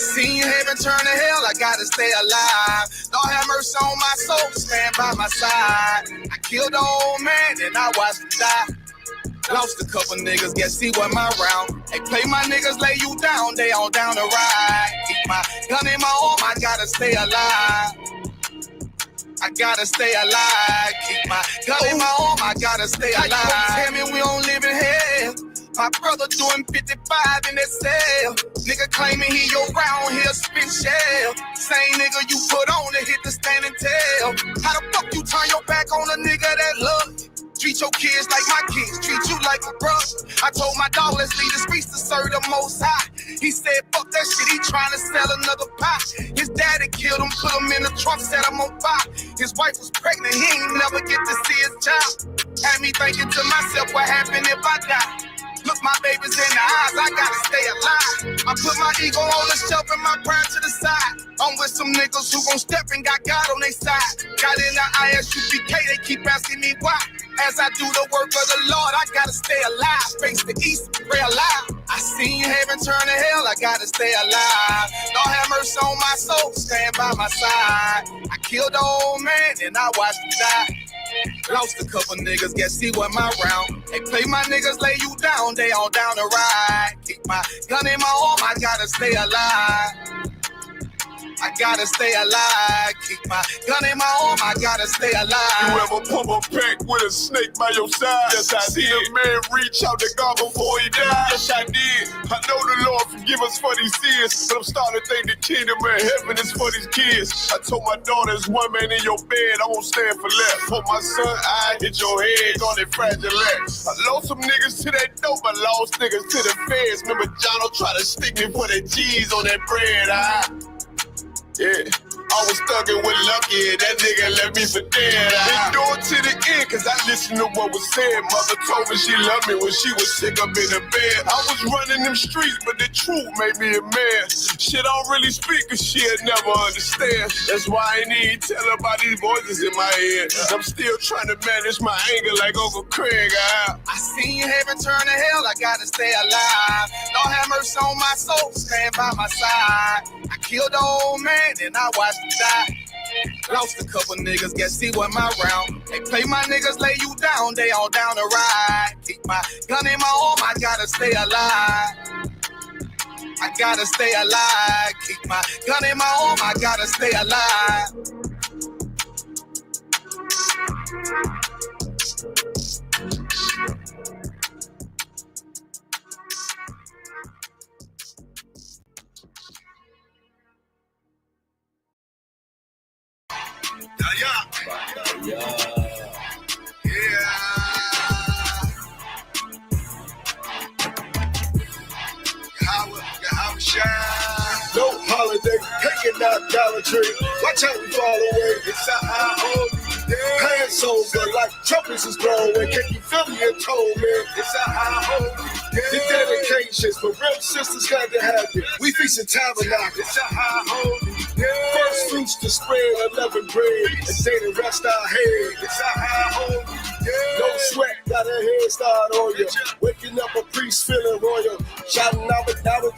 seen heaven turn to hell, I gotta stay alive. Lord have mercy on my soul, stand by my side. I killed the old man and I watched him die. Lost a couple niggas, guess he wasn't my round. Hey, play my niggas, lay you down, they all down the ride. Keep my gun in my arm, I gotta stay alive. I gotta stay alive. Keep my gun in my arm, I gotta stay alive. Tell me we don't live in hell. My brother doing 55 in that cell. Nigga claiming he your round, he'll spin shell. Same nigga you put on to hit the stand and tell. How the fuck you turn your back on a nigga that love you? Treat your kids like my kids, treat you like a brother. I told my dog, let's leave the streets to serve the Most High. He said, fuck that shit, he trying to sell another pie. His daddy killed him, put him in the trunk, set him on fire. His wife was pregnant, he ain't never get to see his child. Had me thinking to myself, what happened if I die? Look my babies in the eyes, I gotta stay alive. I put my ego on the shelf and my pride to the side. I'm with some niggas who gon' step and got God on their side. Got in the Isupk, they keep asking me why. As I do the work of the Lord, I gotta stay alive. Face the east, pray alive. I seen heaven turn to hell, I gotta stay alive. Lord have mercy on my soul, stand by my side. I killed the old man and I watched him die. Lost a couple niggas, guess he wasn't my round. Hey, play my niggas, lay you down, they all down the ride. Keep my gun in my arm, I gotta stay alive. I gotta stay alive. Keep my gun in my arm, I gotta stay alive. You ever pump a pack with a snake by your side? Yes, I did. A man reach out to God before he died? Yes, I did. I know the Lord forgive us for these sins, but I'm starting to think the kingdom of heaven is for these kids. I told my daughter, there's one man in your bed, I won't stand for left. For my son, I hit your head on that fragile legs. I lost some niggas to that dope, I lost niggas to the feds. Remember Jono tried to stick me for that cheese on that bread, yeah, I was thuggin' with Lucky and that nigga left me for dead. Endured to the end cause I listened to what was said. Mother told me she loved me when she was sick up in the bed. I was running them streets but the truth made me a man. Shit I don't really speak cause she'll never understand. That's why I ain't even tell her about these voices in my head. I'm still trying to manage my anger like Uncle Craig. I seen heaven turn to hell, I gotta stay alive. Lord have mercy on my soul, stand by my side. I killed the old man and I watched him die. Lost a couple niggas, guess he wasn't my round. Hey, play my niggas, lay you down, they all down the ride. Keep my gun in my arm, I gotta stay alive. I gotta stay alive. Keep my gun in my arm, I gotta stay alive. No holiday, hanging out Dollar Tree. Watch how we fall away. It's a high holy day. Hands over like trumpets is blowing. Can you feel me and told me? It's a high holy day. The dedications, but real sisters got to have it. We feasting tabernacles. It's a high holy day. First fruits to spread 11 bread, and then the rest our head. It's a high holy day. No sweat, got a head start on you. Waking up a priest feeling royal. Shouting out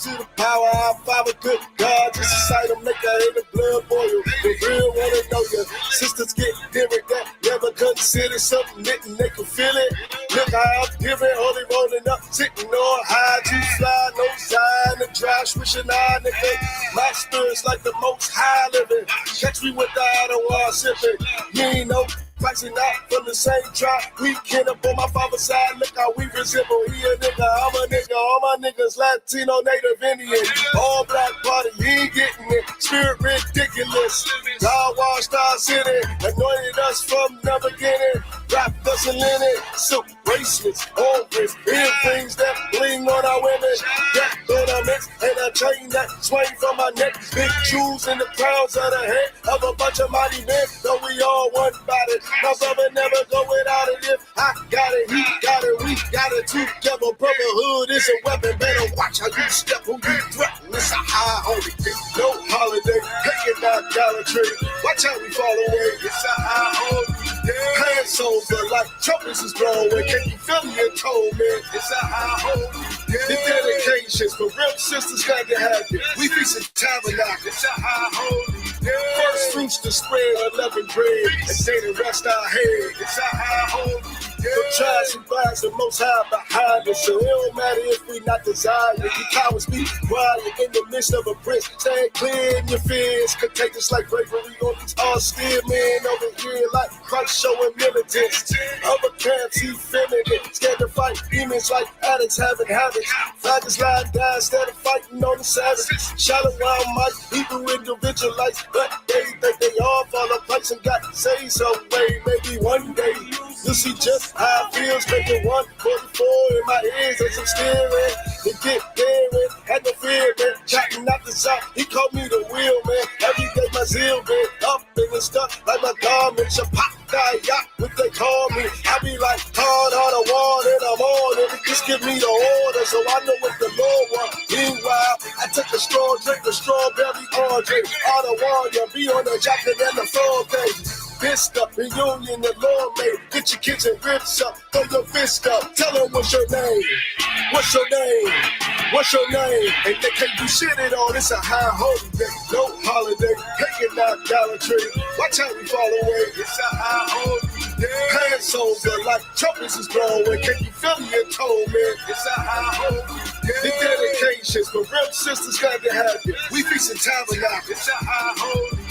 to the power, our Father, good God. Just a sight of make a hit the blood boil. The real wanna know you. Sisters get different that never consider something written, they can feel it. Look how I'm giving, only rolling up, sitting on high, too fly, no sign, the dry, swishing eye, nigga. My spirit's like the most high living. Catch me with the Ottawa sipping. You ain't no pricing out from the same tribe. We kin up on my father's side. Look how we resemble. He a nigga, I'm a nigga. All my niggas Latino, Native Indian. All black party, he ain't getting it. Spirit ridiculous. God washed our city, anointed us from the beginning. Wrapped us in linen, silk bracelets, ornaments, earrings that bling on our women. Got ornaments and a chain that swing from my neck. Big jewels in the crowns of the head of a bunch of mighty men. Though we all one body. My brother never go without it. If I got it, he got it, we got it together. Brotherhood is a weapon. Better watch how you step, who you threaten. It's a high holy day. No holiday, hanging out Dollar Tree. Watch how we fall away. It's a high holy day. Hands over like trumpets is blowing. Can you feel me and told me? It's a high holy day. The dedication dedications for real sisters got to have it. We feasting tabernacle. It's a high holy day. First fruits to spread 11 bread and say the rest our head. It's a high holy day. The tribes and binds the most high behind us. So it don't matter if we not desired. You cowards be quiet in the midst of a prince. Stand clear in your fears. Contagious like bravery on these all still men over here like Christ showing militants. Other camps effeminate. Scared to fight demons like addicts having habits. Fighters lying down instead of fighting on the savage. Shallow wild might, Hebrew individualites. But they think they all fall apart and got saved some way. Maybe one day you'll see just how it feels. Making 144 in my ears as I'm steering. To get there and had no fear, man. Chatting out the south, he called me the wheel, man. Every day my zeal been up and stuck like my garment. Pop that yacht, what they call me. I be like hard on the wall and I'm on it. Just give me the order so I know what the Lord wants. Meanwhile, I took a straw, drink a strawberry orange. All the warrior, be on the jacket and the floor page. Fist up, the union the Lord made. Get your kitchen ribs up, throw your fist up. Tell them what's your name. What's your name? What's your name? And they can't do shit at all. It's a high holy day, no holiday. Pagan idolatry. Watch how we fall away. It's a high holy day. Passover like trumpets is blowing. Can you feel your toe, man? It's a high holy day. The dedications for real sisters got to have it. We feasting tabernacle. It's a high holy day.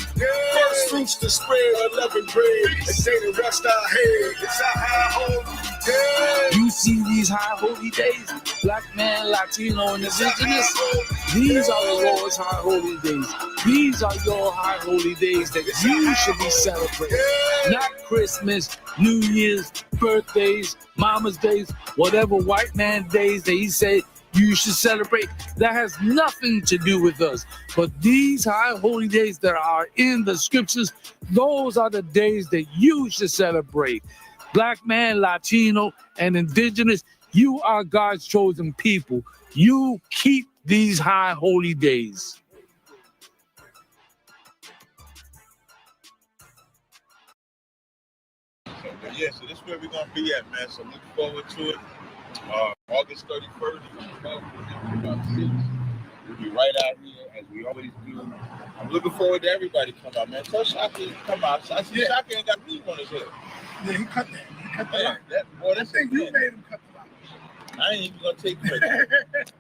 First fruits to spread 11 bread and say the rest our head. It's a high holy day. You see these high holy days, black man, Latino, and indigenous. These are the Lord's high holy days. These are your high holy days that you should be celebrating. Not Christmas, New Year's, birthdays, Mama's days, whatever white man days that he said you should celebrate. That has nothing to do with us. But these high holy days that are in the scriptures, those are the days that you should celebrate. Black man, Latino, and indigenous, you are God's chosen people. You keep these high holy days. Yeah, so this is where we're going to be at, man. So look forward to it. August 31st, about 6. We'll be right out here as we always do. I'm looking forward to everybody come out, man. Tell Shaka to come out. I see Shaka ain't got meat on his head. Yeah, he cut that. He cut that. That thing you made him cut the out. I ain't even gonna take credit.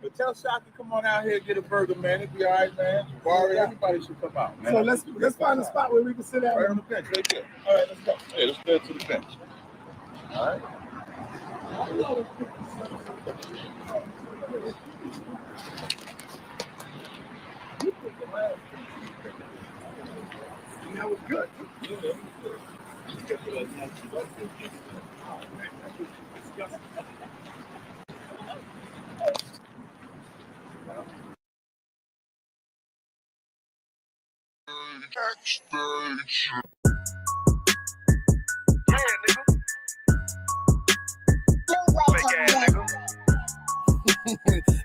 But tell Shaka come on out here and get a burger, man. It'll be all right, man. Barry, everybody should come out, man. So let's find a spot where we can sit down. Right on the bench, right there. All right, let's go. Hey, let's go to the bench. All right. That was good.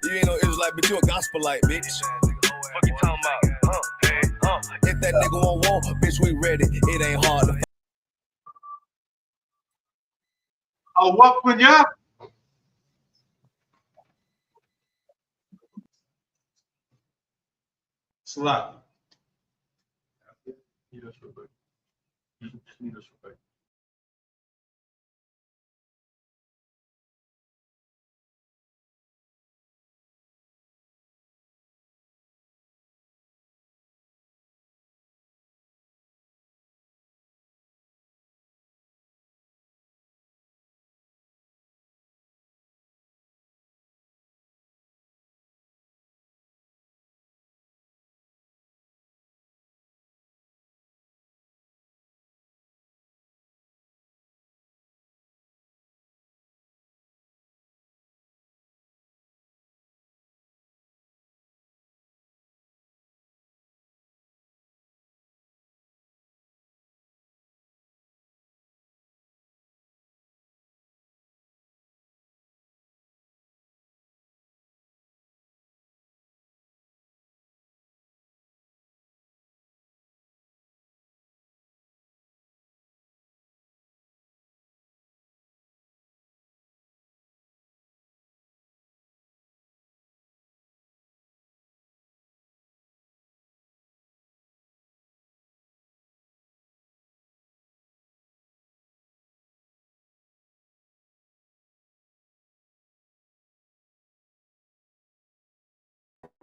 You ain't no Israelite, but you a gospelite, bitch. Fuck you talking about? If that nigga won't walk, bitch, we ready. It ain't hard to What when you up? Slack.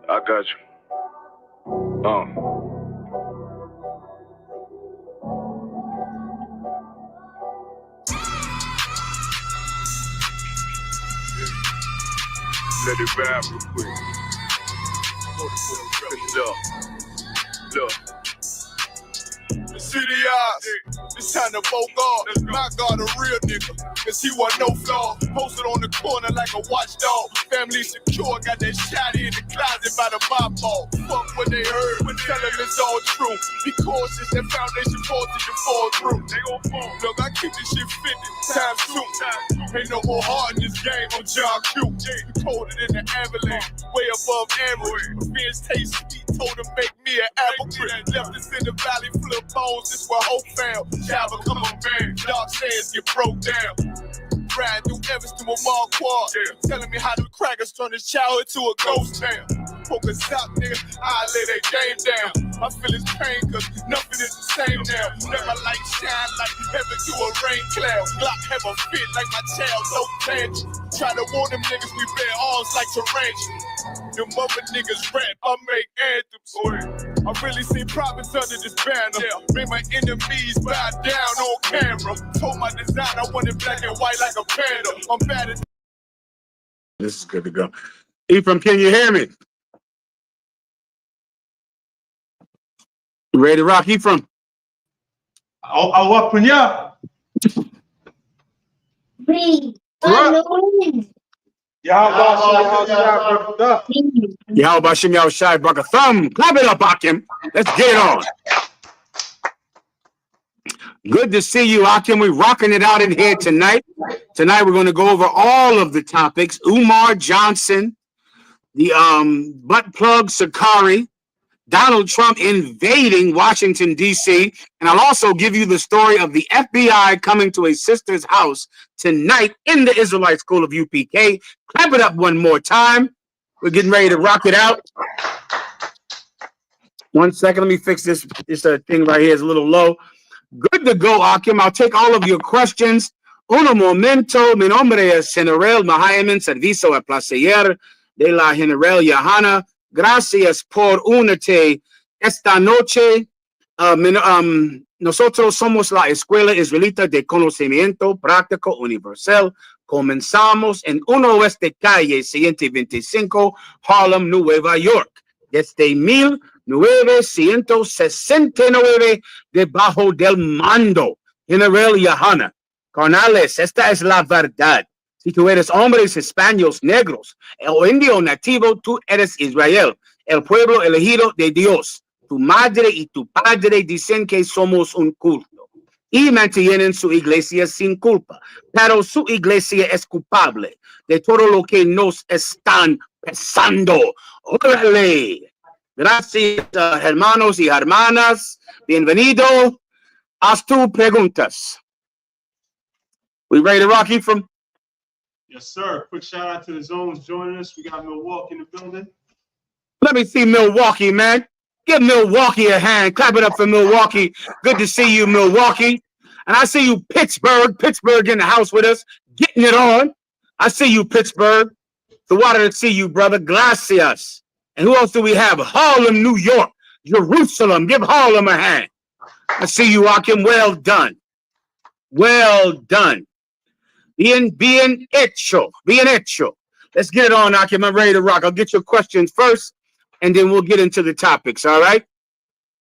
I got you. Let it vibe real quick. Look. The city eyes, it's time to vote God. My God, a real nigga, cause he wasn't no flaw. Posted on the corner like a watchdog. Family secure, got that shotty in the closet by the mob ball. Fuck what they heard, tell them it's all true. Be cautious, that foundation faulty to fall through. They gon' fall. Look, I keep this shit 50 times 2. Ain't no more heart in this game, I'm John Q. Colder than the avalanche, way above average. Fierce taste sweet, told him make me an apple crisp. Left us in the valley full of bones, this where hope found. Java, come on, man. Dark sands get broke down. Riding through Evanston with Mark Quad. Telling me how the crackers turn his childhood to a ghost town. Focus out, nigga, I lay that game down. I feel his pain, cause nothing is the same now. Let my light shine like heaven through a rain cloud. Glock have a fit like my child, no tangent. Try to warn them niggas, we bear arms like tarantula. Them mother niggas rap, I make anthems. I really seen prophets under this banner. Made my enemies bow down on camera. Told my design I wanted black and white like a panda. I'm bad as... This is good to go. Ephraim, can you hear me? You ready to rock, Ephraim? I'll open you up. Yahweh Shem Yahweh Shai Thumb. Clap it up, Akim. Let's get it on. Good to see you, Akim. We're rocking it out in here tonight. Tonight we're going to go over all of the topics. Umar Johnson, the butt plug Sakari, Donald Trump invading Washington, D.C., and I'll also give you the story of the FBI coming to a sister's house tonight in the Israelite School of UPK. Clap it up one more time. We're getting ready to rock it out. 1 second. Let me fix this. This thing right here is a little low. Good to go, Akim. I'll take all of your questions. Un momento. Mi nombre es General MAHAYAMAN, Servicio a Placer de la General Johanna. Gracias por unirte esta noche. Nosotros somos la Escuela Israelita de Conocimiento Práctico Universal. Comenzamos en 1 Oeste Calle 125, Harlem, Nueva York. Desde 1969, debajo del mando General Johanna. Carnales, esta es la verdad. Si tú eres hombres, españoles, negros, o indio nativo, tú eres Israel, el pueblo elegido de Dios. Tu madre y tu padre dicen que somos un culto y mantienen su iglesia sin culpa, pero su iglesia es culpable de todo lo que nos están pasando. ¡Órale! Gracias, hermanos y hermanas. Bienvenido. Haz tus preguntas. We ready to rock, Ephraim? Yes, sir. Quick shout out to the zones joining us. We got Milwaukee in the building. Let me see Milwaukee, man. Give Milwaukee a hand. Clap it up for Milwaukee. Good to see you, Milwaukee. And I see you, Pittsburgh. Pittsburgh in the house with us, getting it on. I see you, Pittsburgh. The water to see you, brother. Gracias. And who else do we have? Harlem, New York. Jerusalem. Give Harlem a hand. I see you, Akim. Well done. Well done. Bien hecho. Bien hecho. Let's get it on, Akim. I'm ready to rock. I'll get your questions first, and then we'll get into the topics, all right?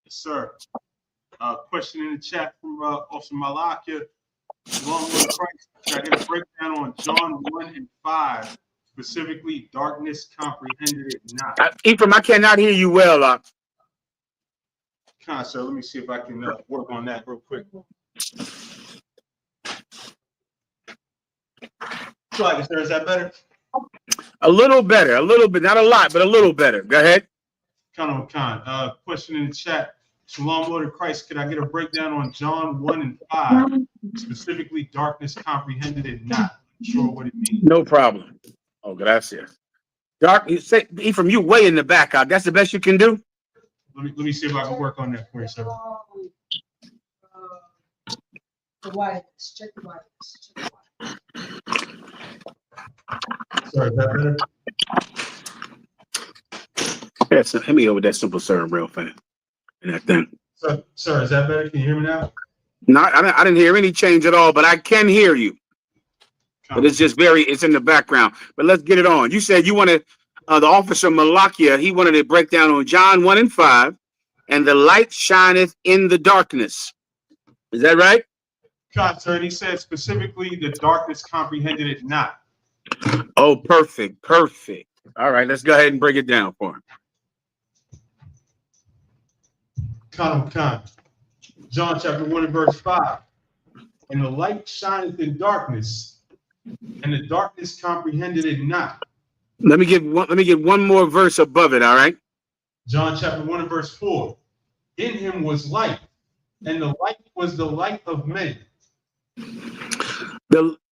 Yes, sir. Question in the chat from Officer Malakia. Along with Christ, can I get a breakdown on John 1 and 5, specifically darkness comprehended it not? Ephraim, I cannot hear you well. So let me see if I can work on that real quick. Sir, is that better? A little better, a little bit, not a lot, but a little better. Go ahead. Question in the chat. Shalom, Lord of Christ, could I get a breakdown on John 1 and 5, specifically darkness comprehended it not? I'm sure what it means. No problem. Oh, gracias. Dark, you say, Ephraim, you way in the back. That's the best you can do? Let me see if I can work on that for you, sir. The wireless, check the wireless. Sorry, is that better? Yes, let me over that simple syrup real fast. And that thing. Sir, is that better? Can you hear me now? No, I didn't hear any change at all, but I can hear you. But it's just it's in the background. But let's get it on. You said you wanted the officer Malakia, he wanted to break down on John 1 and 5, and the light shineth in the darkness. Is that right? Sir, and he said specifically the darkness comprehended it not. Oh, perfect. Perfect. All right, let's go ahead and break it down for him. John chapter 1 and verse 5. And the light shineth in darkness, and the darkness comprehended it not. Let me get one more verse above it, all right? John chapter 1 and verse 4. In him was light, and the light was the light of men.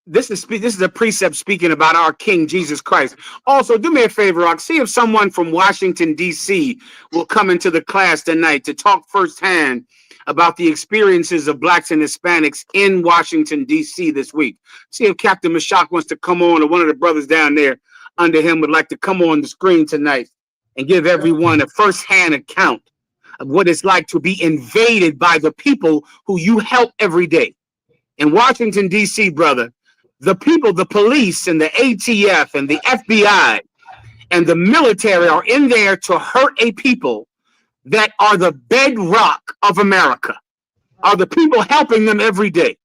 This is a precept speaking about our King Jesus Christ. Also, do me a favor, Rock. See if someone from Washington, D.C. will come into the class tonight to talk firsthand about the experiences of blacks and Hispanics in Washington, D.C. this week. See if Captain Mashak wants to come on, or one of the brothers down there under him would like to come on the screen tonight and give everyone a firsthand account of what it's like to be invaded by the people who you help every day. In Washington, D.C., brother, the people, the police and the ATF and the FBI and the military are in there to hurt a people that are the bedrock of America, are the people helping them every day.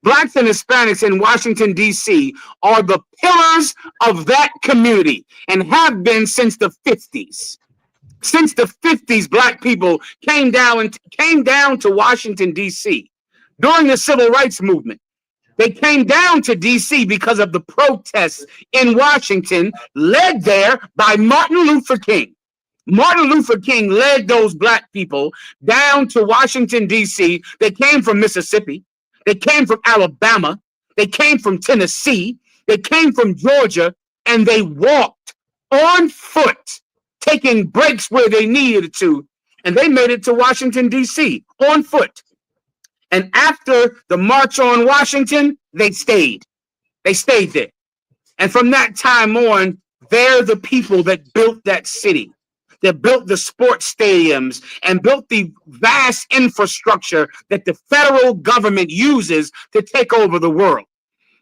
Blacks and Hispanics in Washington, D.C. are the pillars of that community and have been since the 50s. Since the 50s, black people came down to Washington, D.C. during the civil rights movement. They came down to D.C. because of the protests in Washington, led there by Martin Luther King. Martin Luther King led those black people down to Washington, D.C. They came from Mississippi. They came from Alabama. They came from Tennessee. They came from Georgia, and they walked on foot, taking breaks where they needed to, and they made it to Washington, D.C. on foot. And after the March on Washington, they stayed. They stayed there. And from that time on, they're the people that built that city, that built the sports stadiums and built the vast infrastructure that the federal government uses to take over the world.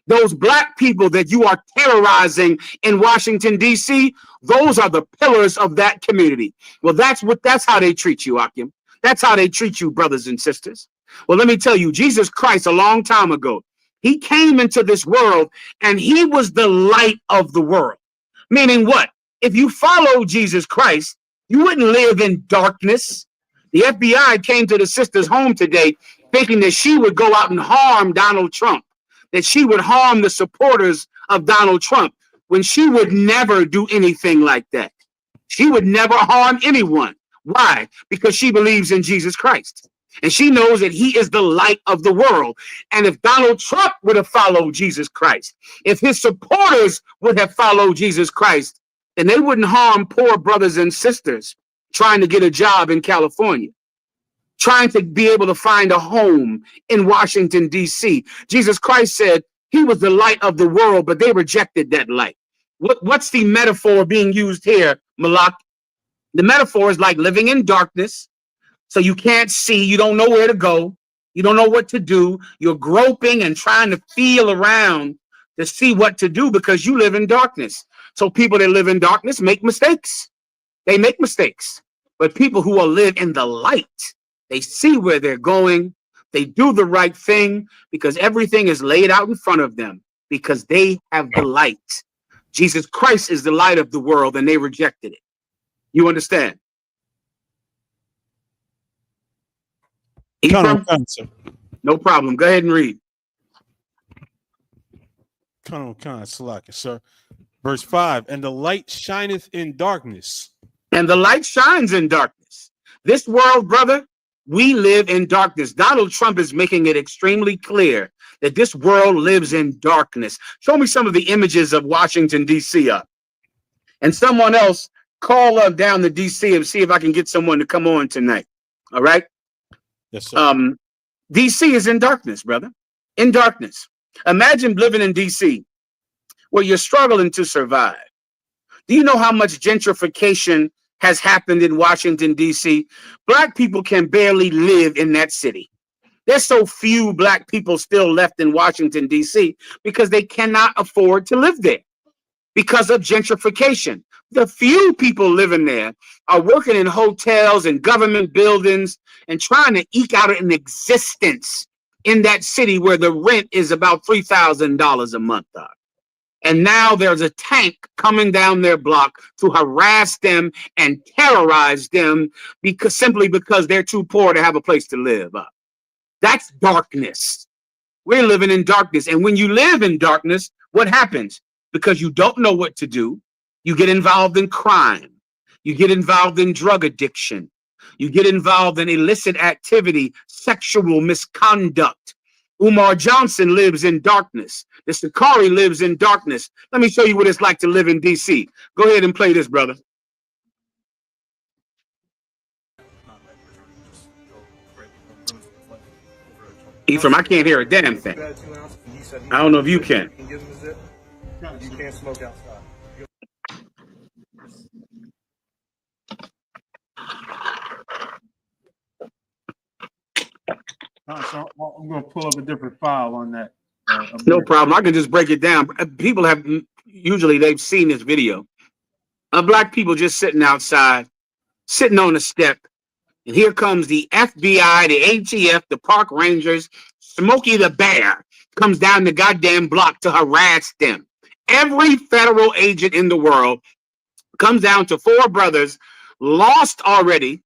Those black people that you are terrorizing in Washington, D.C., those are the pillars of that community. Well, that's how they treat you, Akim. That's how they treat you, brothers and sisters. Well, let me tell you, Jesus Christ, a long time ago, he came into this world and he was the light of the world. Meaning what? If you follow Jesus Christ, you wouldn't live in darkness. The FBI came to the sister's home today thinking that she would go out and harm Donald Trump, that she would harm the supporters of Donald Trump, when she would never do anything like that. She would never harm anyone. Why? Because she believes in Jesus Christ. And she knows that he is the light of the world. And if Donald Trump would have followed Jesus Christ, if his supporters would have followed Jesus Christ, then they wouldn't harm poor brothers and sisters trying to get a job in California, trying to be able to find a home in Washington, D.C. Jesus Christ said he was the light of the world, but they rejected that light. What's the metaphor being used here, Malak? The metaphor is like living in darkness. So you can't see, you don't know where to go, you don't know what to do. You're groping and trying to feel around to see what to do because you live in darkness. So people that live in darkness make mistakes. They make mistakes. But people who will live in the light, they see where they're going. They do the right thing because everything is laid out in front of them because they have the light. Jesus Christ is the light of the world and they rejected it. You understand? No problem. Go ahead and read. Salaki, sir. Verse 5, and the light shineth in darkness. And the light shines in darkness. This world, brother, we live in darkness. Donald Trump is making it extremely clear that this world lives in darkness. Show me some of the images of Washington, D.C. up. And someone else call up down to D.C. and see if I can get someone to come on tonight. All right? Yes, sir. DC is in darkness, brother. In darkness. Imagine living in DC where you're struggling to survive. Do you know how much gentrification has happened in Washington, D.C., black people can barely live in that city. There's so few black people still left in Washington, D.C. because they cannot afford to live there because of gentrification. The few people living there are working in hotels and government buildings and trying to eke out an existence in that city where the rent is about $3,000 a month. And now there's a tank coming down their block to harass them and terrorize them simply because they're too poor to have a place to live. That's darkness. We're living in darkness. And when you live in darkness, what happens? Because you don't know what to do, you get involved in crime. You get involved in drug addiction. You get involved in illicit activity, sexual misconduct. Umar Johnson lives in darkness. The Sakari lives in darkness. Let me show you what it's like to live in D.C. Go ahead and play this, brother. Ephraim, I can't hear a damn thing. I don't know if you can. You can't smoke outside. So I'm going to pull up a different file on that. No problem. I can just break it down. People have usually they've seen this video of black people just sitting outside, sitting on the step, and here comes the FBI, the ATF, the park rangers. Smokey the Bear comes down the goddamn block to harass them. Every federal agent in the world comes down to four brothers, lost already,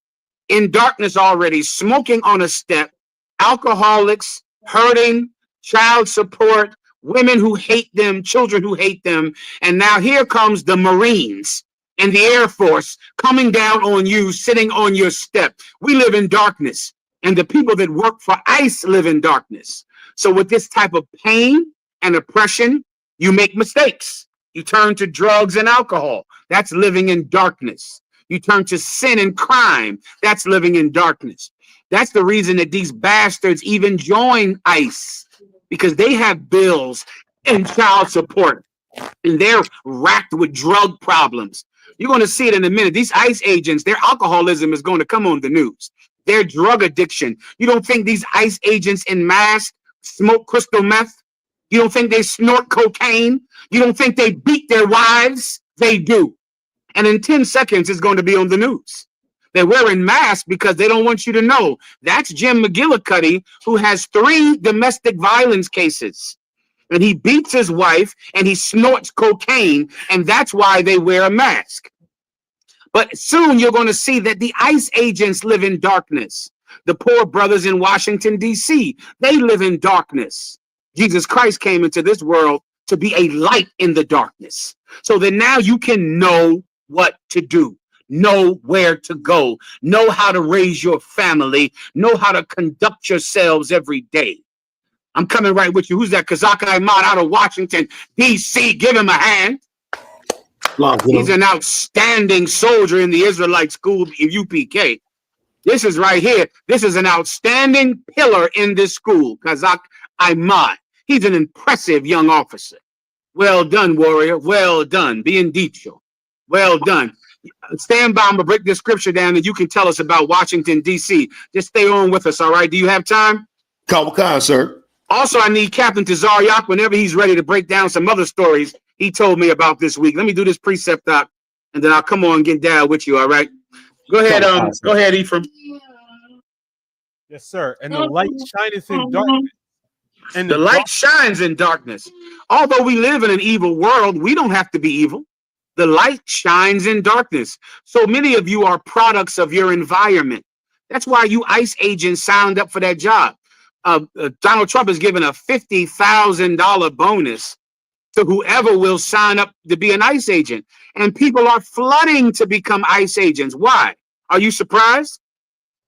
in darkness already, smoking on a step, alcoholics, hurting, child support, women who hate them, children who hate them. And now here comes the Marines and the Air Force coming down on you, sitting on your step. We live in darkness, and the people that work for ICE live in darkness. So with this type of pain and oppression, you make mistakes. You turn to drugs and alcohol. That's living in darkness. You turn to sin and crime. That's living in darkness. That's the reason that these bastards even join ICE, because they have bills and child support, and they're racked with drug problems. You're going to see it in a minute. These ICE agents, their alcoholism is going to come on the news. Their drug addiction. You don't think these ICE agents in masks smoke crystal meth? You don't think they snort cocaine? You don't think they beat their wives? They do. And in 10 seconds, it's going to be on the news. They're wearing masks because they don't want you to know. That's Jim McGillicuddy, who has 3 domestic violence cases. And he beats his wife and he snorts cocaine, and that's why they wear a mask. But soon you're going to see that the ICE agents live in darkness. The poor brothers in Washington, D.C., they live in darkness. Jesus Christ came into this world to be a light in the darkness. So that now you can know what to do, know where to go, know how to raise your family, know how to conduct yourselves every day. I'm coming right with you. Who's that? Kazak Ahmad out of Washington, D.C. Give him a hand. He's an outstanding soldier in the Israelite school, UPK. This is right here. This is an outstanding pillar in this school, Kazak Ahmad. He's an impressive young officer. Well done, warrior. Well done. Bien dicho. Well done. Stand by. I'm going to break this scripture down and you can tell us about Washington, D.C. Just stay on with us, all right? Do you have time? Come, sir. Also, I need Captain Tazaryak whenever he's ready to break down some other stories he told me about this week. Let me do this precept, Doc, and then I'll come on and get down with you, all right? Go ahead, go ahead, Ephraim. Yes, sir. And the light shineth in darkness. And the light shines in darkness. Although we live in an evil world, we don't have to be evil. The light shines in darkness. So many of you are products of your environment. That's why you ICE agents signed up for that job. Donald Trump has given a $50,000 bonus to whoever will sign up to be an ICE agent. And people are flooding to become ICE agents. Why? Are you surprised?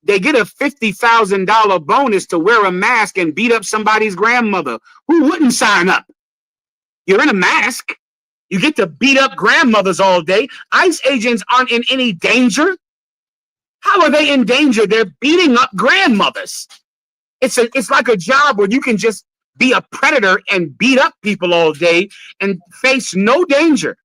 They get a $50,000 bonus to wear a mask and beat up somebody's grandmother. Who wouldn't sign up? You're in a mask. You get to beat up grandmothers all day. ICE agents aren't in any danger. How are they in danger? They're beating up grandmothers. It's like a job where you can just be a predator and beat up people all day and face no danger.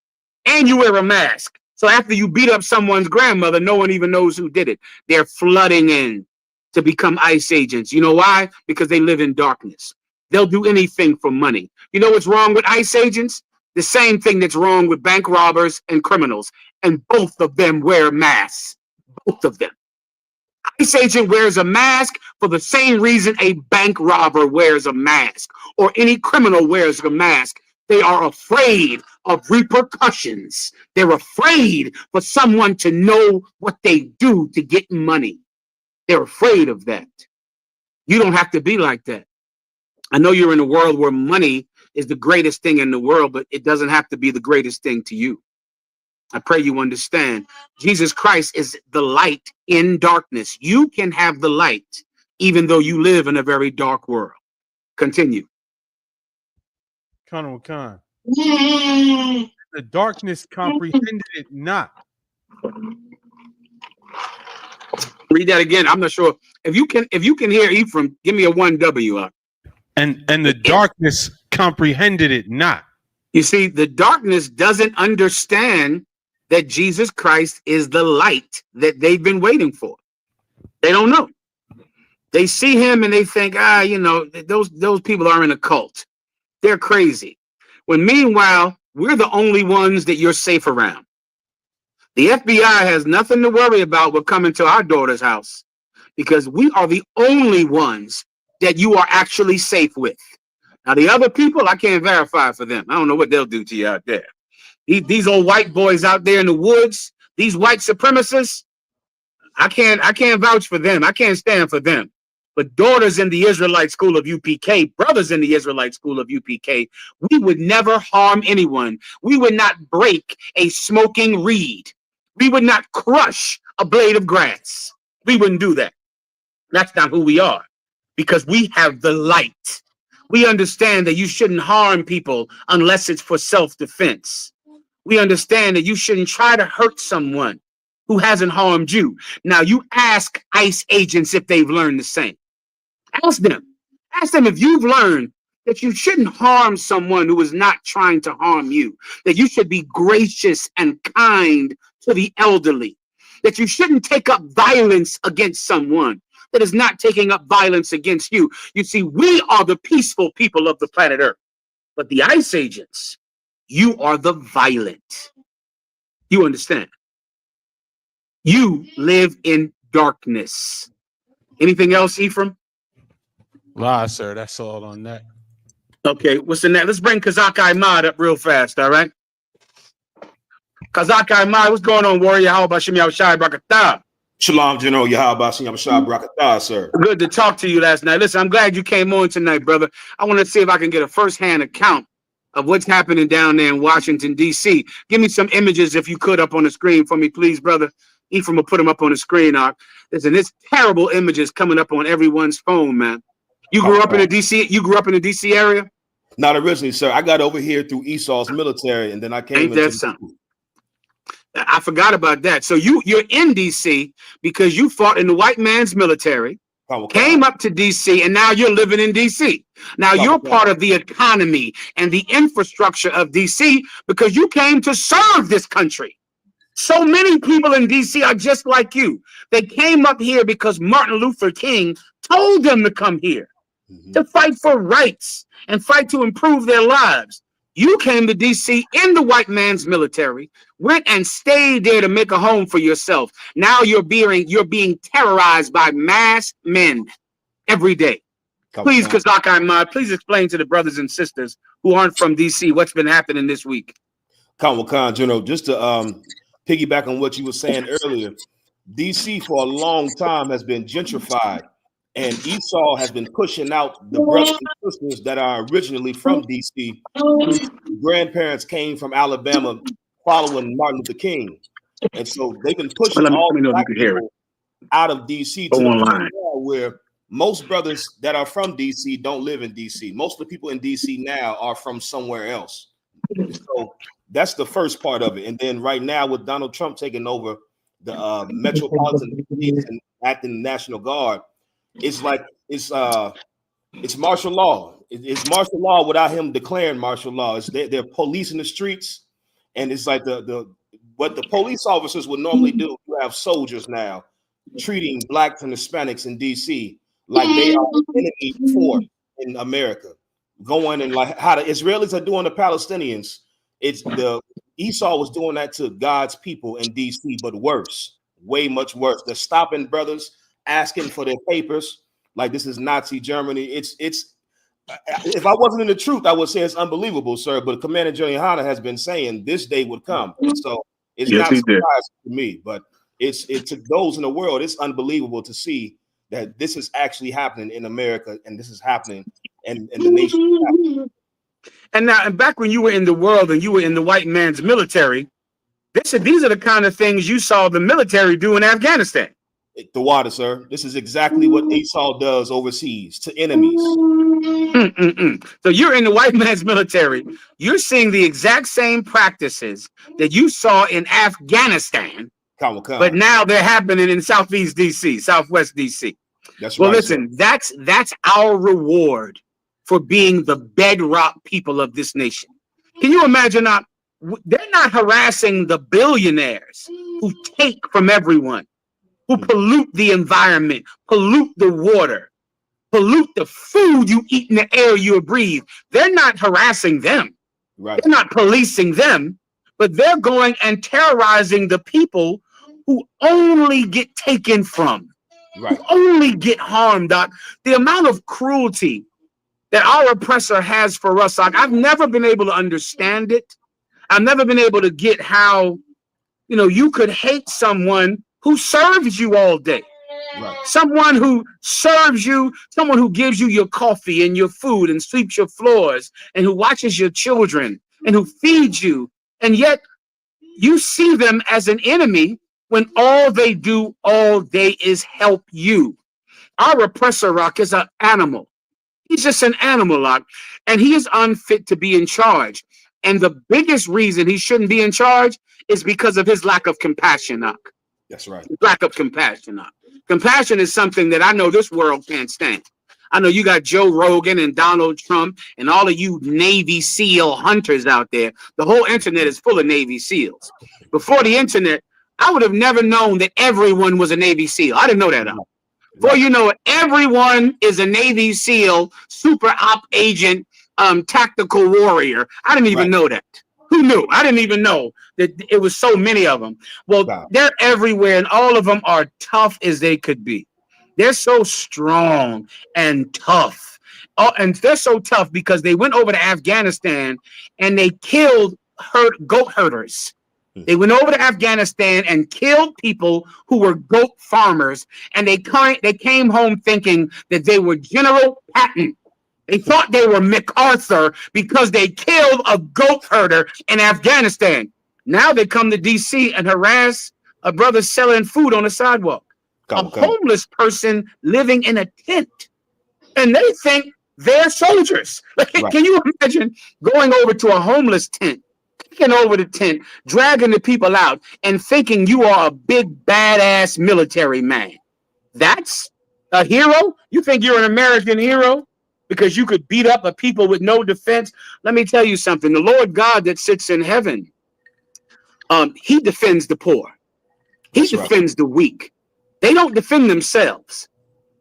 And you wear a mask. So after you beat up someone's grandmother, no one even knows who did it. They're flooding in to become ICE agents. You know why? Because they live in darkness. They'll do anything for money. You know what's wrong with ICE agents? The same thing that's wrong with bank robbers and criminals. And both of them wear masks. Both of them. ICE agent wears a mask for the same reason a bank robber wears a mask or any criminal wears a mask. They are afraid of repercussions. They're afraid for someone to know what they do to get money. They're afraid of that. You don't have to be like that. I know you're in a world where money is the greatest thing in the world, but it doesn't have to be the greatest thing to you. I pray you understand. Jesus Christ is the light in darkness. You can have the light, even though you live in a very dark world. Continue. Khan. The darkness comprehended it not. Read that again. I'm not sure if you can hear Ephraim. Give me a 1W up. And the darkness comprehended it not. You see, the darkness doesn't understand that Jesus Christ is the light that they've been waiting for. They don't know. They see him and they think, those people are in a cult. They're crazy. When meanwhile, we're the only ones that you're safe around. The FBI has nothing to worry about with coming to our daughter's house because we are the only ones that you are actually safe with. Now, the other people, I can't verify for them. I don't know what they'll do to you out there. These old white boys out there in the woods, these white supremacists, I can't vouch for them. I can't stand for them. But daughters in the Israelite school of UPK, brothers in the Israelite school of UPK, we would never harm anyone. We would not break a smoking reed. We would not crush a blade of grass. We wouldn't do that. That's not who we are because we have the light. We understand that you shouldn't harm people unless it's for self-defense. We understand that you shouldn't try to hurt someone who hasn't harmed you. Now, you ask ICE agents if they've learned the same. Ask them. Ask them if you've learned that you shouldn't harm someone who is not trying to harm you, that you should be gracious and kind to the elderly, that you shouldn't take up violence against someone that is not taking up violence against you. You see, we are the peaceful people of the planet Earth, but the ICE agents, you are the violent. You understand? You live in darkness. Anything else, Ephraim? Lie, sir. That's all on that. Okay, what's the next? Let's bring Kazak Ahmad up real fast, all right? Kazak Ahmad, what's going on, warrior? How about Shem Yahushai Barakatah? Shalom, General Yahweh Shem Yahushai Barakatah, sir. Good to talk to you last night. Listen, I'm glad you came on tonight, brother. I want to see if I can get a first-hand account of what's happening down there in Washington, D.C. Give me some images, if you could, up on the screen for me, please, brother. Ephraim will put them up on the screen. Listen, there's terrible images coming up on everyone's phone, man. You grew up in the DC. You grew up in the DC area? Not originally, sir. I got over here through Esau's military, and then I came. Ain't that something? I forgot about that. So you're in DC because you fought in the white man's military, came up to DC, and now you're living in DC. Now you're part of the economy and the infrastructure of DC because you came to serve this country. So many people in DC are just like you. They came up here because Martin Luther King told them to come here. To fight for rights and fight to improve their lives. You came to DC in the white man's military, went and stayed there to make a home for yourself. Now you're being terrorized by masked men every day. Please, Kazak Ahmad, please explain to the brothers and sisters who aren't from DC what's been happening this week. Khan, General, just to piggyback on what you were saying earlier, DC for a long time has been gentrified. And Esau has been pushing out the brothers and sisters that are originally from DC. Grandparents came from Alabama following Martin Luther King. And so they've been pushing all black people out of DC to the point where most brothers that are from DC don't live in DC. Most of the people in DC now are from somewhere else. So that's the first part of it. And then right now with Donald Trump taking over the Metropolitan Police and acting National Guard, it's like it's martial law. It's martial law without him declaring martial law. They're police in the streets, and it's like the what the police officers would normally do, you have soldiers now treating blacks and Hispanics in DC like they are an enemy force in America. Going and like how the Israelis are doing the Palestinians. It's the Esau was doing that to God's people in DC, but worse, way much worse. They're stopping brothers, asking for their papers, like this is Nazi Germany. It's if I wasn't in the truth, I would say it's unbelievable, sir. But Commander General Hanna has been saying this day would come, and so it's not surprising to me. But it's to those in the world, it's unbelievable to see that this is actually happening in America, and this is happening in the nation. And now, and back when you were in the world and you were in the white man's military, these are the kind of things you saw the military do in Afghanistan. The water, sir. This is exactly what Esau does overseas to enemies. So you're in the white man's military. You're seeing the exact same practices that you saw in Afghanistan, but now they're happening in Southeast DC, Southwest DC. That's well, right. Listen, that's our reward for being the bedrock people of this nation. Can you imagine? They're not harassing the billionaires who take from everyone, who pollute the environment, pollute the water, pollute the food you eat and the air you breathe. They're not harassing them. Right. They're not policing them, but they're going and terrorizing the people who only get taken from, right, who only get harmed. Doc. The amount of cruelty that our oppressor has for us, Doc, I've never been able to understand it. I've never been able to get how, you could hate someone who serves you all day. Right. Someone who serves you, someone who gives you your coffee and your food and sweeps your floors and who watches your children and who feeds you. And yet you see them as an enemy when all they do all day is help you. Our oppressor, Rock, is an animal. He's just an animal, Rock, and he is unfit to be in charge. And the biggest reason he shouldn't be in charge is because of his lack of compassion, Rock. That's right. Lack of compassion. Compassion is something that I know this world can't stand. I know you got Joe Rogan and Donald Trump and all of you Navy SEAL hunters out there. The whole internet is full of Navy SEALs. Before the internet, I would have never known that everyone was a Navy SEAL. I didn't know that. Before you know it, everyone is a Navy SEAL, super op agent, tactical warrior. I didn't even know that. Who knew? I didn't even know that it was so many of them. Well, they're everywhere, and all of them are tough as they could be. They're so strong and tough. And they're so tough because they went over to Afghanistan and they killed goat herders. They went over to Afghanistan and killed people who were goat farmers, and they came home thinking that they were General Patton. They thought they were MacArthur because they killed a goat herder in Afghanistan. Now they come to DC and harass a brother selling food on the sidewalk. A homeless person living in a tent. And they think they're soldiers. Can you imagine going over to a homeless tent, taking over the tent, dragging the people out, and thinking you are a big, badass military man? That's a hero? You think you're an American hero? Because you could beat up a people with no defense. Let me tell you something. The Lord God that sits in heaven, he defends the poor. He defends the weak. They don't defend themselves.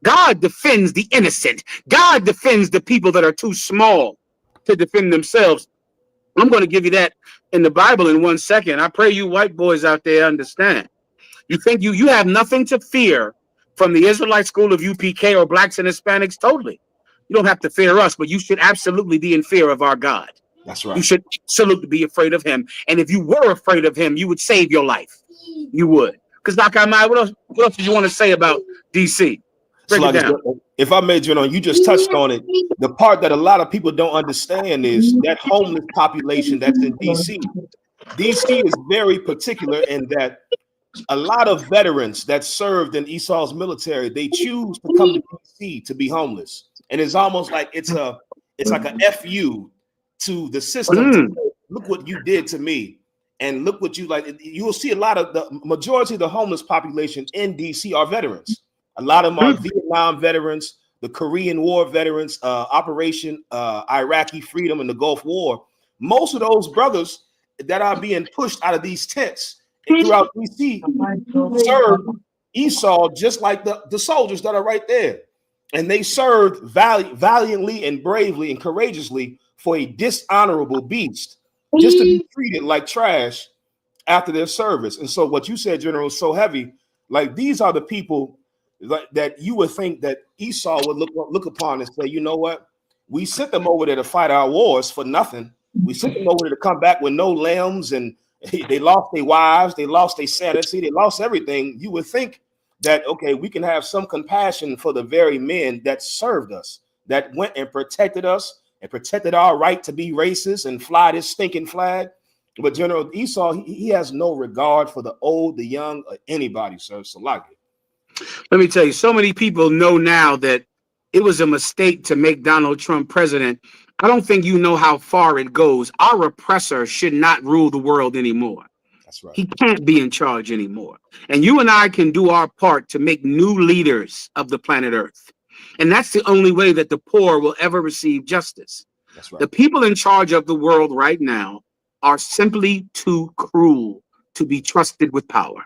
God defends the innocent. God defends the people that are too small to defend themselves. I'm going to give you that in the Bible in 1 second. I pray you white boys out there understand. You think you have nothing to fear from the Israelite school of UPK or blacks and Hispanics? Totally. You don't have to fear us, but you should absolutely be in fear of our God. That's right. You should absolutely be afraid of him. And if you were afraid of him, you would save your life. You would. Because Doc Ahmad, what else do you want to say about DC? Break it down. If I made you just touched on it. The part that a lot of people don't understand is that homeless population that's in DC. DC is very particular in that a lot of veterans that served in Esau's military, they choose to come to DC to be homeless. And it's almost like it's like a FU to the system. Look what you did to me. And look what you like. You will see a lot of the majority of the homeless population in DC are veterans. A lot of them are Vietnam veterans, the Korean War veterans, Operation Iraqi Freedom and the Gulf War. Most of those brothers that are being pushed out of these tents, throughout DC served Esau just like the soldiers that are right there. And they served valiantly and bravely and courageously for a dishonorable beast, just to be treated like trash after their service. And so what you said, General, is so heavy. Like, these are the people that you would think that Esau would look upon and say, you know what? We sent them over there to fight our wars for nothing. We sent them over there to come back with no limbs, and they lost their wives, they lost their sanity, they lost everything. You would think that, okay, we can have some compassion for the very men that served us, that went and protected us and protected our right to be racist and fly this stinking flag. But General Esau, he has no regard for the old, the young, or anybody, sir. Salaki. Let me tell you, so many people know now that it was a mistake to make Donald Trump president. I don't think you know how far it goes. Our oppressor should not rule the world anymore. That's right. He can't be in charge anymore. And you and I can do our part to make new leaders of the planet Earth. And that's the only way that the poor will ever receive justice. That's right. The people in charge of the world right now are simply too cruel to be trusted with power.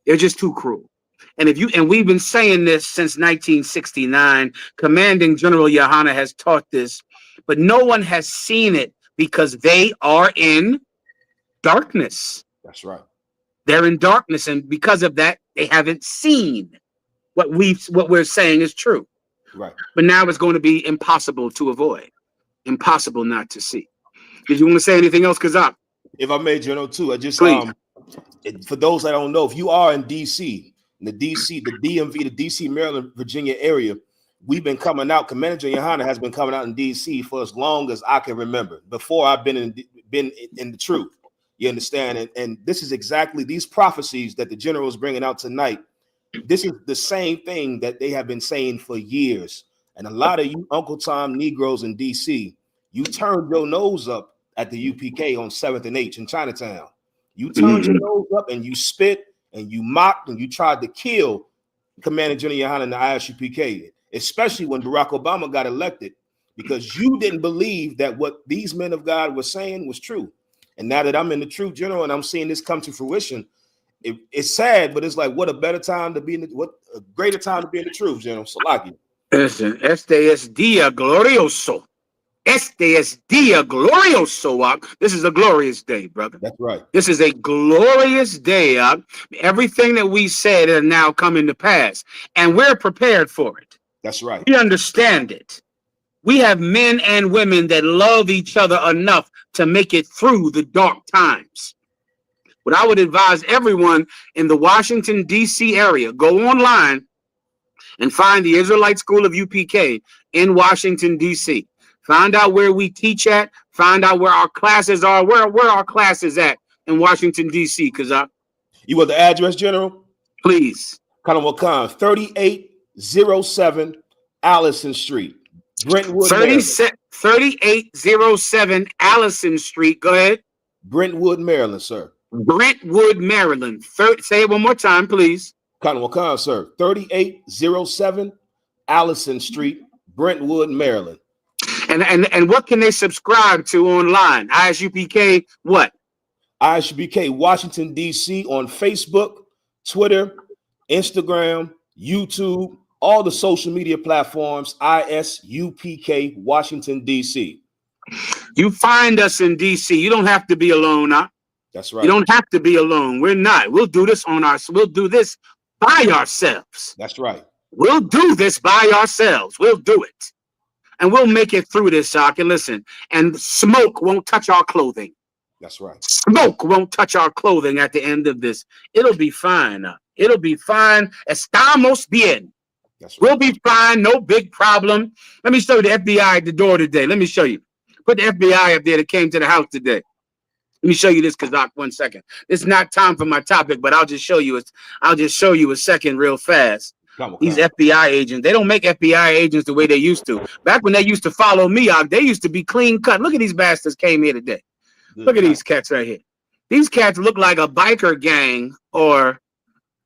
They're just too cruel. And we've been saying this since 1969. Commanding General Yohana has taught this, but no one has seen it because they are in darkness. That's right. They're in darkness, and because of that, they haven't seen what we're saying is true. Right. But now it's going to be impossible to avoid, impossible not to see. Did you want to say anything else, Kazak? If I may, General, too, I just Please. For those that don't know, if you are in DC, the DMV, the DC, Maryland, Virginia area, we've been coming out. Commander General Yohana has been coming out in DC for as long as I can remember. Before I've been in the truth, you understand? And this is exactly these prophecies that the general is bringing out tonight. This is the same thing that they have been saying for years. And a lot of you Uncle Tom Negroes in DC, you turned your nose up at the UPK on 7th and H in Chinatown. You turned your nose up and you spit and you mocked and you tried to kill Commander General Yohana and the ISUPK, especially when Barack Obama got elected, because you didn't believe that what these men of God were saying was true. And now that I'm in the truth, General, and I'm seeing this come to fruition, it's sad, but it's like, what a better time to be in what a greater time to be in the truth, General. Salaki. Listen, este es día glorioso. Este es día glorioso. This is a glorious day, brother. That's right. This is a glorious day. Everything that we said is now coming to pass, and we're prepared for it. That's right. We understand it. We have men and women that love each other enough to make it through the dark times. What I would advise everyone in the Washington, D.C. area, go online and find the Israelite School of UPK in Washington, D.C. Find out where we teach at. Find out where our classes are. Where our classes at in Washington, D.C. Kazak. You want the address, General? Please. Kanawakan, 3807 Allison Street, Brentwood, 3807 Allison Street. Go ahead. Brentwood, Maryland, sir. Brentwood, Maryland. Say it one more time, please. Kanawakan, sir. 3807 Allison Street, Brentwood, Maryland. And what can they subscribe to online? ISUPK what? ISUPK Washington, D.C. on Facebook, Twitter, Instagram, YouTube, all the social media platforms, ISUPK Washington, D.C. You find us in D.C. You don't have to be alone, huh? That's right. You don't have to be alone. We're not. We'll do this we'll do this by ourselves. That's right. We'll do this by ourselves. We'll do it. And we'll make it through this, Sock. And listen, and smoke won't touch our clothing. That's right. Smoke won't touch our clothing at the end of this. It'll be fine. It'll be fine. Estamos bien. That's right. We'll be fine. No big problem. Let me show you the FBI at the door today. Let me show you. Put the FBI up there that came to the house today. Let me show you this, Kazak. 1 second. It's not time for my topic, but I'll just show you a second real fast. These FBI agents, they don't make FBI agents the way they used to. Back when they used to follow me out, they used to be clean cut. Look at these bastards came here today. Look at these cats right here. These cats look like a biker gang, or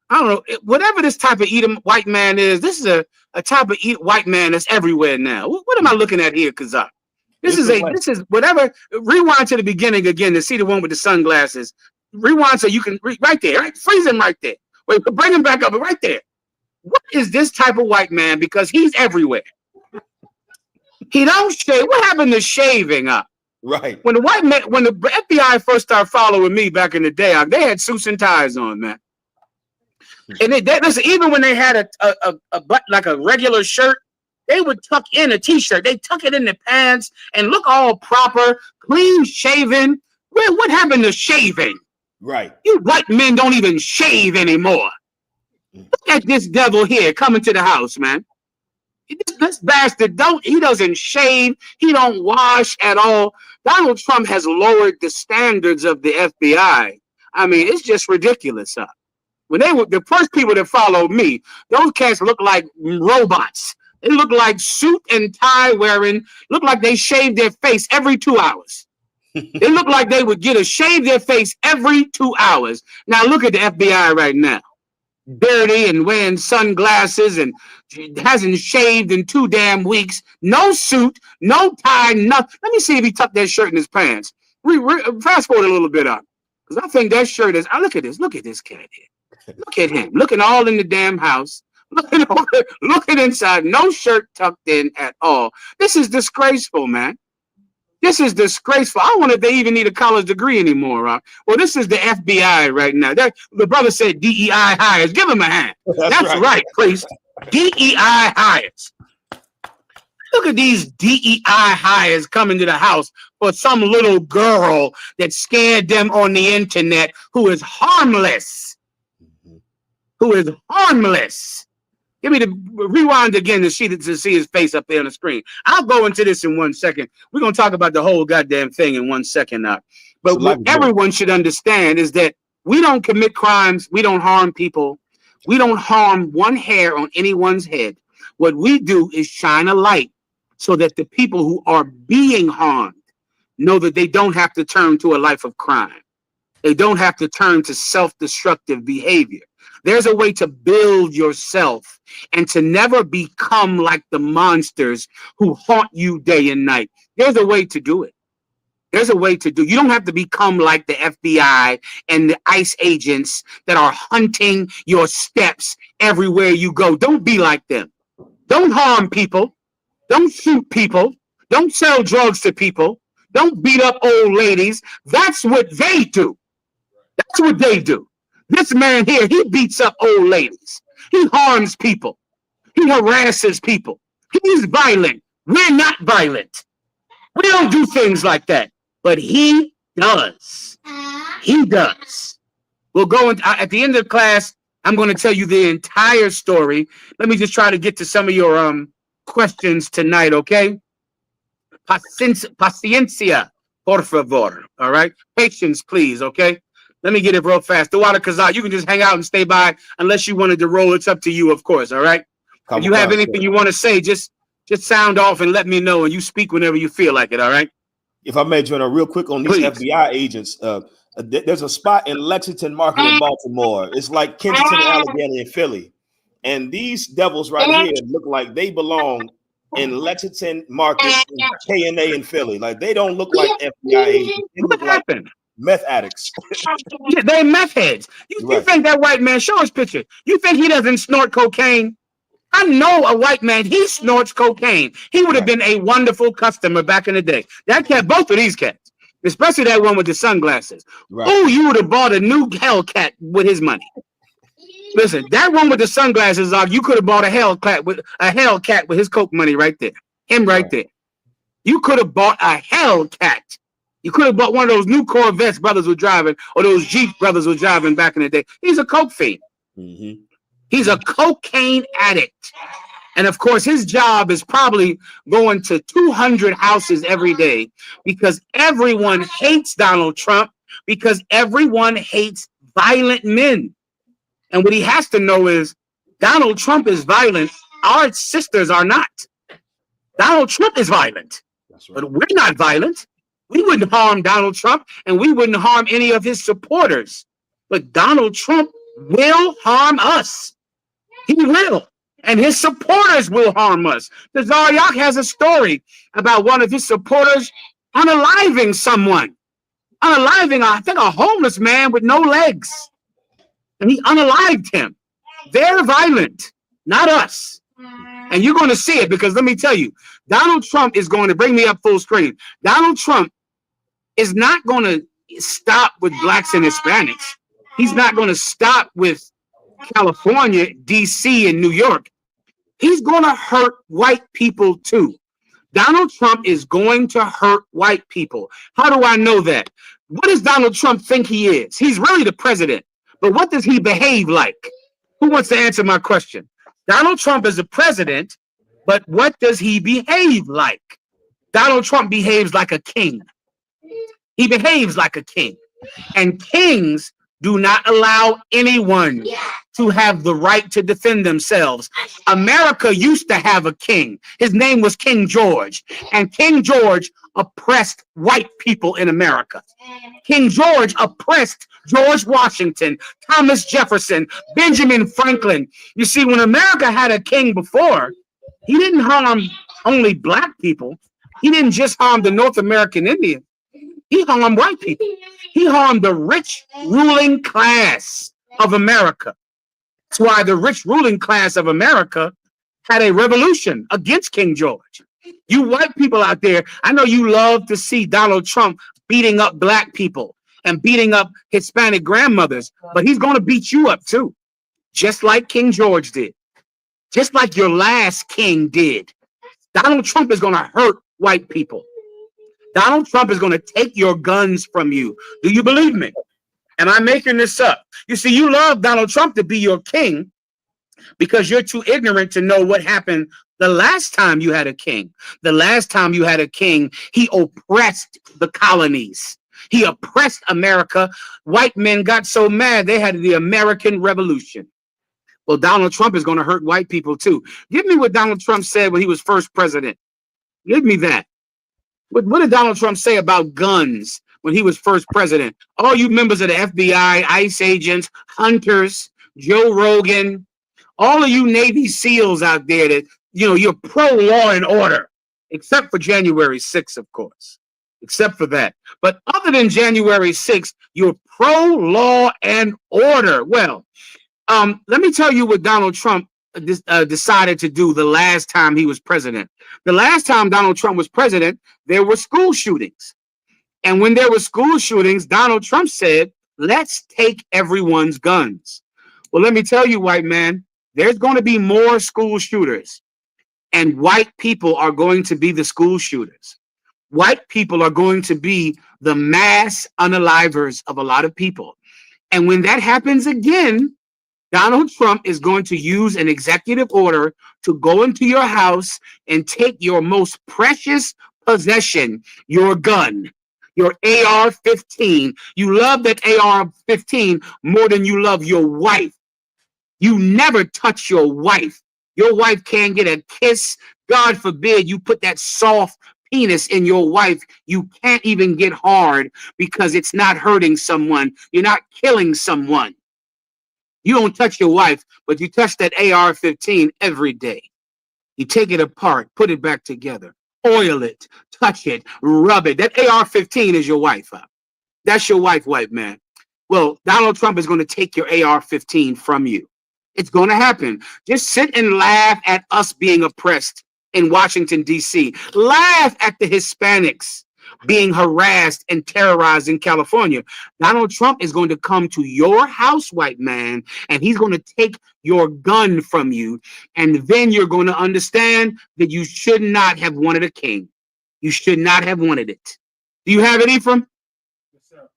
I don't know, whatever this type of white man is. This is a type of white man that's everywhere now. What am I looking at here, Kazak? This is whatever. Rewind to the beginning again to see the one with the sunglasses. rewind so you can right there, right? Freeze him right there. Wait, bring him back up right there. What is this type of white man? Because he's everywhere. He don't shave. What happened to shaving up? Right. When the FBI first started following me back in the day, they had suits and ties on, man. And listen, even when they had like a regular shirt, they would tuck in a t-shirt. They tuck it in the pants and look all proper, clean shaven. What happened to shaving? Right. You white men don't even shave anymore. Look at this devil here coming to the house, man. This bastard doesn't shave. He don't wash at all. Donald Trump has lowered the standards of the FBI. I mean, it's just ridiculous, huh? When they were the first people that followed me, those cats look like robots. They look like suit and tie wearing, look like they shave their face every 2 hours. They look like they would shave their face every 2 hours. Now look at the FBI right now. Dirty and wearing sunglasses and hasn't shaved in 2 damn weeks. No suit, no tie, nothing. Let me see if he tucked that shirt in his pants. Fast forward a little bit up. Because I think that shirt is, look at this cat here. Look at him, looking all in the damn house. Looking inside, no shirt tucked in at all. This is disgraceful, man. This is disgraceful. I wonder if they even need a college degree anymore. Well, this is the FBI right now. The brother said DEI hires. Give him a hand. That's right, please. DEI hires. Look at these DEI hires coming to the house for some little girl that scared them on the internet who is harmless. Who is harmless. Give me the rewind again to see his face up there on the screen. I'll go into this in 1 second. We're going to talk about the whole goddamn thing in 1 second now. But what everyone should understand is that we don't commit crimes. We don't harm people. We don't harm one hair on anyone's head. What we do is shine a light so that the people who are being harmed know that they don't have to turn to a life of crime. They don't have to turn to self-destructive behavior. There's a way to build yourself and to never become like the monsters who haunt you day and night. There's a way to do it. There's a way to do. You don't have to become like the FBI and the ICE agents that are hunting your steps everywhere you go. Don't be like them. Don't harm people. Don't shoot people. Don't sell drugs to people. Don't beat up old ladies. That's what they do. That's what they do. This man here, he beats up old ladies. He harms people. He harasses people. He's violent. We're not violent. We don't do things like that. But he does. He does. We'll go at the end of the class. I'm going to tell you the entire story. Let me just try to get to some of your questions tonight, okay? Paciencia, por favor. All right? Patience, please, okay? Let me get it real fast. Dawada Kazaa, you can just hang out and stay by unless you wanted to roll. It's up to you, of course, all right? If you have anything you want to say, just sound off and let me know, and you speak whenever you feel like it, all right? If I may, Jonah, real quick on these FBI agents, there's a spot in Lexington Market in Baltimore. It's like Kensington, Allegheny, and Philly. And these devils right here look like they belong in Lexington Market, K&A in Philly. Like, they don't look like FBI agents. They look like meth addicts. Yeah, they meth heads. You think that white man, show his picture. You think he doesn't snort cocaine? I know a white man, he snorts cocaine. He would have been a wonderful customer back in the day. That cat, both of these cats, especially that one with the sunglasses. Oh, you would have bought a new Hellcat with his money. Listen, that one with the sunglasses on, you could have bought a Hellcat with his coke money right there. Him right there. You could have bought a Hellcat. You could have bought one of those new Corvettes brothers were driving, or those Jeep brothers were driving back in the day. He's a coke fiend. Mm-hmm. He's a cocaine addict. And of course, his job is probably going to 200 houses every day because everyone hates Donald Trump, because everyone hates violent men. And what he has to know is Donald Trump is violent. Our sisters are not. Donald Trump is violent. That's right. But we're not violent. We wouldn't harm Donald Trump, and we wouldn't harm any of his supporters. But Donald Trump will harm us. He will. And his supporters will harm us. The Zaryak has a story about one of his supporters unaliving someone. unaliving, I think, a homeless man with no legs. And he unalived him. They're violent, not us. And you're going to see it because let me tell you, Donald Trump is going to bring me up full screen. Donald Trump is not going to stop with blacks and Hispanics. He's not going to stop with California, DC, and New York. He's going to hurt white people too. Donald Trump is going to hurt white people. How do I know that? What does Donald Trump think he is? He's really the president. But what does he behave like? Who wants to answer my question? Donald Trump is the president, but what does he behave like? Donald Trump behaves like a king. He behaves like a king. And kings do not allow anyone to have the right to defend themselves. America used to have a king. His name was King George. And King George oppressed white people in America. King George oppressed George Washington, Thomas Jefferson, Benjamin Franklin. You see, when America had a king before, he didn't harm only black people. He didn't just harm the North American Indian. He harmed white people. He harmed the rich ruling class of America. That's why the rich ruling class of America had a revolution against King George. You white people out there, I know you love to see Donald Trump beating up black people and beating up Hispanic grandmothers, but he's going to beat you up too, just like King George did, just like your last king did. Donald Trump is going to hurt white people. Donald Trump is going to take your guns from you. Do you believe me? Am I making this up? You see, you love Donald Trump to be your king because you're too ignorant to know what happened the last time you had a king. The last time you had a king, he oppressed the colonies. He oppressed America. White men got so mad they had the American Revolution. Well, Donald Trump is going to hurt white people too. Give me what Donald Trump said when he was first president. Give me that. What did Donald Trump say about guns when he was first president? All you members of the FBI, ICE agents, hunters, Joe Rogan, all of you Navy SEALs out there that, you know, you're pro-law and order, except for January 6th, of course, except for that. But other than January 6th, you're pro-law and order. Well, let me tell you what Donald Trump decided to do the last time he was president. The last time Donald Trump was president, there were school shootings. And when there were school shootings, Donald Trump said, let's take everyone's guns. Well, let me tell you, white man, there's going to be more school shooters. And white people are going to be the school shooters. White people are going to be the mass unalivers of a lot of people. And when that happens again, Donald Trump is going to use an executive order to go into your house and take your most precious possession, your gun, your AR-15. You love that AR-15 more than you love your wife. You never touch your wife. Your wife can't get a kiss. God forbid you put that soft penis in your wife. You can't even get hard because it's not hurting someone. You're not killing someone. You don't touch your wife, but you touch that AR-15 every day. You take it apart, put it back together, oil it, touch it, rub it. That AR-15 is your wife. That's your wife, white man. Well, Donald Trump is going to take your AR-15 from you. It's going to happen. Just sit and laugh at us being oppressed in Washington, D.C. Laugh at the Hispanics being harassed and terrorized in California. Donald Trump is going to come to your house, white man, and he's going to take your gun from you. And then you're going to understand that you should not have wanted a king. You should not have wanted it. Do you have it, Ephraim? Yes, sir.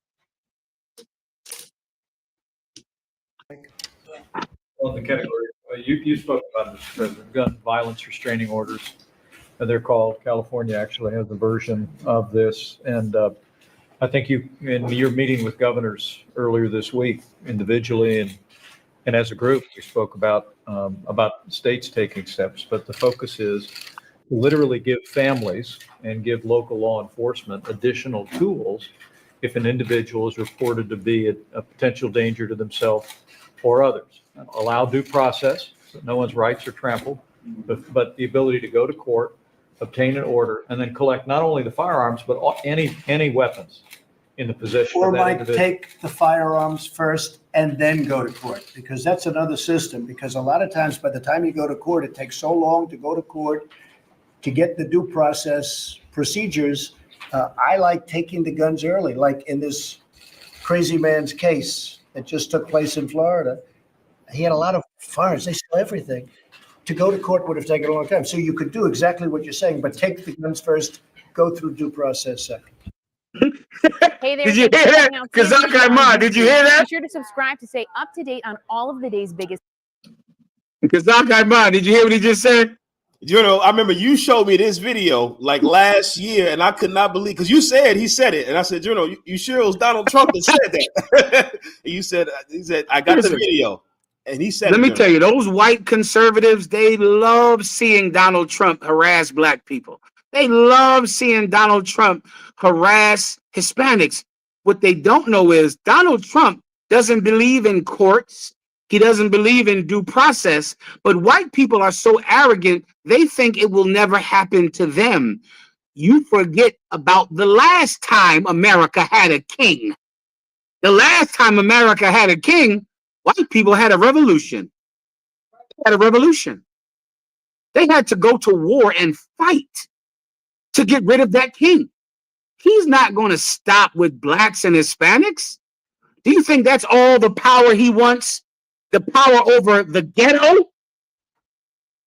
On the category, you spoke about this, President, gun violence restraining orders. They're called. California actually has a version of this, and I think you, in your meeting with governors earlier this week, individually and as a group, we spoke about states taking steps. But the focus is to literally give families and give local law enforcement additional tools if an individual is reported to be a potential danger to themselves or others. Allow due process, so no one's rights are trampled, but the ability to go to court, obtain an order, and then collect not only the firearms, but any weapons in the possession Or of that might individual. take the firearms first and then go to court, because that's another system. Because a lot of times, by the time you go to court, it takes so long to go to court to get the due process procedures. I like taking the guns early, like in this crazy man's case that just took place in Florida. He had a lot of firearms. They stole everything. To go to court would have taken a long time. So you could do exactly what you're saying, but take the guns first, go through due process second. Hey there, Did you thanks hear for that? checking out Kazak CNBC on Ahmad, did you YouTube. hear that? Be sure to subscribe to stay up to date on all of the day's biggest. Kazak Ahmad, did you hear what he just said? I remember you showed me this video like last year, and I could not believe, because he said it, and I said, you sure it was Donald Trump that said that? And he said, I got the video, and he said, let me tell you, those white conservatives, they love seeing Donald Trump harass black people. They love seeing Donald Trump harass Hispanics. What they don't know is Donald Trump doesn't believe in courts. He doesn't believe in due process, but white people are so arrogant, they think it will never happen to them. You forget about the last time America had a king. The last time America had a king, white people had a revolution. They had to go to war and fight to get rid of that king. He's not going to stop with blacks and Hispanics. Do you think that's all the power he wants? The power over the ghetto?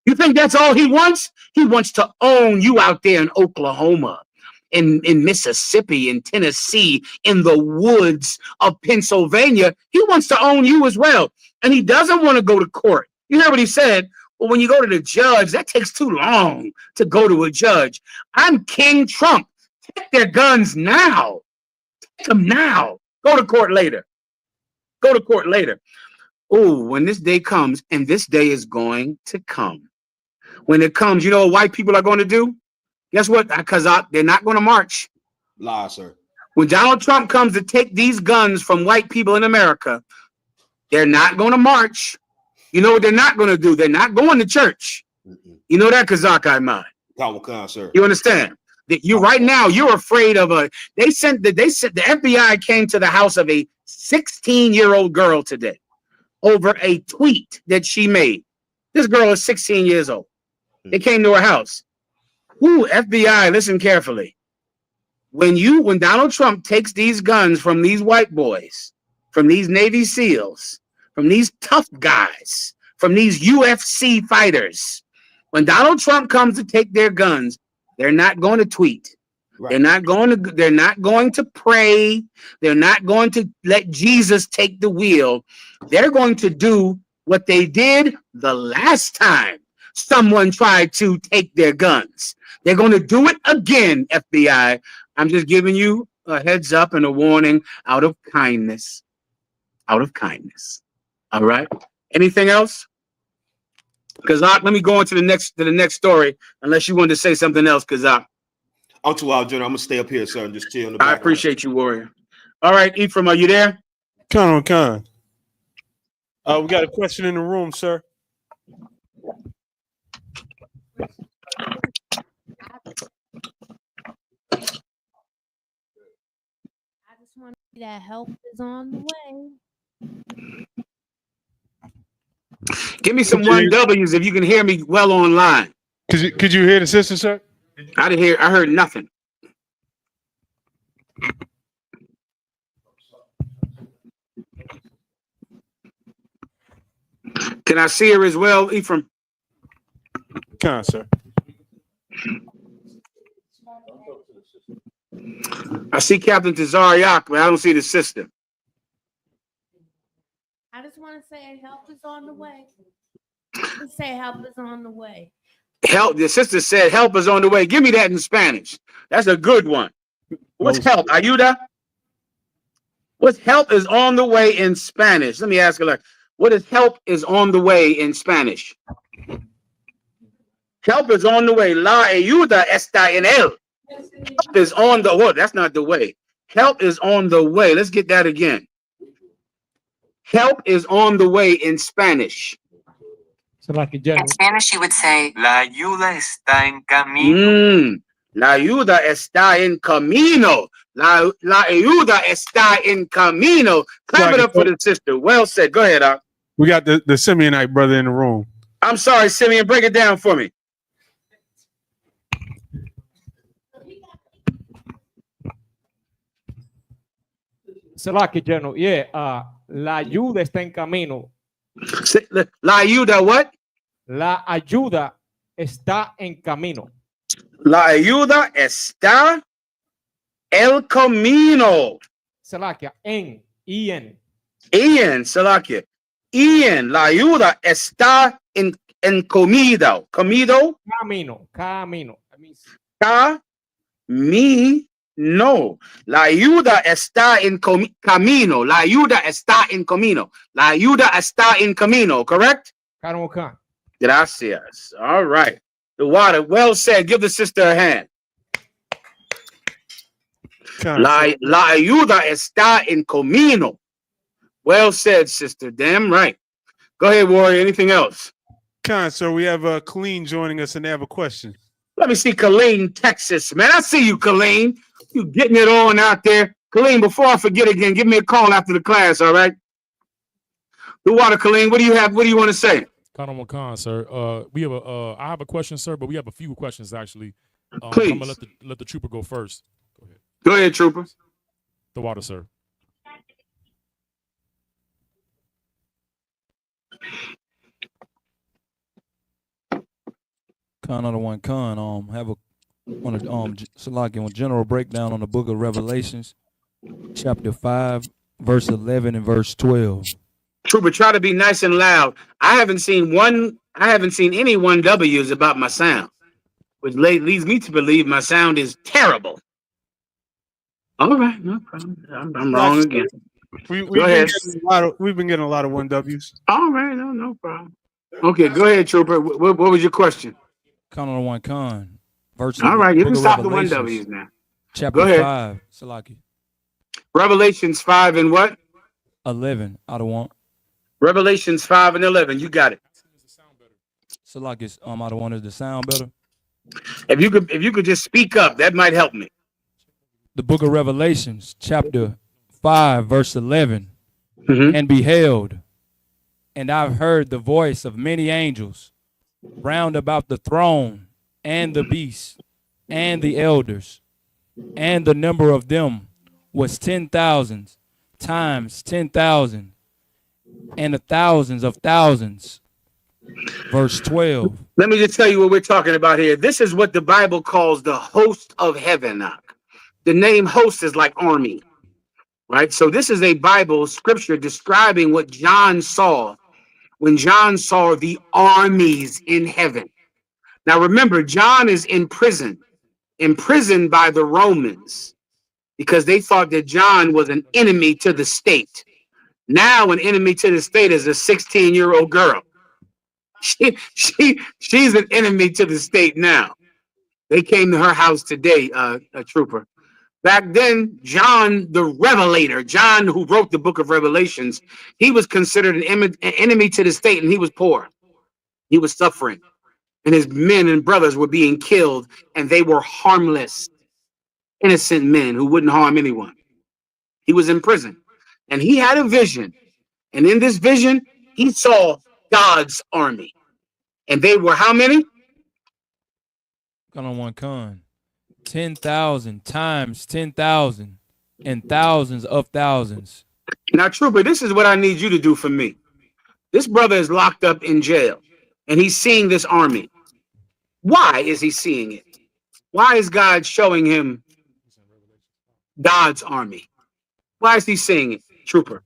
You think that's all he wants? He wants to own you out there in Oklahoma, in Mississippi, in Tennessee, in the woods of Pennsylvania. He wants to own you as well. And he doesn't want to go to court. You hear what he said? Well, when you go to the judge, that takes too long to go to a judge. I'm King Trump. Take their guns now. Take them now. Go to court later. Oh, when this day comes, and this day is going to come. When it comes, you know what white people are going to do? Guess what? Because they're not going to march. Lie, sir. When Donald Trump comes to take these guns from white people in America, they're not going to march. You know what they're not going to do? They're not going to church. You know that, Kazak Ahmad? Sir. You understand? That you right now, you're afraid of the FBI came to the house of a 16-year-old girl today over a tweet that she made. This girl is 16 years old. They came to her house. FBI, listen carefully. When Donald Trump takes these guns from these white boys, from these Navy SEALs, from these tough guys, from these UFC fighters, when Donald Trump comes to take their guns, they're not going to tweet. Right. They're not going to pray. They're not going to let Jesus take the wheel. They're going to do what they did the last time someone tried to take their guns. They're going to do it again, FBI. I'm just giving you a heads up and a warning out of kindness. Out of kindness. All right. Anything else? Kazak, let me go on to the next story, unless you wanted to say something else, Kazak. I'm too loud, General. I'm gonna stay up here, sir, and just chill in the back. I appreciate you, Warrior. All right, Ephraim, are you there? Con. We got a question in the room, sir. I just want to see that help is on the way. Give me some 1Ws if you can hear me well online. Could you hear the sister, sir? I heard nothing. Can I see her as well, Ephraim? Con, sir. I see Captain Tazariak, but I don't see the sister. I just want to say help is on the way. Just say help is on the way. Help, the sister said help is on the way. Give me that in Spanish. That's a good one. What's help? Ayuda? What's help is on the way in Spanish? Let me ask her, what is help is on the way in Spanish? Help is on the way. La ayuda está en él. Help is on the way. That's not the way. Help is on the way. Let's get that again. Help is on the way in Spanish. So like in Spanish, you would say, La ayuda está en camino. La ayuda está en camino. La ayuda está en camino. Clap it up for the sister. Well said. Go ahead, Doc. We got the Simeonite brother in the room. I'm sorry, Simeon. Break it down for me. Salaki General, yeah, la ayuda está en camino. La ayuda, what? La ayuda está en camino. La ayuda está el camino. Salakia, en. Ian, Salakia. Ian, la ayuda está en comido. Comido? Camino. Camino. La ayuda está en camino. La ayuda está en camino. La ayuda está en camino, correct? Gracias. All right. The water, well said. Give the sister a hand. La ayuda está en camino. Well said, sister. Damn right. Go ahead, Warrior. Anything else? So we have Colleen joining us, and they have a question. Let me see Colleen, Texas. Man, I see you, Colleen. You getting it on out there. Colleen, before I forget again, give me a call after the class, all right? The water, Colleen, what do you have? What do you want to say? Khan, sir. We have I have a question, sir, but we have a few questions actually. Please. I'm gonna let the trooper go first. Go ahead, trooper. The water, sir. Another one, have a Salaki on general breakdown on the book of Revelations, chapter 5, verse 11 and verse 12. Trooper, try to be nice and loud. I haven't seen any 1Ws about my sound, which leads me to believe my sound is terrible. All right, no problem. I'm wrong again. We've been getting a lot of 1Ws. All right, no problem. Okay, go ahead, Trooper. What was your question? Khan, verse. All right, you can stop the 1Ws now. Chapter go ahead. 5, Salaki. Revelations 5 and what? 11. I don't want. Revelations 5 and 11. You got it. Salaki, I don't want. Is the sound better? If you could just speak up, that might help me. The book of Revelations, chapter 5, verse 11. Mm-hmm. And beheld, and I've heard the voice of many angels round about the throne and the beast and the elders, and the number of them was 10,000 times 10,000 and the thousands of thousands. Verse 12. Let me just tell you what we're talking about here. This is what the Bible calls the host of heaven. The name host is like army, right? So this is a Bible scripture describing what John saw when John saw the armies in heaven. Now remember, John is imprisoned by the Romans because they thought that John was an enemy to the state. Now an enemy to the state is a 16-year-old girl. She's an enemy to the state now. They came to her house today, a trooper. Back then, John the Revelator, John who wrote the book of Revelations, he was considered an enemy to the state, and he was poor. He was suffering, and his men and brothers were being killed, and they were harmless, innocent men who wouldn't harm anyone. He was in prison, and he had a vision, and in this vision, he saw God's army, and they were how many? Khan. 10,000 times 10,000 and thousands of thousands. Now, trooper, this is what I need you to do for me. This brother is locked up in jail, and he's seeing this army. Why is he seeing it? Why is God showing him God's army? Why is he seeing it, trooper?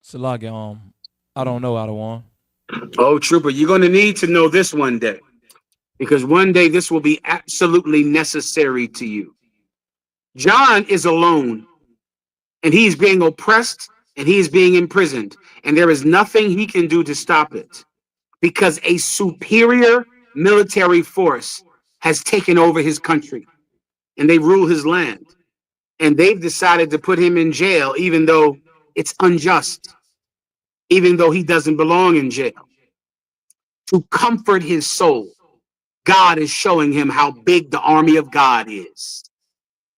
Salaki, I don't know, Adawan. Oh, trooper, you're going to need to know this one day, because one day this will be absolutely necessary to you. John is alone, and he's being oppressed, and he is being imprisoned, and there is nothing he can do to stop it, because a superior military force has taken over his country, and they rule his land, and they've decided to put him in jail, even though it's unjust, even though he doesn't belong in jail. to comfort his soul. God is showing him how big the army of God is,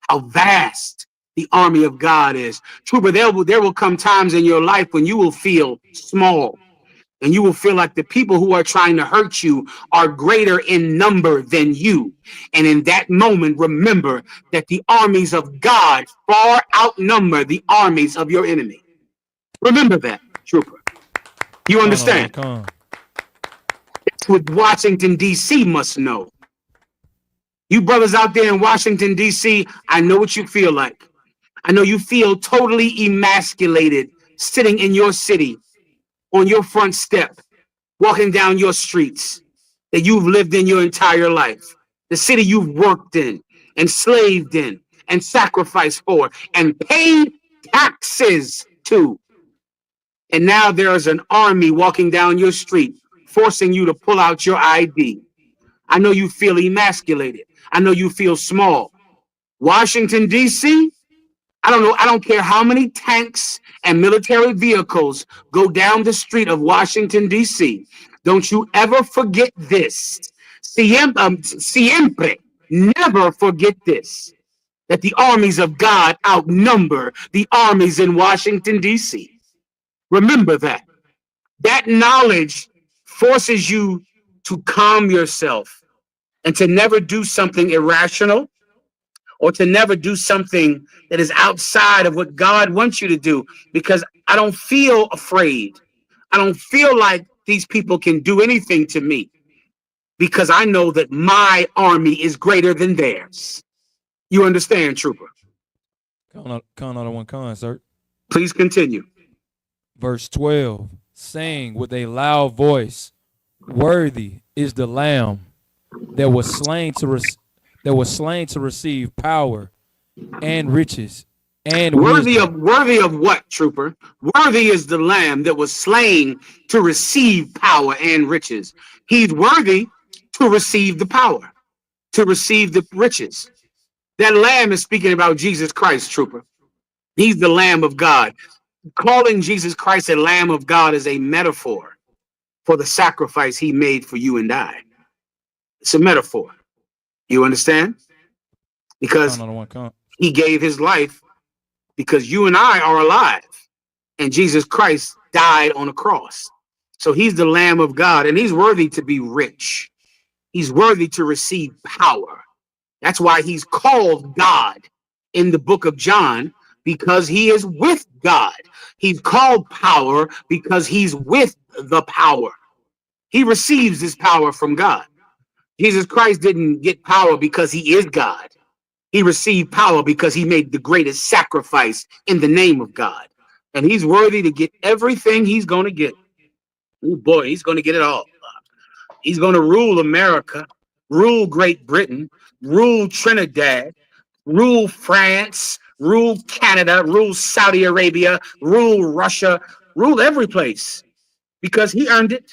how vast the army of God is. Trooper, there will come times in your life when you will feel small, and you will feel like the people who are trying to hurt you are greater in number than you. And in that moment, remember that the armies of God far outnumber the armies of your enemy. Remember that, Trooper. You understand? That's what Washington, D.C. must know. You brothers out there in Washington, D.C., I know what you feel like. I know you feel totally emasculated sitting in your city on your front step, walking down your streets that you've lived in your entire life, the city you've worked in, and slaved in, and sacrificed for, and paid taxes to. And now there is an army walking down your street, forcing you to pull out your ID. I know you feel emasculated. I know you feel small. Washington, D.C., I don't know. I don't care how many tanks and military vehicles go down the street of Washington, D.C. Don't you ever forget this. Siempre, never forget this, that the armies of God outnumber the armies in Washington, D.C. Remember that. That knowledge forces you to calm yourself and to never do something irrational, or to never do something that is outside of what God wants you to do, because I don't feel afraid. I don't feel like these people can do anything to me, because I know that my army is greater than theirs. You understand, Trooper? Sir. Please continue. Verse 12, saying with a loud voice, worthy is the Lamb that was slain to receive power and riches and worthy wisdom. of what, Trooper? Worthy is the Lamb that was slain to receive power and riches. He's worthy to receive the power, to receive the riches. That Lamb is speaking about Jesus Christ, Trooper. He's the Lamb of God. Calling Jesus Christ a Lamb of God is a metaphor for the sacrifice he made for you and I. It's a metaphor. You understand? Because he gave his life because you and I are alive, and Jesus Christ died on a cross. So he's the Lamb of God, and he's worthy to be rich. He's worthy to receive power. That's why he's called God in the book of John, because he is with God. He's called power because he's with the power. He receives his power from God. Jesus Christ didn't get power because he is God. He received power because he made the greatest sacrifice in the name of God. And he's worthy to get everything he's going to get. Oh boy, he's going to get it all. He's going to rule America, rule Great Britain, rule Trinidad, rule France, rule Canada, rule Saudi Arabia, rule Russia, rule every place, because he earned it.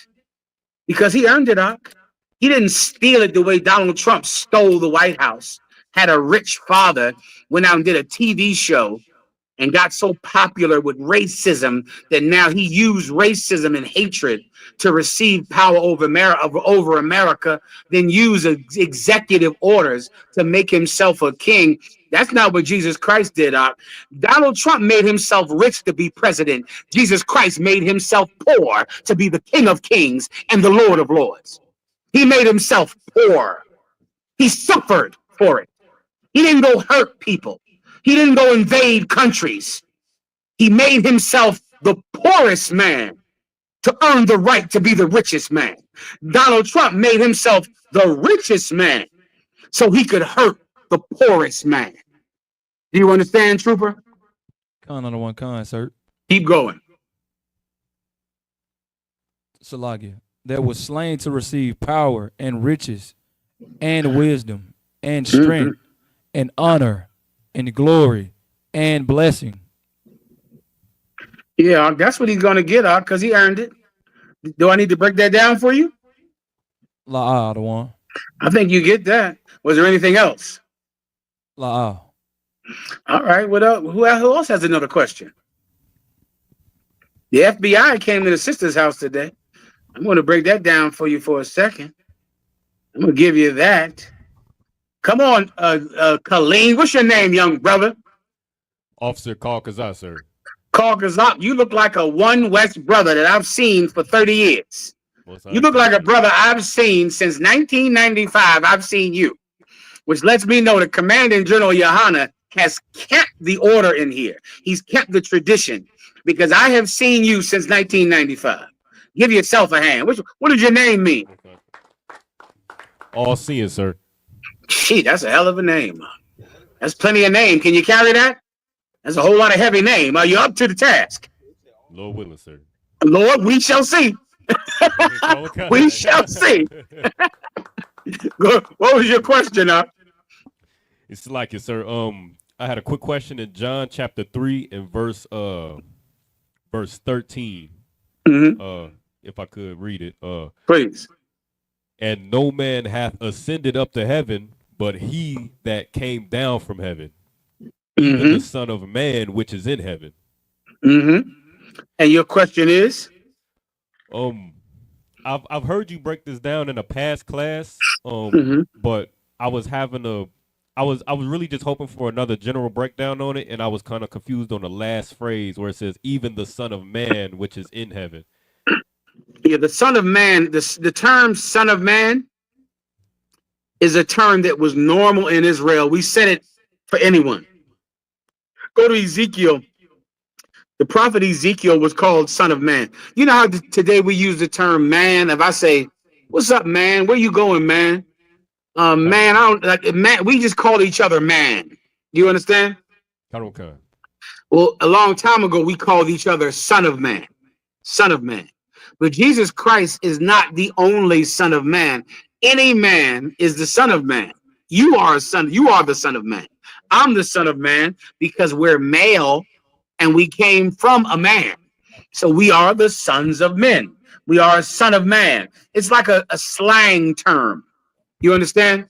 Because he earned it, Doc. He didn't steal it the way Donald Trump stole the White House, had a rich father, went out and did a TV show, and got so popular with racism that now he used racism and hatred to receive power over America, then use executive orders to make himself a king. That's not what Jesus Christ did. Donald Trump made himself rich to be president. Jesus Christ made himself poor to be the King of Kings and the Lord of Lords. He made himself poor. He suffered for it. He didn't go hurt people. He didn't go invade countries. He made himself the poorest man to earn the right to be the richest man. Donald Trump made himself the richest man so he could hurt the poorest man. Do you understand, Trooper? Sir. Keep going. Salagia, that was slain to receive power and riches and wisdom and strength and honor and glory and blessing. Yeah, that's what he's going to get, because he earned it. Do I need to break that down for you? La the one. I think you get that. Was there anything else? La. All right. What else? Who else has another question? The FBI came to the sister's house today. I'm going to break that down for you for a second. I'm going to give you that. Come on, Colleen. What's your name, young brother? Officer Kazak, sir. Kazak, you look like a One West brother that I've seen for 30 years. You look like a brother I've seen since 1995. I've seen you, which lets me know that Commanding General Yohana has kept the order in here. He's kept the tradition because I have seen you since 1995. Give yourself a hand. What did your name mean? All seeing, sir. Gee, that's a hell of a name. That's plenty of name. Can you carry that? That's a whole lot of heavy name. Are you up to the task? Lord willing, sir. Lord, we shall see. We shall see. What was your question, It's like it, sir. I had a quick question in John chapter 3 and verse 13. If I could read it. Please. And no man hath ascended up to heaven, but he that came down from heaven, even the Son of Man which is in heaven. And your question is? I've heard you break this down in a past class, but I was really just hoping for another general breakdown on it, and I was kind of confused on the last phrase where it says, even the Son of Man which is in heaven. Yeah, the Son of Man, the term Son of Man is a term that was normal in Israel. We said it for anyone. Go to Ezekiel. The prophet Ezekiel was called Son of Man. You know how today we use the term man? If I say, what's up, man? Where you going, man? Man, I don't like man. We just call each other man. You understand? Well, a long time ago, we called each other Son of Man. Son of Man. But Jesus Christ is not the only Son of Man. Any man is the Son of Man. You are a son. You are the Son of Man. I'm the Son of Man because we're male and we came from a man. So we are the sons of men. We are a son of man. It's like a slang term. You understand?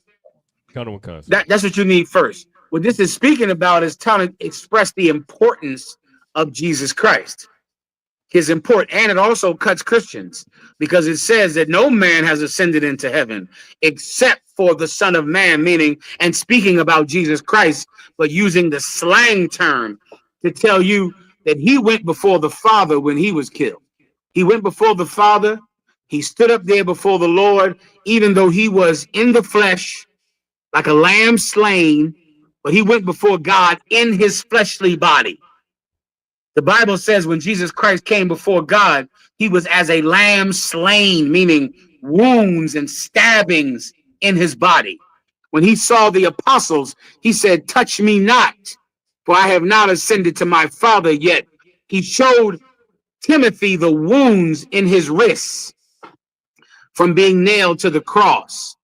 That's what you need first. What this is speaking about is trying to express the importance of Jesus Christ. His import, and it also cuts Christians because it says that no man has ascended into heaven except for the Son of Man, meaning and speaking about Jesus Christ, but using the slang term to tell you that he went before the Father when he was killed. He went before the Father. He stood up there before the Lord, even though he was in the flesh, like a lamb slain, but he went before God in his fleshly body. The Bible says when Jesus Christ came before God, he was as a lamb slain, meaning wounds and stabbings in his body. When he saw the apostles, he said, touch me not, for I have not ascended to my Father yet. He showed Timothy the wounds in his wrists from being nailed to the cross.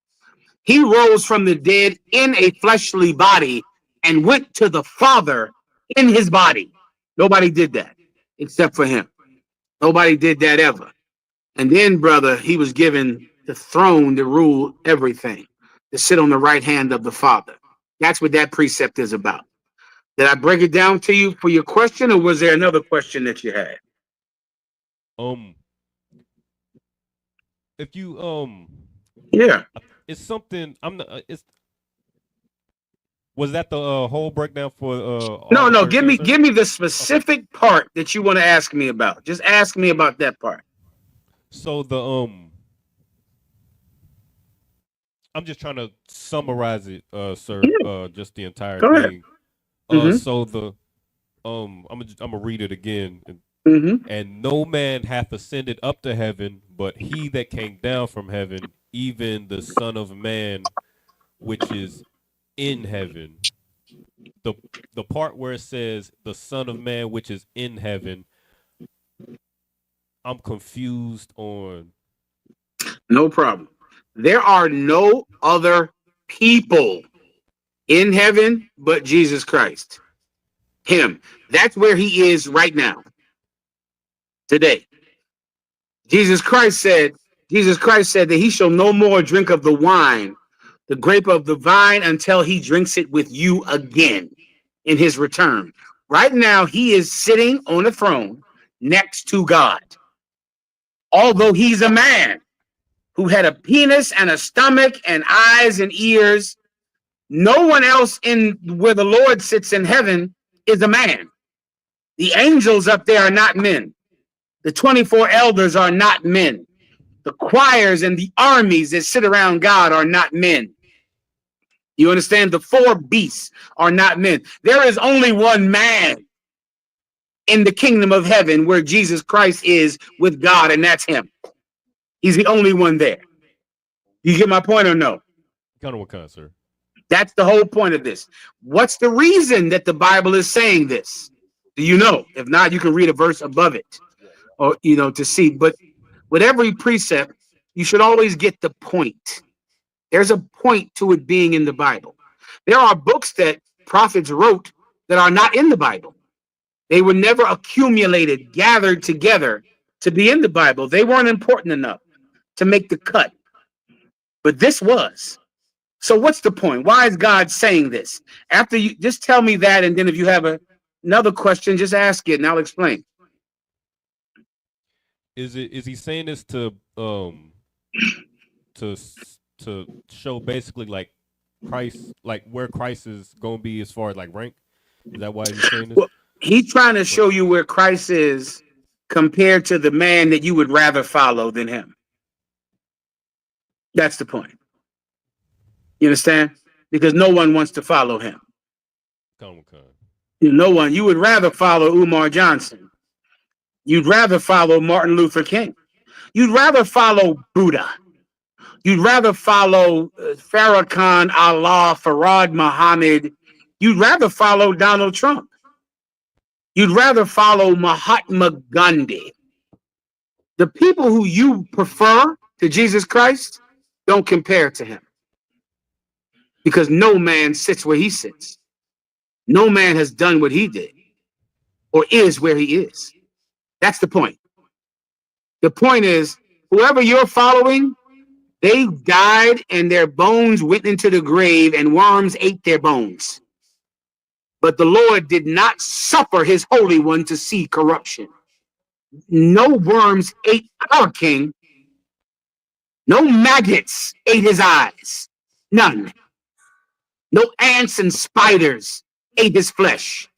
He rose from the dead in a fleshly body and went to the Father in his body. Nobody did that except for him. Nobody did that ever. And then, brother, he was given the throne to rule everything, to sit on the right hand of the Father. That's what that precept is about. Did I break it down to you for your question, or was there another question that you had? If you yeah, it's something I'm not. It's was that the whole breakdown for no, give me the specific part that you want to ask me about. Just ask me about that part. So the I'm just trying to summarize it, sir. Just the entire thing. So the I'm gonna read it again. And no man hath ascended up to heaven, but he that came down from heaven, even the Son of Man, which is in heaven. The part where it says the Son of Man which is in heaven, I'm confused on. No problem. There are no other people in heaven but Jesus Christ. Him. That's where he is right now. Today. Jesus Christ said that he shall no more drink of the wine, the grape of the vine, until he drinks it with you again in his return. Right now, he is sitting on a throne next to God. although he's a man who had a penis and a stomach and eyes and ears, no one else in where the Lord sits in heaven is a man. The angels up there are not men. The 24 elders are not men. The choirs and the armies that sit around God are not men. You understand? The 4 beasts are not men. There is only one man in the kingdom of heaven where Jesus Christ is with God, and that's him. He's the only one there. You get my point or no? Kind of what kind, sir? That's the whole point of this. What's the reason that the Bible is saying this? Do you know? If not, you can read a verse above it, or to see. But with every precept, you should always get the point. There's a point to it being in the Bible. There are books that prophets wrote that are not in the Bible. They were never accumulated, gathered together to be in the Bible. They weren't important enough to make the cut. But this was. So what's the point? Why is God saying this? After you just tell me that, and then if you have another question, just ask it and I'll explain. Is he saying this to show basically like Christ, like where Christ is going to be as far as like rank? Is that why he's saying this? Well, he's trying to show you where Christ is compared to the man that you would rather follow than him. That's the point. You understand? Because no one wants to follow him. No one. You would rather follow Umar Johnson. You'd rather follow Martin Luther King. You'd rather follow Buddha. You'd rather follow Farrakhan, Allah, Farad Muhammad. You'd rather follow Donald Trump. You'd rather follow Mahatma Gandhi. The people who you prefer to Jesus Christ don't compare to him. Because no man sits where he sits. No man has done what he did or is where he is. That's the point. The point is, whoever you're following, they died and their bones went into the grave and worms ate their bones. But the Lord did not suffer his Holy One to see corruption. No worms ate our King. No maggots ate his eyes. None. No ants and spiders ate his flesh.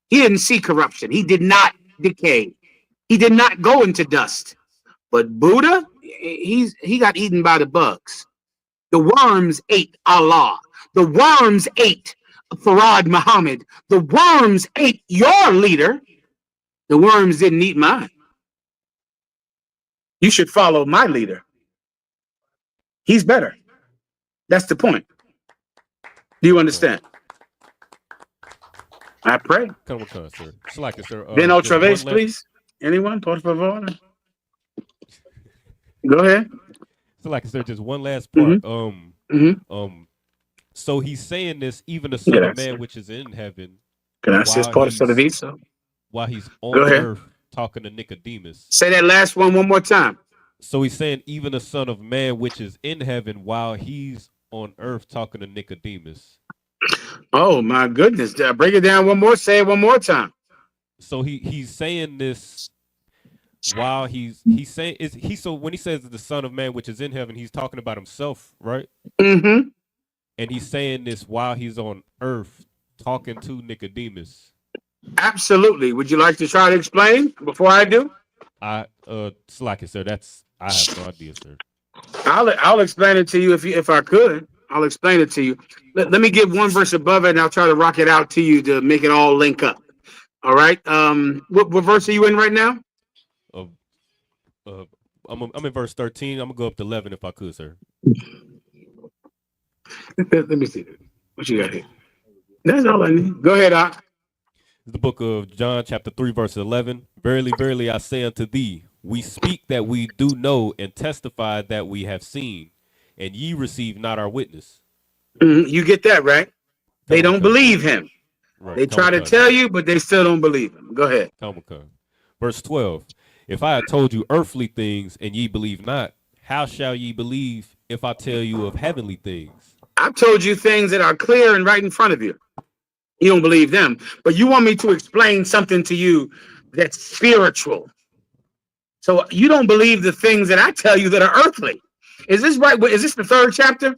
He didn't see corruption. He did not decay. He did not go into dust. But Buddha, he got eaten by the bugs. The worms ate Allah. The worms ate Farad Muhammad. The worms ate your leader. The worms didn't eat mine. You should follow my leader. He's better. That's the point. Do you understand? I pray. Come on, sir. It's like it, sir. Then otra vez, please. Anyone? Por favor. Go ahead. So, like I said, just one last part. So he's saying this, even the Son of Man, which is in heaven, while he's on earth talking to Nicodemus. Say that last one more time. So he's saying, even the Son of Man, which is in heaven, while he's on earth talking to Nicodemus. Oh my goodness! Break it down one more. Say it one more time. So he's saying this while he's saying so when he says the Son of Man, which is in heaven, he's talking about himself, right? Mm-hmm. And he's saying this while he's on earth talking to Nicodemus. Absolutely. Would you like to try to explain before I do? Slack it, sir. I have no idea, sir. I'll explain it to you if I could. I'll explain it to you. Let me give one verse above it, and I'll try to rock it out to you to make it all link up. All right. What verse are you in right now? I'm in verse 13. I'm gonna go up to 11 if I could, sir. Let me see. What you got here? That's all I need. Go ahead, Doc. The book of John, chapter 3, verse 11. Verily, verily, I say unto thee, we speak that we do know and testify that we have seen, and ye receive not our witness. You get that, right? They don't believe him. Right. They try to tell you, but they still don't believe him. Go ahead. Verse 12. If I had told you earthly things and ye believe not, how shall ye believe if I tell you of heavenly things? I've told you things that are clear and right in front of you. You don't believe them, but you want me to explain something to you that's spiritual. So you don't believe the things that I tell you that are earthly. Is this right? Is this the third chapter?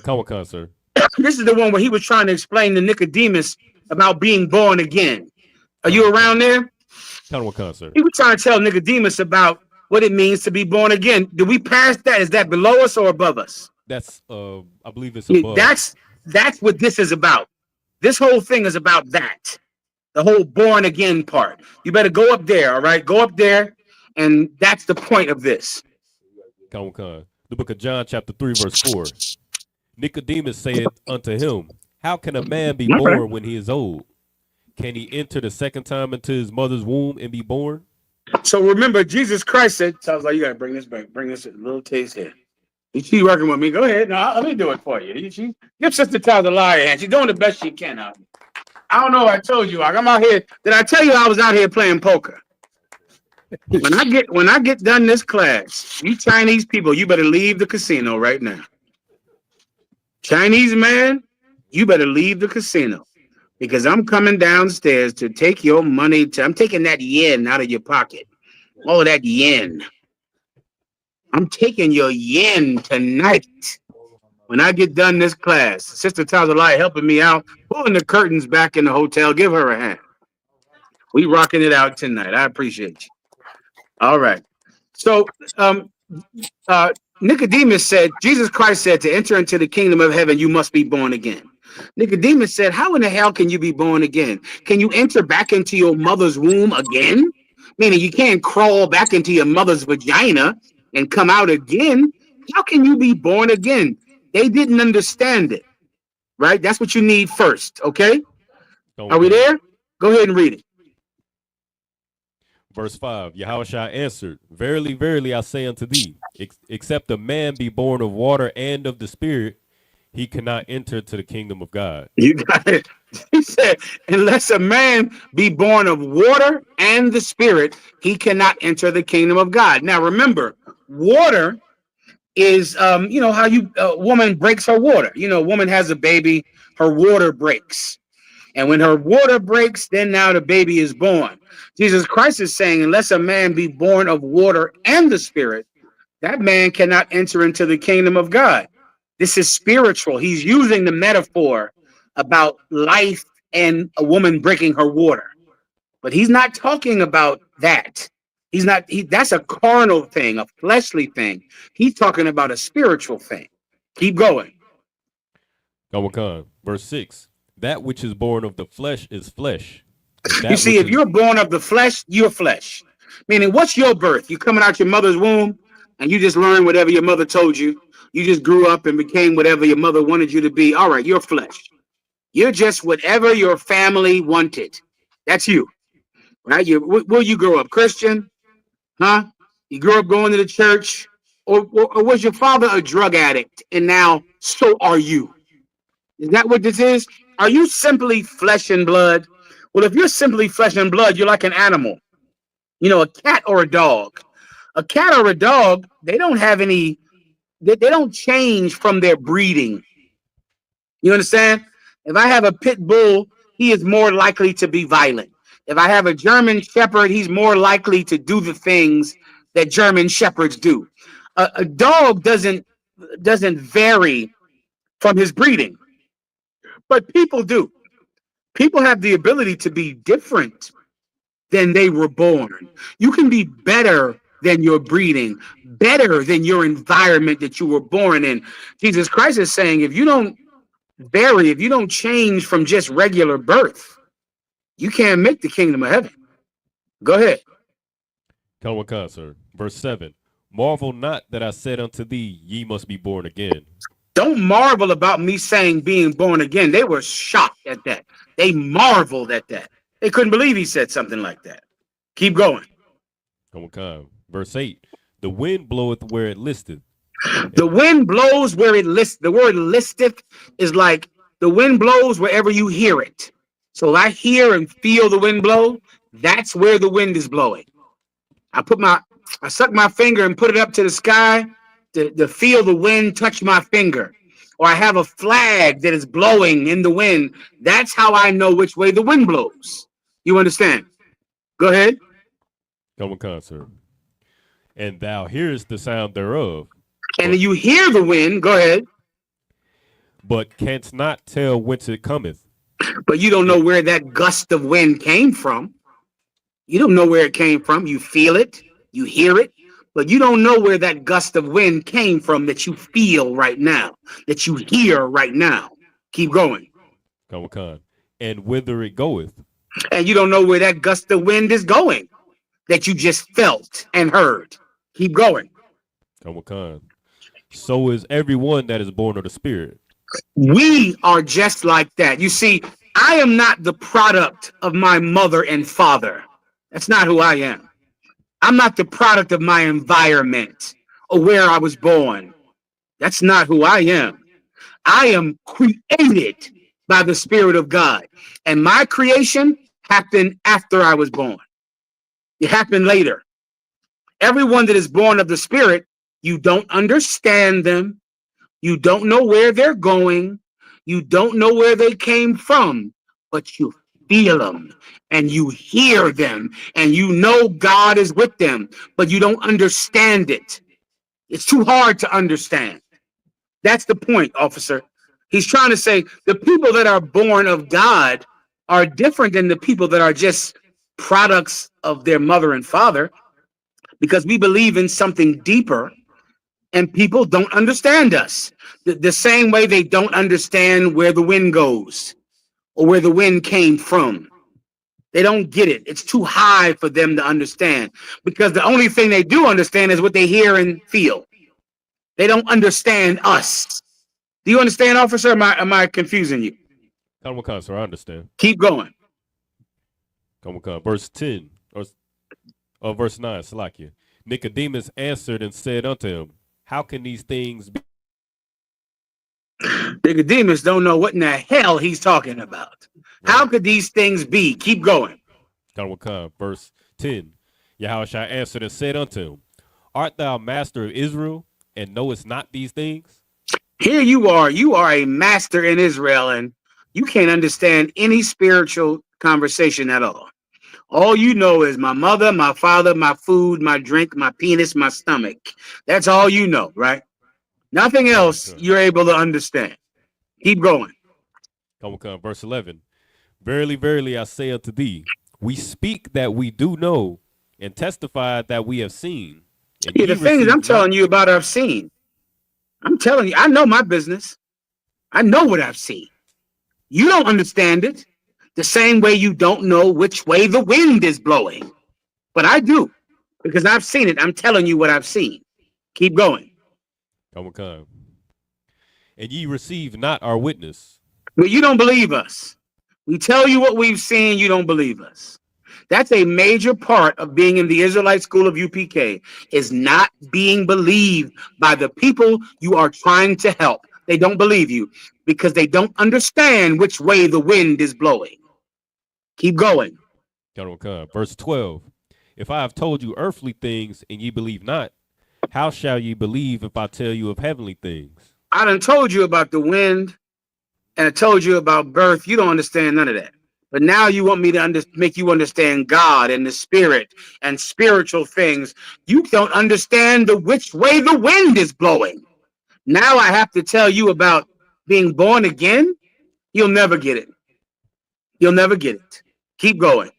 Comic-Con, sir. This is the one where he was trying to explain to Nicodemus about being born again. Are you around there? Comic-Con, sir. He was trying to tell Nicodemus about what it means to be born again. Do we pass that? Is that below us or above us? That's I believe it's above. That's what this is about. This whole thing is about that. The whole born again part. You better go up there, all right? Go up there, and that's the point of this. Comic-Con. The book of John, chapter 3, verse 4. Nicodemus saith unto him, how can a man be born when he is old? Can he enter the second time into his mother's womb and be born? So remember, Jesus Christ said, sounds like you got to bring this back. Bring this a little taste here. You keep working with me. Go ahead. No, let me do it for you. Give Sister Tyler the liar hand. She's doing the best she can out here. I don't know. I told you. I'm out here. Did I tell you I was out here playing poker? When I get done this class, you Chinese people, you better leave the casino right now. Chinese man, you better leave the casino because I'm coming downstairs to take your money. I'm taking that yen out of your pocket. All of that yen. I'm taking your yen tonight. When I get done this class, Sister Tazalai helping me out, pulling the curtains back in the hotel. Give her a hand. We rocking it out tonight. I appreciate you. All right. So Nicodemus said, Jesus Christ said, to enter into the kingdom of heaven, you must be born again. Nicodemus said, how in the hell can you be born again? Can you enter back into your mother's womb again? Meaning you can't crawl back into your mother's vagina and come out again. How can you be born again? They didn't understand it, right? That's what you need first, okay? Are we there? Go ahead and read it. Verse 5, Yahushua answered, verily, verily, I say unto thee, except a man be born of water and of the Spirit, he cannot enter to the kingdom of God. You got it. He said, unless a man be born of water and the Spirit, he cannot enter the kingdom of God. Now, remember, water is, you know, how a woman breaks her water. You know, a woman has a baby, her water breaks. And when her water breaks, then now the baby is born. Jesus Christ is saying, unless a man be born of water and the Spirit, that man cannot enter into the kingdom of God. This is spiritual. He's using the metaphor about life and a woman breaking her water. But he's not talking about that. That's a carnal thing, a fleshly thing. He's talking about a spiritual thing. Keep going. Verse 6. That which is born of the flesh is flesh. You see, if you're born of the flesh, you're flesh. Meaning, what's your birth? You coming out your mother's womb and you just learned whatever your mother told you. You just grew up and became whatever your mother wanted you to be. All right, you're flesh. You're just whatever your family wanted. That's you. Right? Will you grow up Christian? Huh? You grew up going to the church? Or was your father a drug addict and now so are you? Is that what this is? Are you simply flesh and blood? Well, if you're simply flesh and blood, you're like an animal. You know, a cat or a dog. A cat or a dog, they don't have any, they don't change from their breeding. You understand? If I have a pit bull, he is more likely to be violent. If I have a German shepherd, he's more likely to do the things that German shepherds do. A dog doesn't vary from his breeding. But people do. People have the ability to be different than they were born. You can be better than your breeding, better than your environment that you were born in. Jesus Christ is saying, if you don't vary, if you don't change from just regular birth, you can't make the kingdom of heaven. Go ahead. Sir. Verse 7. Marvel not that I said unto thee, ye must be born again. Don't marvel about me saying being born again. They were shocked at that. They marveled at that. They couldn't believe he said something like that. Keep going. Verse 8. The wind bloweth where it listeth. The wind blows where it listeth. The word listeth is like the wind blows wherever you hear it. So if I hear and feel the wind blow, that's where the wind is blowing. I suck my finger and put it up to the sky to feel the wind touch my finger. Or I have a flag that is blowing in the wind. That's how I know which way the wind blows. You understand? Go ahead. Sir. and thou hearest the sound thereof. And you hear the wind, go ahead. But canst not tell whence it cometh. But you don't know where that gust of wind came from. You don't know where it came from. You feel it, you hear it, but you don't know where that gust of wind came from that you feel right now, that you hear right now. Keep going. Come on. And whither it goeth. And you don't know where that gust of wind is going that you just felt and heard. Keep going. Come on. So is everyone that is born of the Spirit. We are just like that. You see, I am not the product of my mother and father. That's not who I am. I'm not the product of my environment or where I was born. That's not who I am. I am created by the Spirit of God. And my creation happened after I was born. It happened later. Everyone that is born of the Spirit, you don't understand them. You don't know where they're going. You don't know where they came from, but you feel them and you hear them and you know God is with them, but you don't understand it. It's too hard to understand. That's the point, officer. He's trying to say the people that are born of God are different than the people that are just products of their mother and father, because we believe in something deeper. And people don't understand us the same way they don't understand where the wind goes or where the wind came from. They don't get it. It's too high for them to understand, because the only thing they do understand is what they hear and feel. They don't understand us. Do you understand, officer? Am I confusing you? Come on, sir. I understand. Keep going. Come on, verse 10 or verse 9. Salakia. Nicodemus answered and said unto him, how can these things be? Nicodemus don't know what in the hell he's talking about. Right. How could these things be? Keep going. Verse 10. Yahushua answered and said unto him, art thou master of Israel, and knowest not these things? Here you are a master in Israel, and you can't understand any spiritual conversation at all. All you know is my mother, my father, my food, my drink, my penis, my stomach. That's all you know, right? Nothing else you're able to understand. Keep going. Come, verse 11. Verily, verily, I say unto thee, we speak that we do know, and testify that we have seen. Yeah, the thing is, I'm telling you about I've seen. I'm telling you, I know my business. I know what I've seen. You don't understand it. The same way you don't know which way the wind is blowing. But I do, because I've seen it. I'm telling you what I've seen. Keep going. Come. And ye receive not our witness. But you don't believe us. We tell you what we've seen, you don't believe us. That's a major part of being in the Israelite school of UPK, is not being believed by the people you are trying to help. They don't believe you because they don't understand which way the wind is blowing. Keep going. Verse 12. If I have told you earthly things and ye believe not, how shall ye believe if I tell you of heavenly things? I done told you about the wind and I told you about birth. You don't understand none of that. But now you want me to make you understand God and the spirit and spiritual things. You don't understand which way the wind is blowing. Now I have to tell you about being born again. You'll never get it. You'll never get it. Keep going.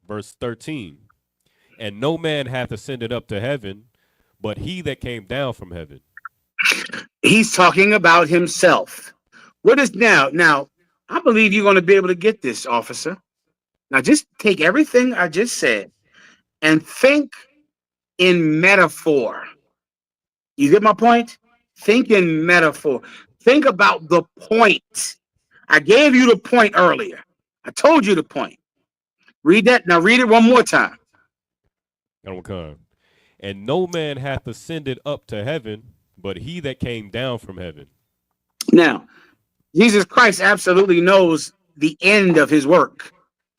Verse 13. And no man hath ascended up to heaven, but he that came down from heaven. He's talking about himself. What is now? Now, I believe you're going to be able to get this, officer. Now, just take everything I just said and think in metaphor. You get my point? Think in metaphor. Think about the point. I gave you the point earlier. I told you the point. Read that. Now read it one more time. And no man hath ascended up to heaven, but he that came down from heaven. Now, Jesus Christ absolutely knows the end of his work.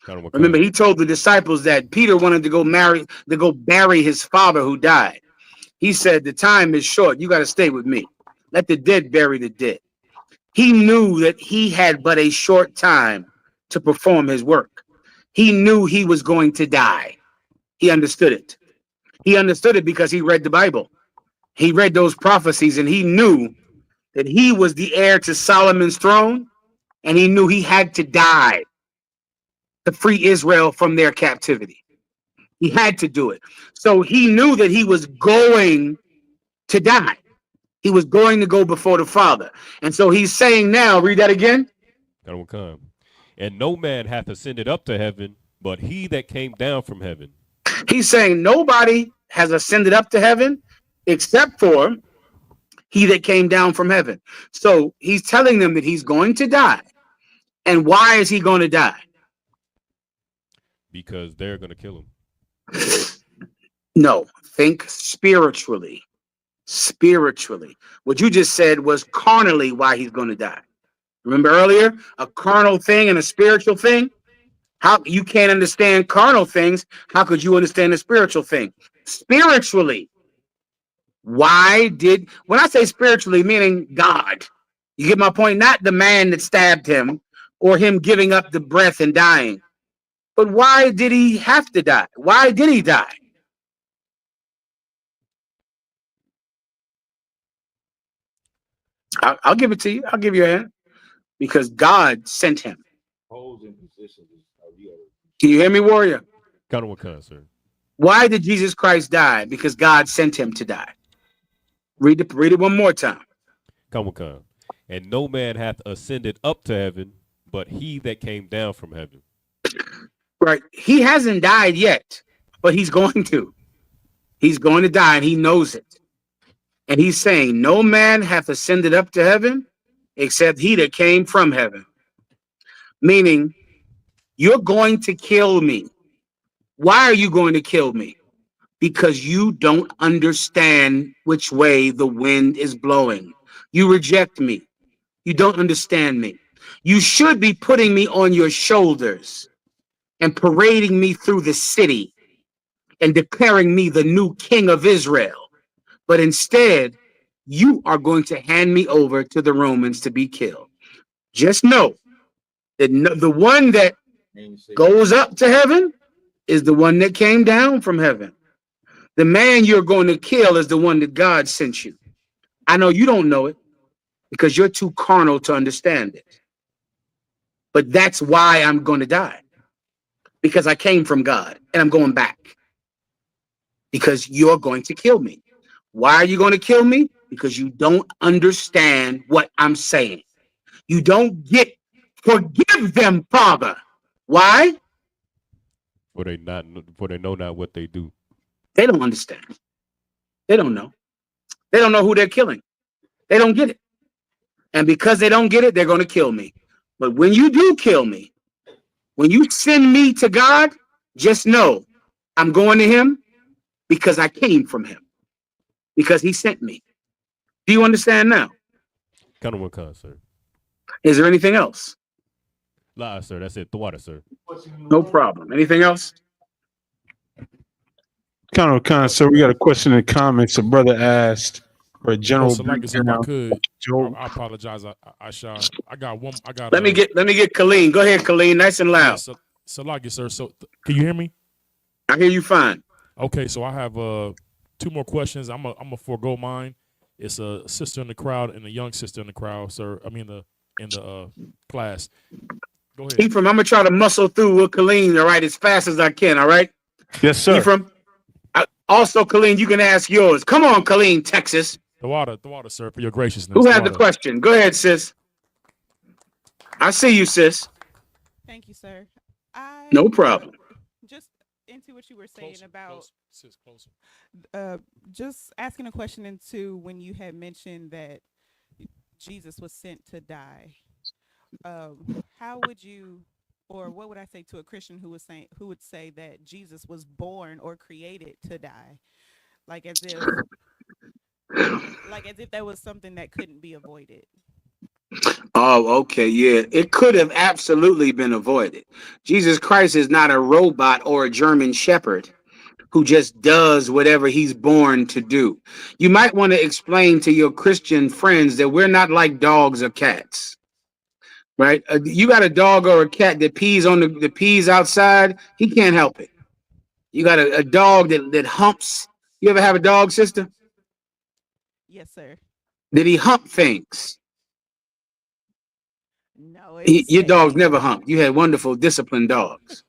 Remember, he told the disciples that Peter wanted to go bury his father who died. He said, the time is short. You got to stay with me. Let the dead bury the dead. He knew that he had but a short time to perform his work. He knew he was going to die. He understood it. He understood it because he read the Bible. He read those prophecies and he knew that he was the heir to Solomon's throne, and he knew he had to die to free Israel from their captivity. He had to do it. So he knew that he was going to die. He was going to go before the Father. And so he's saying now, read that again. And no man hath ascended up to heaven, but he that came down from heaven. He's saying nobody has ascended up to heaven except for he that came down from heaven. So he's telling them that he's going to die. And why is he going to die? Because they're going to kill him. No, think spiritually. Spiritually. What you just said was carnally why he's going to die. Remember earlier, a carnal thing and a spiritual thing? How you can't understand carnal things, how could you understand a spiritual thing? Spiritually. Why did, when I say spiritually, meaning God, you get my point? Not the man that stabbed him or him giving up the breath and dying. But why did he have to die? Why did he die? I'll give it to you. I'll give you a hand. Because God sent him. Can you hear me, warrior? Sir. Why did Jesus Christ die? Because God sent him to die. Read it one more time. And no man hath ascended up to heaven, but he that came down from heaven. Right. He hasn't died yet, but he's going to. He's going to die, and he knows it. And he's saying, no man hath ascended up to heaven except he that came from heaven. Meaning, you're going to kill me. Why are you going to kill me? Because you don't understand which way the wind is blowing. You reject me. You don't understand me. You should be putting me on your shoulders and parading me through the city and declaring me the new king of Israel. But instead, you are going to hand me over to the Romans to be killed. Just know that the one that goes up to heaven is the one that came down from heaven. The man you're going to kill is the one that God sent you. I know you don't know it because you're too carnal to understand it. But that's why I'm going to die. Because I came from God and I'm going back. Because you're going to kill me. Why are you going to kill me? Because you don't understand what I'm saying. You don't forgive them, Father. Why? For they know not what they do. They don't understand. They don't know. They don't know who they're killing. They don't get it. And because they don't get it, they're going to kill me. But when you do kill me, when you send me to God, just know I'm going to him because I came from him. Because he sent me. Do you understand now? Sir. Is there anything else? Nah, sir. That's it. The water, sir. No problem. Anything else? So we got a question in the comments. A brother asked for a general. If I could, I apologize. I got one. Let me get Colleen. Go ahead, Colleen. Nice and loud. Salaki, sir. So can you hear me? I hear you fine. Okay, so I have two more questions. I'm a forego mine. It's a sister in the crowd and a young sister in the crowd, sir. I mean in the class. Go ahead. Ephraim, I'm gonna try to muscle through with Colleen, all right, as fast as I can, all right? Yes, sir. Ephraim. Also, Colleen, you can ask yours. Come on, Colleen, Texas. The water, sir, for your graciousness. Who had the question? Go ahead, sis. I see you, sis. Thank you, sir. No problem. Just into what you were saying just asking a question into when you had mentioned that Jesus was sent to die. How would you, or what would I say to a Christian who would say that Jesus was born or created to die, like as if that was something that couldn't be avoided? Oh, okay, yeah. It could have absolutely been avoided. Jesus Christ is not a robot or a German shepherd who just does whatever he's born to do. You might want to explain to your Christian friends that we're not like dogs or cats. Right? You got a dog or a cat that pees on the pees outside, he can't help it. You got a dog that humps You ever have a dog, sister? Yes, sir. Did he hump things? No, it was Your dogs spayed. never hump. You had wonderful, disciplined dogs.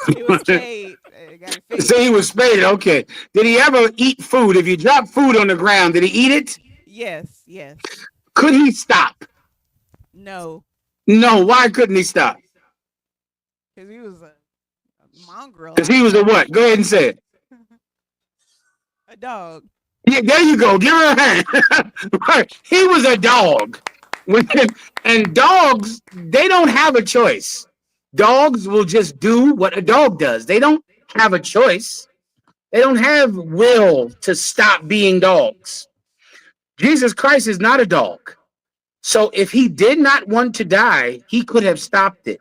It was spayed. Got it fixed. So he was spayed. Okay. Did he ever eat food? If you drop food on the ground, did he eat it? Yes, yes. Could he stop? No, No. Why couldn't he stop? because he was a mongrel. Because he was a what? Go ahead and say it. A dog. Yeah, there you go. Give her a hand. Right. He was a dog. And dogs, they don't have a choice. Dogs will just do what a dog does. They don't have a choice. They don't have will to stop being dogs. Jesus Christ is not a dog. So if he did not want to die, he could have stopped it.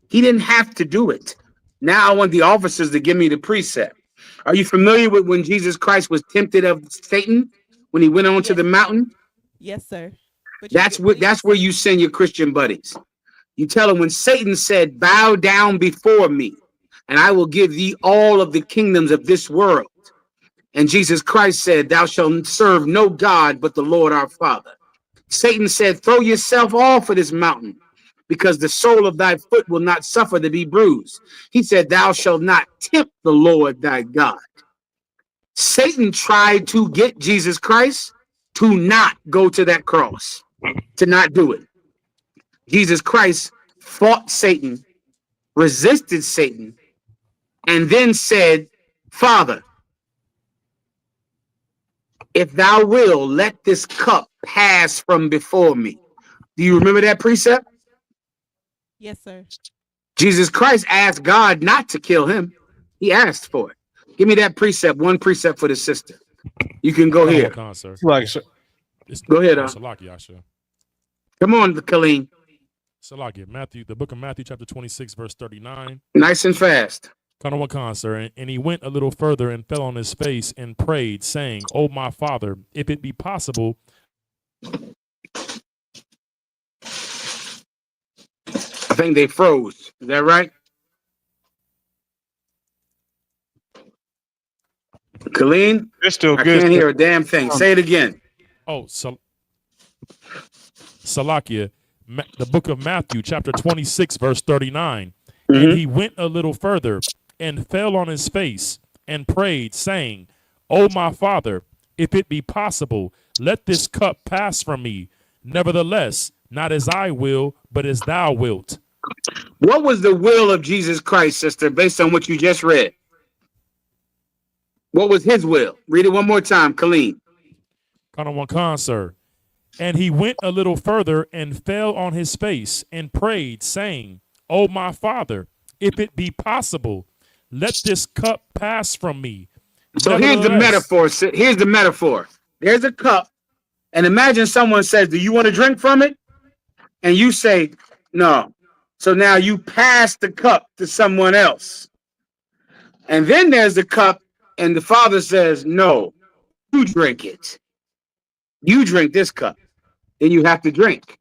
He didn't have to do it. Now I want the officers to give me the precept. Are you familiar with when Jesus Christ was tempted of Satan when he went on to the mountain? Yes, sir. That's where you send your Christian buddies. You tell them when Satan said, "Bow down before me, and I will give thee all of the kingdoms of this world." And Jesus Christ said, "Thou shalt serve no God but the Lord our Father." Satan said, "Throw yourself off of this mountain, because the sole of thy foot will not suffer to be bruised." He said, "Thou shalt not tempt the Lord thy God." Satan tried to get Jesus Christ to not go to that cross, to not do it. Jesus Christ fought Satan, resisted Satan, and then said, "Father, if thou will, let this cup pass from before me." Do you remember that precept? Yes, sir. Jesus Christ asked God not to kill him. He asked for it. Give me that precept, one precept for the sister. You can go here. Con, sir. Go ahead, Salakia, Asha. Come on, Colleen. Salakia, Matthew, the book of Matthew, chapter 26, verse 39. Nice and fast. Con, sir. And he went a little further and fell on his face and prayed, saying, "O my Father, if it be possible." I think they froze. Is that right? Colleen? It's still I good. can't hear a damn thing. Say it again. Oh, Salakia, the book of Matthew, chapter 26, verse 39. And he went a little further and fell on his face and prayed, saying, "O my Father, if it be possible, let this cup pass from me. Nevertheless, not as I will, but as thou wilt." What was the will of Jesus Christ, sister, based on what you just read? What was his will? Read it one more time, Colleen. Con, sir. And he went a little further and fell on his face and prayed, saying, "O my Father, if it be possible, let this cup pass from me." So here's the metaphor. Here's the metaphor. There's a cup, and imagine someone says, "Do you want to drink from it?" And you say, "No." So now you pass the cup to someone else. And then there's the cup, and the father says, "No, you drink it. You drink this cup." Then you have to drink.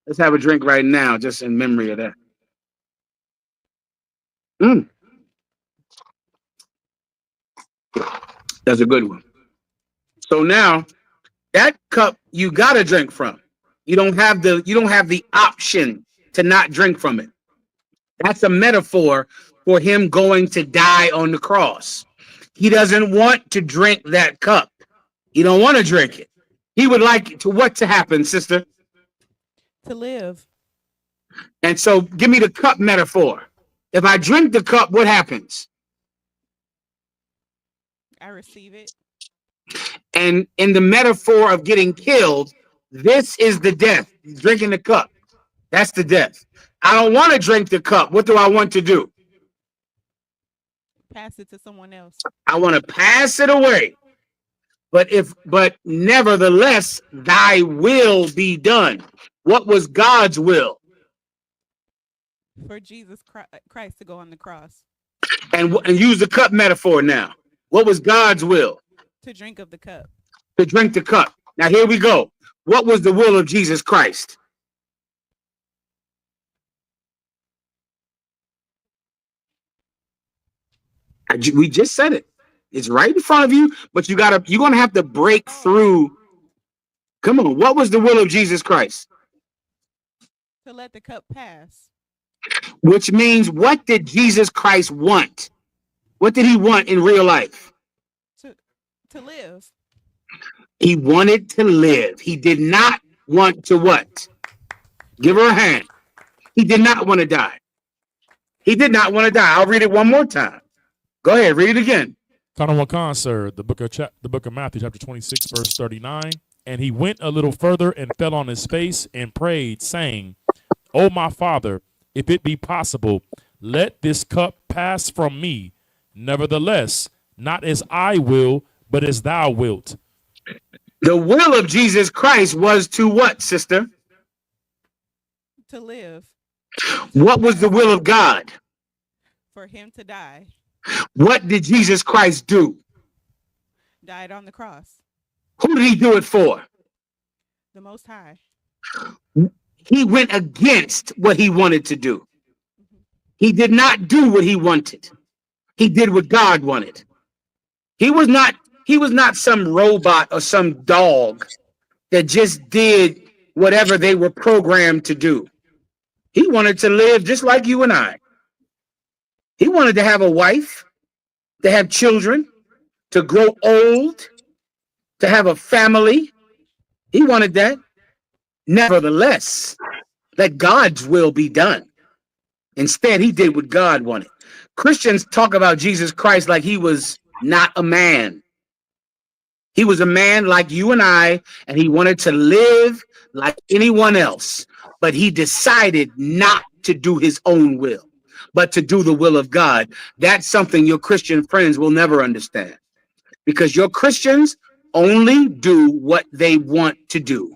Let's have a drink right now, just in memory of that. That's a good one. So now that cup you gotta drink from. You don't have the option to not drink from it. That's a metaphor for him going to die on the cross. He doesn't want to drink that cup. He don't want to drink it. He would like what to happen, sister? To live. And so give me the cup metaphor. If I drink the cup, what happens? I receive it. And in the metaphor of getting killed, this is the death. Drinking the cup. That's the death. I don't want to drink the cup. What do I want to do? Pass it to someone else. I want to pass it away. But nevertheless, thy will be done. What was God's will? For Jesus Christ to go on the cross. And use the cup metaphor now. What was God's will? To drink of the cup. To drink the cup. Now here we go. What was the will of Jesus Christ? We just said it. It's right in front of you, but you're gonna have to break through. Come on, what was the will of Jesus Christ? To let the cup pass. Which means, what did Jesus Christ want? What did he want in real life? To live. He wanted to live. He did not want to what? Give her a hand. He did not want to die. He did not want to die. I'll read it one more time. Go ahead, read it again. Khan, sir, the book of Matthew, chapter 26, verse 39. And he went a little further and fell on his face and prayed, saying, O my Father, if it be possible, let this cup pass from me. Nevertheless, not as I will, but as thou wilt. The will of Jesus Christ was to what, sister? To live. What was the will of God? For him to die. What did Jesus Christ do? Died on the cross. Who did he do it for? The Most High. He went against what he wanted to do. He did not do what he wanted. He did what God wanted. He was not some robot or some dog that just did whatever they were programmed to do. He wanted to live just like you and I. He wanted to have a wife, to have children, to grow old, to have a family. He wanted that. Nevertheless, let God's will be done. Instead, he did what God wanted. Christians talk about Jesus Christ like he was not a man. He was a man like you and I, and he wanted to live like anyone else. But he decided not to do his own will, but to do the will of God. That's something your Christian friends will never understand, because your Christians only do what they want to do.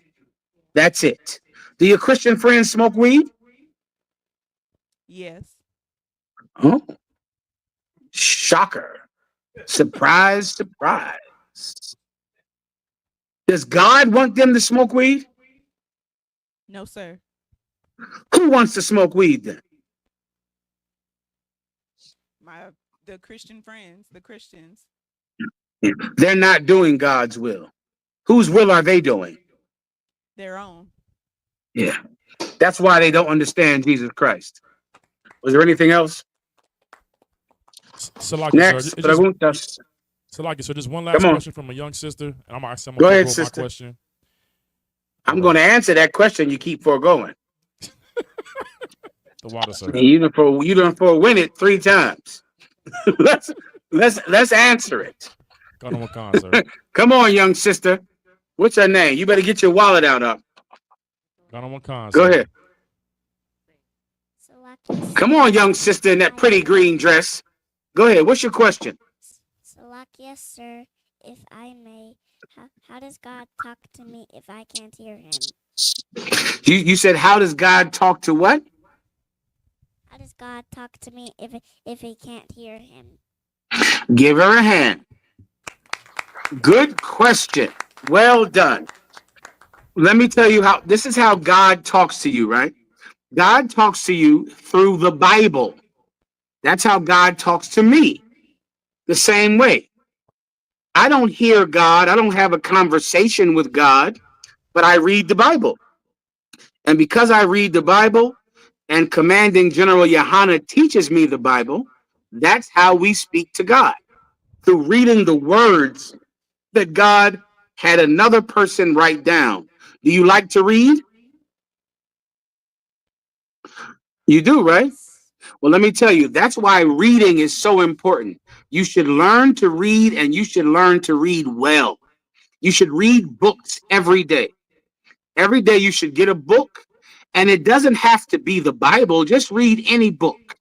That's it. Do your Christian friends smoke weed? Yes. Oh, shocker. Surprise, surprise. Does God want them to smoke weed? No, sir. Who wants to smoke weed then? The Christian friends, the Christians. They're not doing God's will. Whose will are they doing? Their own. Yeah. That's why they don't understand Jesus Christ. Was there anything else? Next, preguntas. So just one last question from a young sister, and I'm going to Go ahead, my sister. question. I'm going to answer that question. You keep foregoing. The water, sir. You done win it 3 times. let's answer it. Khan, sir. Come on, young sister. What's her name? You better get your wallet out up. Khan, Go sir. ahead. Come on, young sister in that pretty green dress. Go ahead. What's your question? Yes, sir. If I may, how does God talk to me if I can't hear him? You said, how does God talk to what? How does God talk to me if he can't hear him? Give her a hand. Good question. Well done. Let me tell you this is how God talks to you, right? God talks to you through the Bible. That's how God talks to me. The same way. I don't hear God. I don't have a conversation with God, but I read the Bible. And because I read the Bible and Commanding General Yohana teaches me the Bible, that's how we speak to God, through reading the words that God had another person write down. Do you like to read? You do, right? Well, let me tell you, that's why reading is so important. You should learn to read, and you should learn to read well. You should read books every day. Every day you should get a book, and it doesn't have to be the Bible. Just read any book.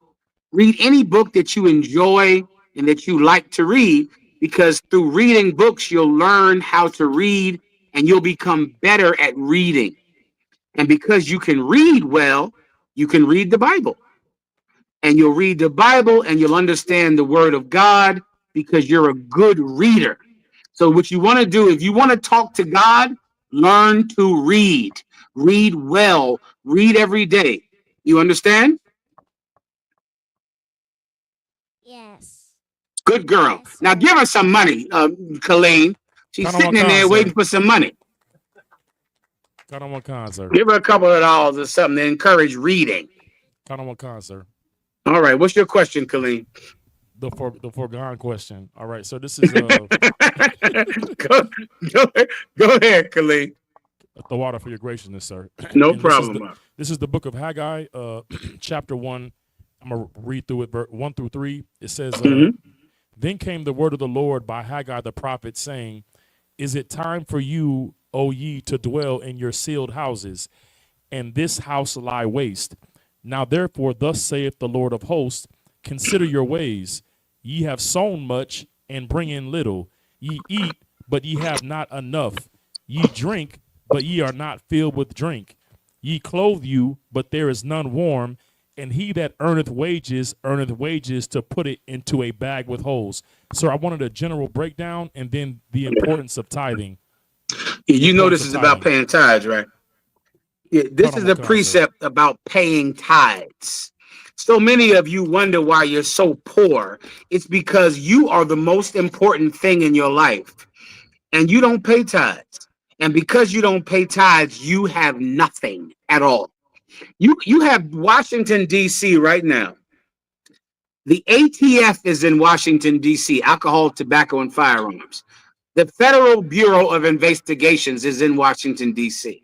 Read any book that you enjoy and that you like to read, because through reading books, you'll learn how to read and you'll become better at reading. And because you can read well, you can read the Bible. And you'll read the Bible and you'll understand the word of God because you're a good reader. So what you want to do, if you want to talk to God, learn to read. Read well. Read every day. You understand? Yes. Good girl. Now give her some money, Colleen. She's sitting in there waiting for some money. Count on one con, sir. Give her a couple of dollars or something to encourage reading. Count on one con, sir. All right. What's your question, Colleen? The foregone question. All right. So this is go ahead, Colleen. The water for your graciousness, sir. No And problem. This is the book of Haggai, chapter 1. I'm going to read through it, 1 through 3. It says, Then came the word of the Lord by Haggai the prophet, saying, Is it time for you, O ye, to dwell in your sealed houses, and this house lie waste? Now therefore, thus saith the Lord of hosts, Consider your ways. Ye have sown much, and bring in little. Ye eat, but ye have not enough. Ye drink, but ye are not filled with drink. Ye clothe you, but there is none warm. And he that earneth wages to put it into a bag with holes. Sir, I wanted a general breakdown and then the importance of tithing. You know this is about paying tithes, right? Yeah, this is a precept about paying tithes. So many of you wonder why you're so poor. It's because you are the most important thing in your life, and you don't pay tithes. And because you don't pay tithes, you have nothing at all. You have Washington, D.C. right now. The ATF is in Washington, D.C., Alcohol, Tobacco, and Firearms. The Federal Bureau of Investigations is in Washington, D.C.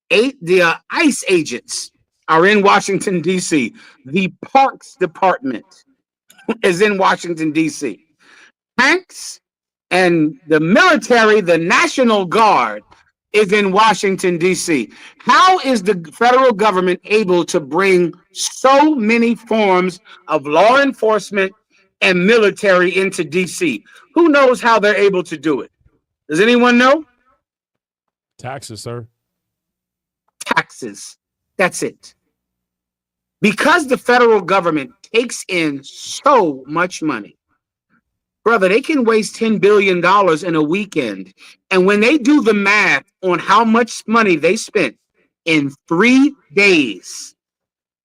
The ICE agents are in Washington, D.C. The Parks Department is in Washington, D.C. Tanks and the military, the National Guard, is in Washington, D.C. How is the federal government able to bring so many forms of law enforcement and military into D.C.? Who knows how they're able to do it? Does anyone know? Taxes, sir. Taxes. That's it. Because the federal government takes in so much money, brother, they can waste $10 billion in a weekend. And when they do the math on how much money they spent in 3 days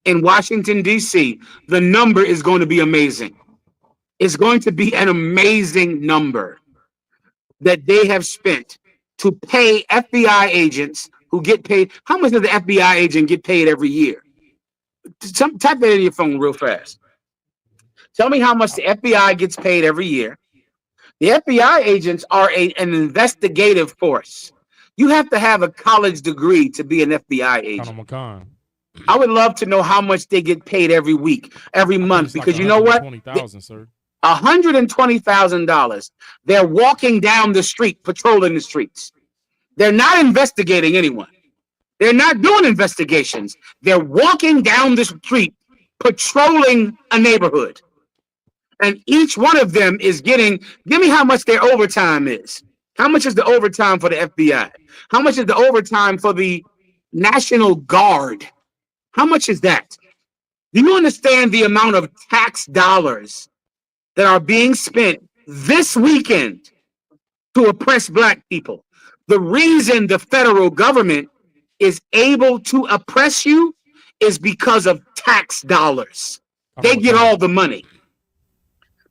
in Washington, D.C., the number is going to be amazing. It's going to be an amazing number that they have spent to pay FBI agents who get paid. How much does the FBI agent get paid every year? Type that in your phone real fast. Tell me how much the FBI gets paid every year. The FBI agents are an investigative force. You have to have a college degree to be an FBI agent. I would love to know how much they get paid every week, every month, because you know what? $120,000, sir. $120,000. They're walking down the street, patrolling the streets. They're not investigating anyone. They're not doing investigations. They're walking down the street, patrolling a neighborhood. And each one of them is getting, give me how much their overtime is. How much is the overtime for the FBI? How much is the overtime for the National Guard? How much is that? Do you understand the amount of tax dollars that are being spent this weekend to oppress black people? The reason the federal government is able to oppress you is because of tax dollars. They get all the money.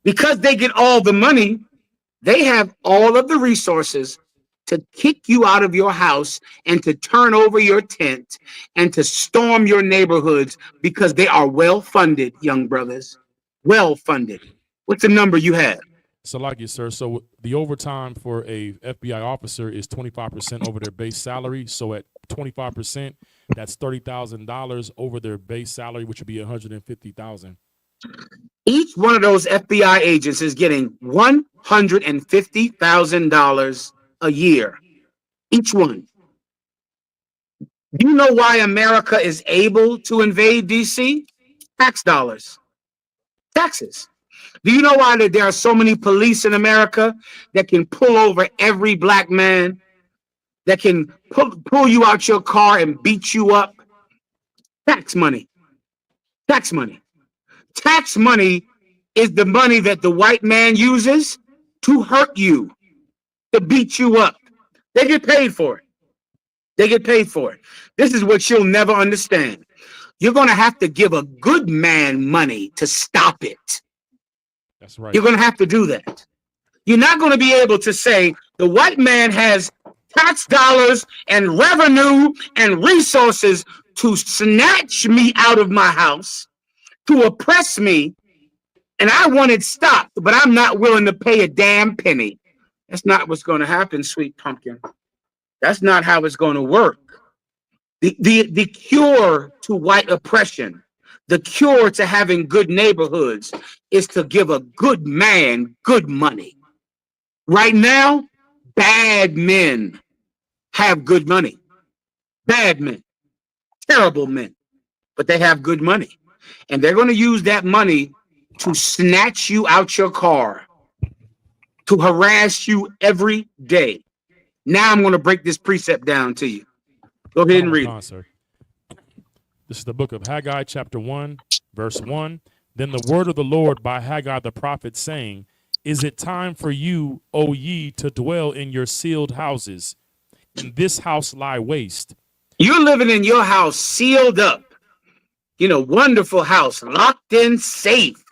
Because they get all the money, they have all of the resources to kick you out of your house and to turn over your tent and to storm your neighborhoods because they are well-funded, young brothers. Well-funded. What's the number you have? So like you, sir. So the overtime for a FBI officer is 25% over their base salary. So at 25%, that's $30,000 over their base salary, which would be $150,000. Each one of those FBI agents is getting $150,000 a year. Each one. Do you know why America is able to invade DC? Tax dollars. Taxes. Do you know why there are so many police in America that can pull over every black man, that can pull you out your car and beat you up? Tax money. Tax money. Tax money is the money that the white man uses to hurt you, to beat you up. They get paid for it. They get paid for it. This is what you'll never understand. You're going to have to give a good man money to stop it. That's right. You're going to have to do that. You're not going to be able to say the white man has tax dollars and revenue and resources to snatch me out of my house, to oppress me, and I want it stopped, but I'm not willing to pay a damn penny. That's not what's going to happen, sweet pumpkin. That's not how it's going to work. The cure to white oppression, the cure to having good neighborhoods is to give a good man good money. Right now, bad men have good money. Bad men, terrible men, but they have good money. And they're going to use that money to snatch you out your car, to harass you every day. Now I'm going to break this precept down to you. Go ahead and read it. This is the book of Haggai, chapter 1, verse 1. Then the word of the Lord by Haggai the prophet, saying, Is it time for you, O ye, to dwell in your sealed houses? And this house lie waste. You're living in your house sealed up. Wonderful house, locked in, safe.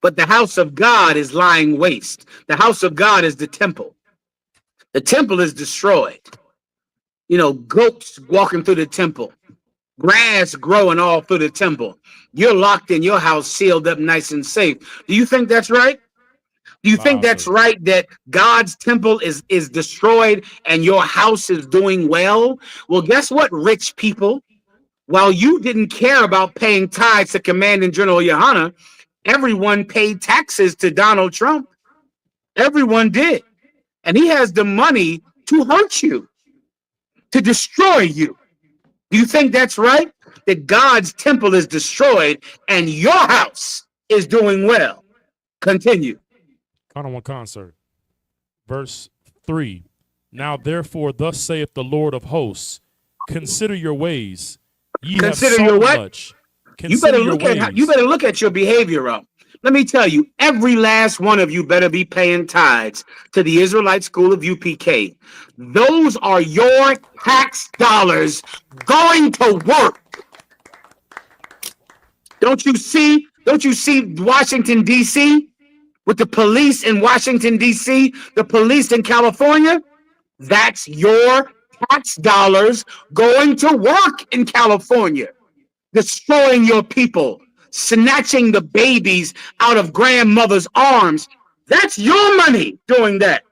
But the house of God is lying waste. The house of God is the temple. The temple is destroyed. Goats walking through the temple, grass growing all through the temple. You're locked in your house, sealed up, nice and safe. Do you think that's right? Do you think that's right, that God's temple is destroyed and your house is doing well? Well, guess what, rich people? While you didn't care about paying tithes to Commanding General Yohana, everyone paid taxes to Donald Trump. Everyone did. And he has the money to hurt you, to destroy you. Do you think that's right? That God's temple is destroyed and your house is doing well? Continue. One concert. Verse 3. Now therefore, thus saith the Lord of hosts, consider your ways. Ye Consider have your sown what? much. You better Consider look at your behavior up. Let me tell you, every last one of you better be paying tithes to the Israelite School of UPK. Those are your tax dollars going to work. Don't you see Washington, D.C.? With the police in Washington, D.C., the police in California? That's your tax dollars going to work in California, destroying your people, snatching the babies out of grandmother's arms. That's your money doing that.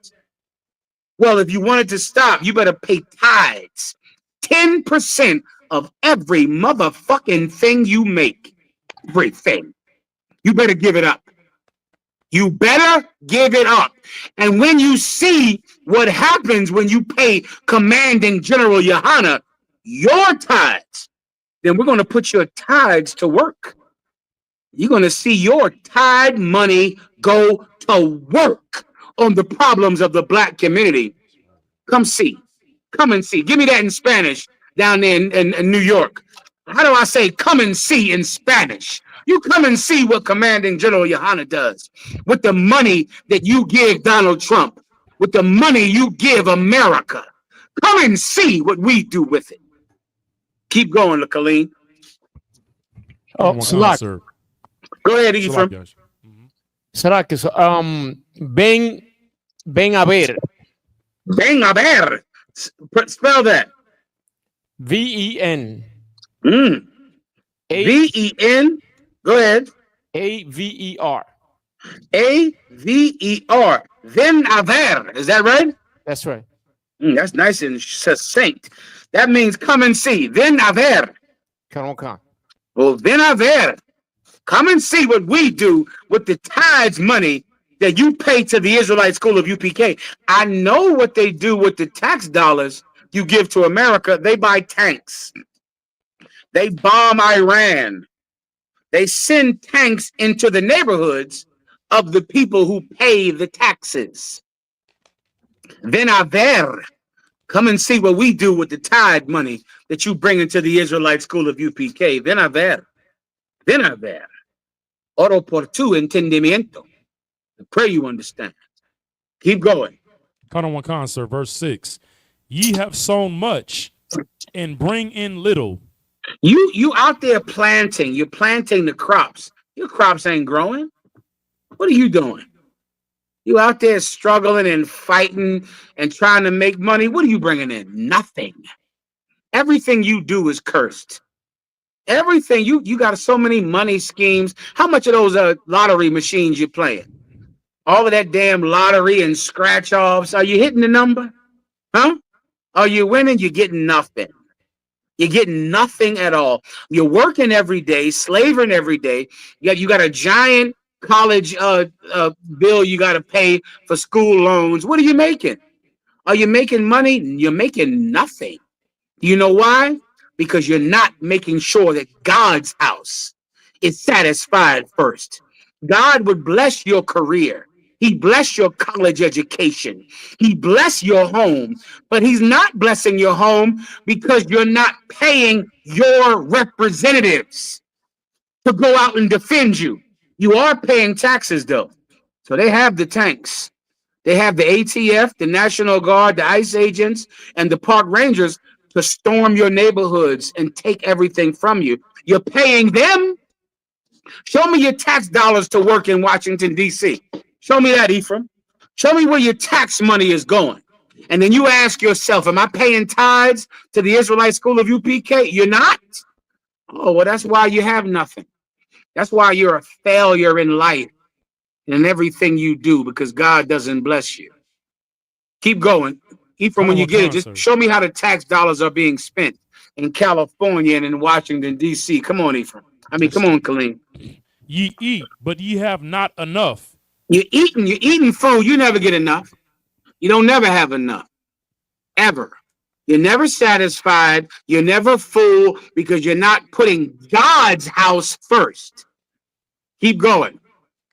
Well, if you wanted to stop, you better pay tithes. 10% of every motherfucking thing you make. Everything. You better give it up. You better give it up. And when you see what happens when you pay Commanding General Yohana your tithes, then we're going to put your tithes to work. You're going to see your tithe money go to work on the problems of the black community. Come see. Come and see. Give me that in Spanish down there in New York. How do I say come and see in Spanish? You come and see what Commanding General Yohana does with the money that you give Donald Trump, with the money you give America. Come and see what we do with it. Keep going, Khalid. Slack. Go ahead, Ephraim. Slack. Ven a ver. Ven a ver. Spell that. V-E-N. V-E-N. Go ahead. A-V-E-R. A-V-E-R. Ven a ver. Is that right? That's right. That's nice and succinct. That means come and see. Ven a ver. Come. Well, ven a ver. Come and see what we do with the tithes money that you pay to the Israelite School of UPK. I know what they do with the tax dollars you give to America. They buy tanks. They bomb Iran. They send tanks into the neighborhoods of the people who pay the taxes. Ven a ver. Come and see what we do with the tithe money that you bring into the Israelite School of UPK. Ven a ver. Ven a ver. Oro por tu entendimiento. I pray you understand. Keep going. One concert, verse 6. Ye have sown much and bring in little. You out there planting. You're planting the crops. Your crops ain't growing. What are you doing? You out there struggling and fighting and trying to make money. What are you bringing in? Nothing. Everything you do is cursed. Everything you got so many money schemes. How much of those lottery machines you playing? All of that damn lottery and scratch offs. Are you hitting the number? Huh? Are you winning? You're getting nothing. You're getting nothing at all. You're working every day, slaving every day. You got a giant college bill you got to pay for school loans. What are you making? Are you making money? You're making nothing. You know why? Because you're not making sure that God's house is satisfied first. God would bless your career. He bless your college education. He bless your home, but he's not blessing your home because you're not paying your representatives to go out and defend you. You are paying taxes though. So they have the tanks. They have the ATF, the National Guard, the ICE agents, and the park rangers to storm your neighborhoods and take everything from you. You're paying them. Show me your tax dollars to work in Washington, D.C. Show me that, Ephraim. Show me where your tax money is going. And then you ask yourself, am I paying tithes to the Israelite School of UPK? You're not? Oh, well, that's why you have nothing. That's why you're a failure in life and in everything you do, because God doesn't bless you. Keep going. Ephraim, when you get it, just show me how the tax dollars are being spent in California and in Washington, D.C. Come on, Ephraim. I mean, come on, Kaleem. Ye eat, but ye have not enough. You're eating food. You never get enough. You don't never have enough. Ever. You're never satisfied. You're never full because you're not putting God's house first. Keep going.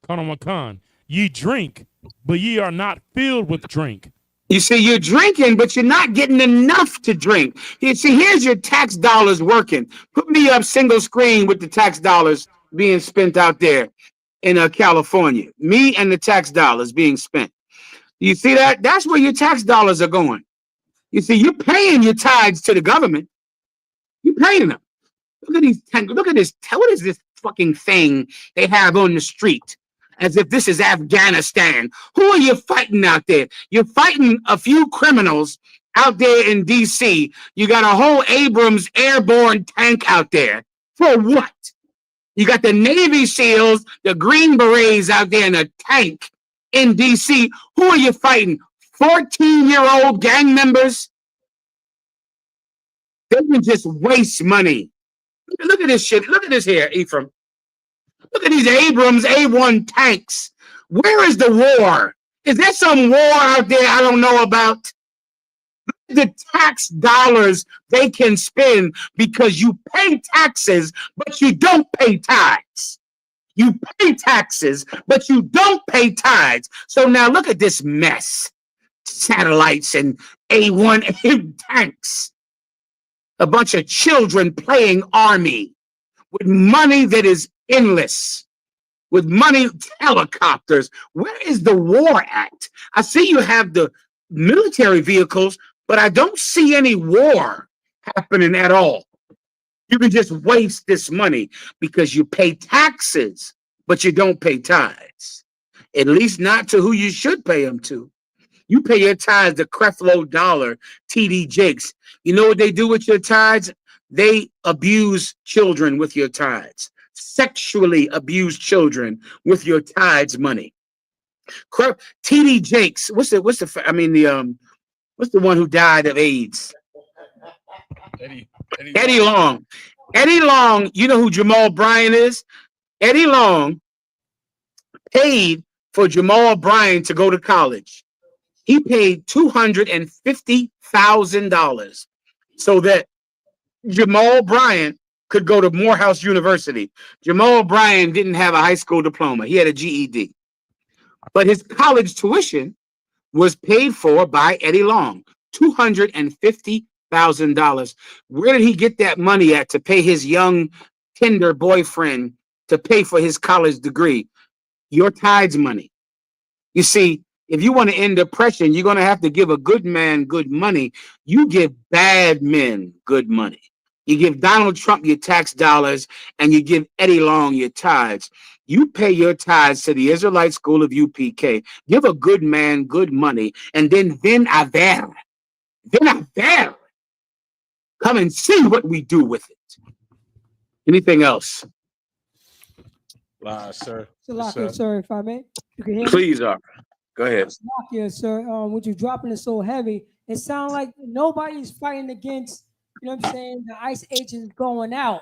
Khan. Ye drink, but ye are not filled with drink. You see, you're drinking, but you're not getting enough to drink. You see, here's your tax dollars working. Put me up single screen with the tax dollars being spent out there in California. Me and the tax dollars being spent. You see that? That's where your tax dollars are going. You see, you're paying your tithes to the government. You're paying them. Look at these. Look at this. What is this fucking thing they have on the street? As if this is Afghanistan. Who are you fighting out there? You're fighting a few criminals out there in D.C. You got a whole Abrams airborne tank out there. For what? You got the Navy SEALs, the Green Berets out there in a tank in D.C. Who are you fighting? 14-year-old gang members? They can just waste money. Look at this shit. Look at this here, Ephraim. Look at these Abrams A1 tanks. Where is the war? Is there some war out there I don't know about? The tax dollars they can spend because you pay taxes, but you don't pay tithes. You pay taxes, but you don't pay tithes. So now look at this mess. Satellites and A1 tanks. A bunch of children playing army with money that is endless, with money, helicopters. Where is the war at? I see you have the military vehicles, but I don't see any war happening at all. You can just waste this money because you pay taxes, but you don't pay tithes. At least not to who you should pay them to. You pay your tithes to Creflo Dollar, TD Jakes. You know what they do with your tithes? They abuse children with your tithes. Sexually abuse children with your tithes money. TD Jakes, what's the one who died of AIDS? Eddie Long. Eddie Long, you know who Jamal Bryant is? Eddie Long paid for Jamal Bryant to go to college. He paid $250,000 so that Jamal Bryant could go to Morehouse University. Jamal Bryant didn't have a high school diploma. He had a GED. But his college tuition was paid for by Eddie Long, $250,000. Where did he get that money at to pay his young Tinder boyfriend to pay for his college degree? Your tithes money. You see, if you want to end oppression, you're going to have to give a good man good money. You give bad men good money. You give Donald Trump your tax dollars, and you give Eddie Long your tithes. You pay your tithes to the Israelite School of UPK. Give a good man good money, and then aver. Come and see what we do with it. Anything else? Sir. Salakia, sir, if I may. You can hear me? Please, go ahead. Salakia, sir. With you dropping it so heavy, it sounds like nobody's fighting against, you know what I'm saying, the ICE agents going out.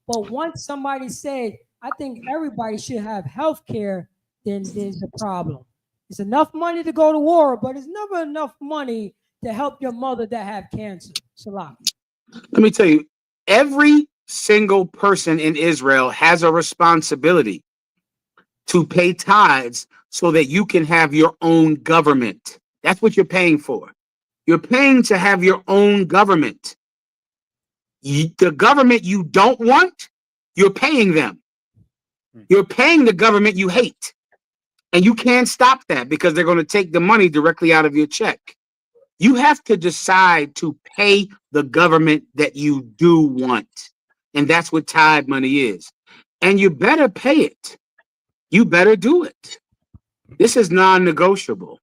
But once somebody said, I think everybody should have health care, then there's a problem. It's enough money to go to war, but it's never enough money to help your mother that have cancer. Salakia. Let me tell you, every single person in Israel has a responsibility to pay tithes so that you can have your own government. That's what you're paying for. You're paying to have your own government. The government you don't want, you're paying them. You're paying the government you hate. And you can't stop that because they're going to take the money directly out of your check. You have to decide to pay the government that you do want. And that's what tithe money is. And you better pay it. You better do it. This is non-negotiable.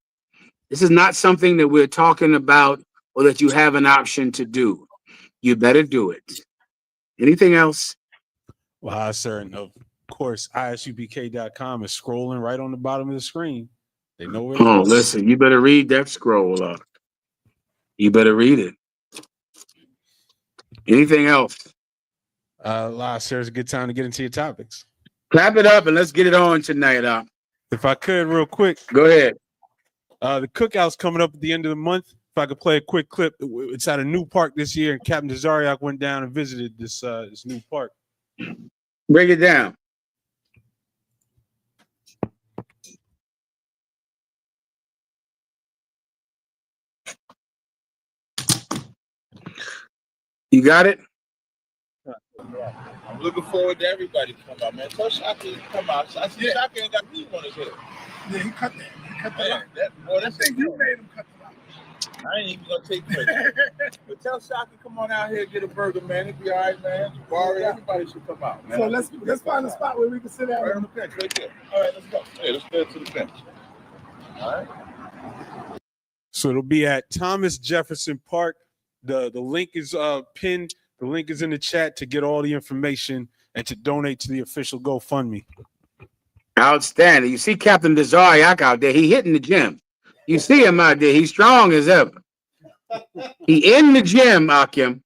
This is not something that we're talking about or that you have an option to do. You better do it. Anything else? Well, sir. And of course, isupk.com is scrolling right on the bottom of the screen. They know where to go. Listen, you better read that scroll up. You better read it. Anything else? Sir, it's a good time to get into your topics. Clap it up and let's get it on tonight. If I could, real quick. Go ahead. The cookout's coming up at the end of the month. If I could play a quick clip, it's at a new park this year, and Captain Zariak went down and visited this new park. Break it down. You got it? I'm looking forward to everybody to come out, man. Tell Shaka to come out. I see Shaka ain't got me on his head. Yeah, he cut that. He cut that out. That's thing you made him cut that out. I ain't even gonna take credit. But tell Shaka to come on out here and get a burger, man. It'll be all right, man. Barry, everybody should come out, man. So let's find a spot where we can sit down. Right on the bench, right there. All right, let's go. Hey, let's go to the bench. All right. So it'll be at Thomas Jefferson Park. The link is pinned. The link is in the chat to get all the information and to donate to the official GoFundMe. Outstanding. You see Captain Zariak out there. He hitting the gym. You see him out there. He's strong as ever. He in the gym, Akim.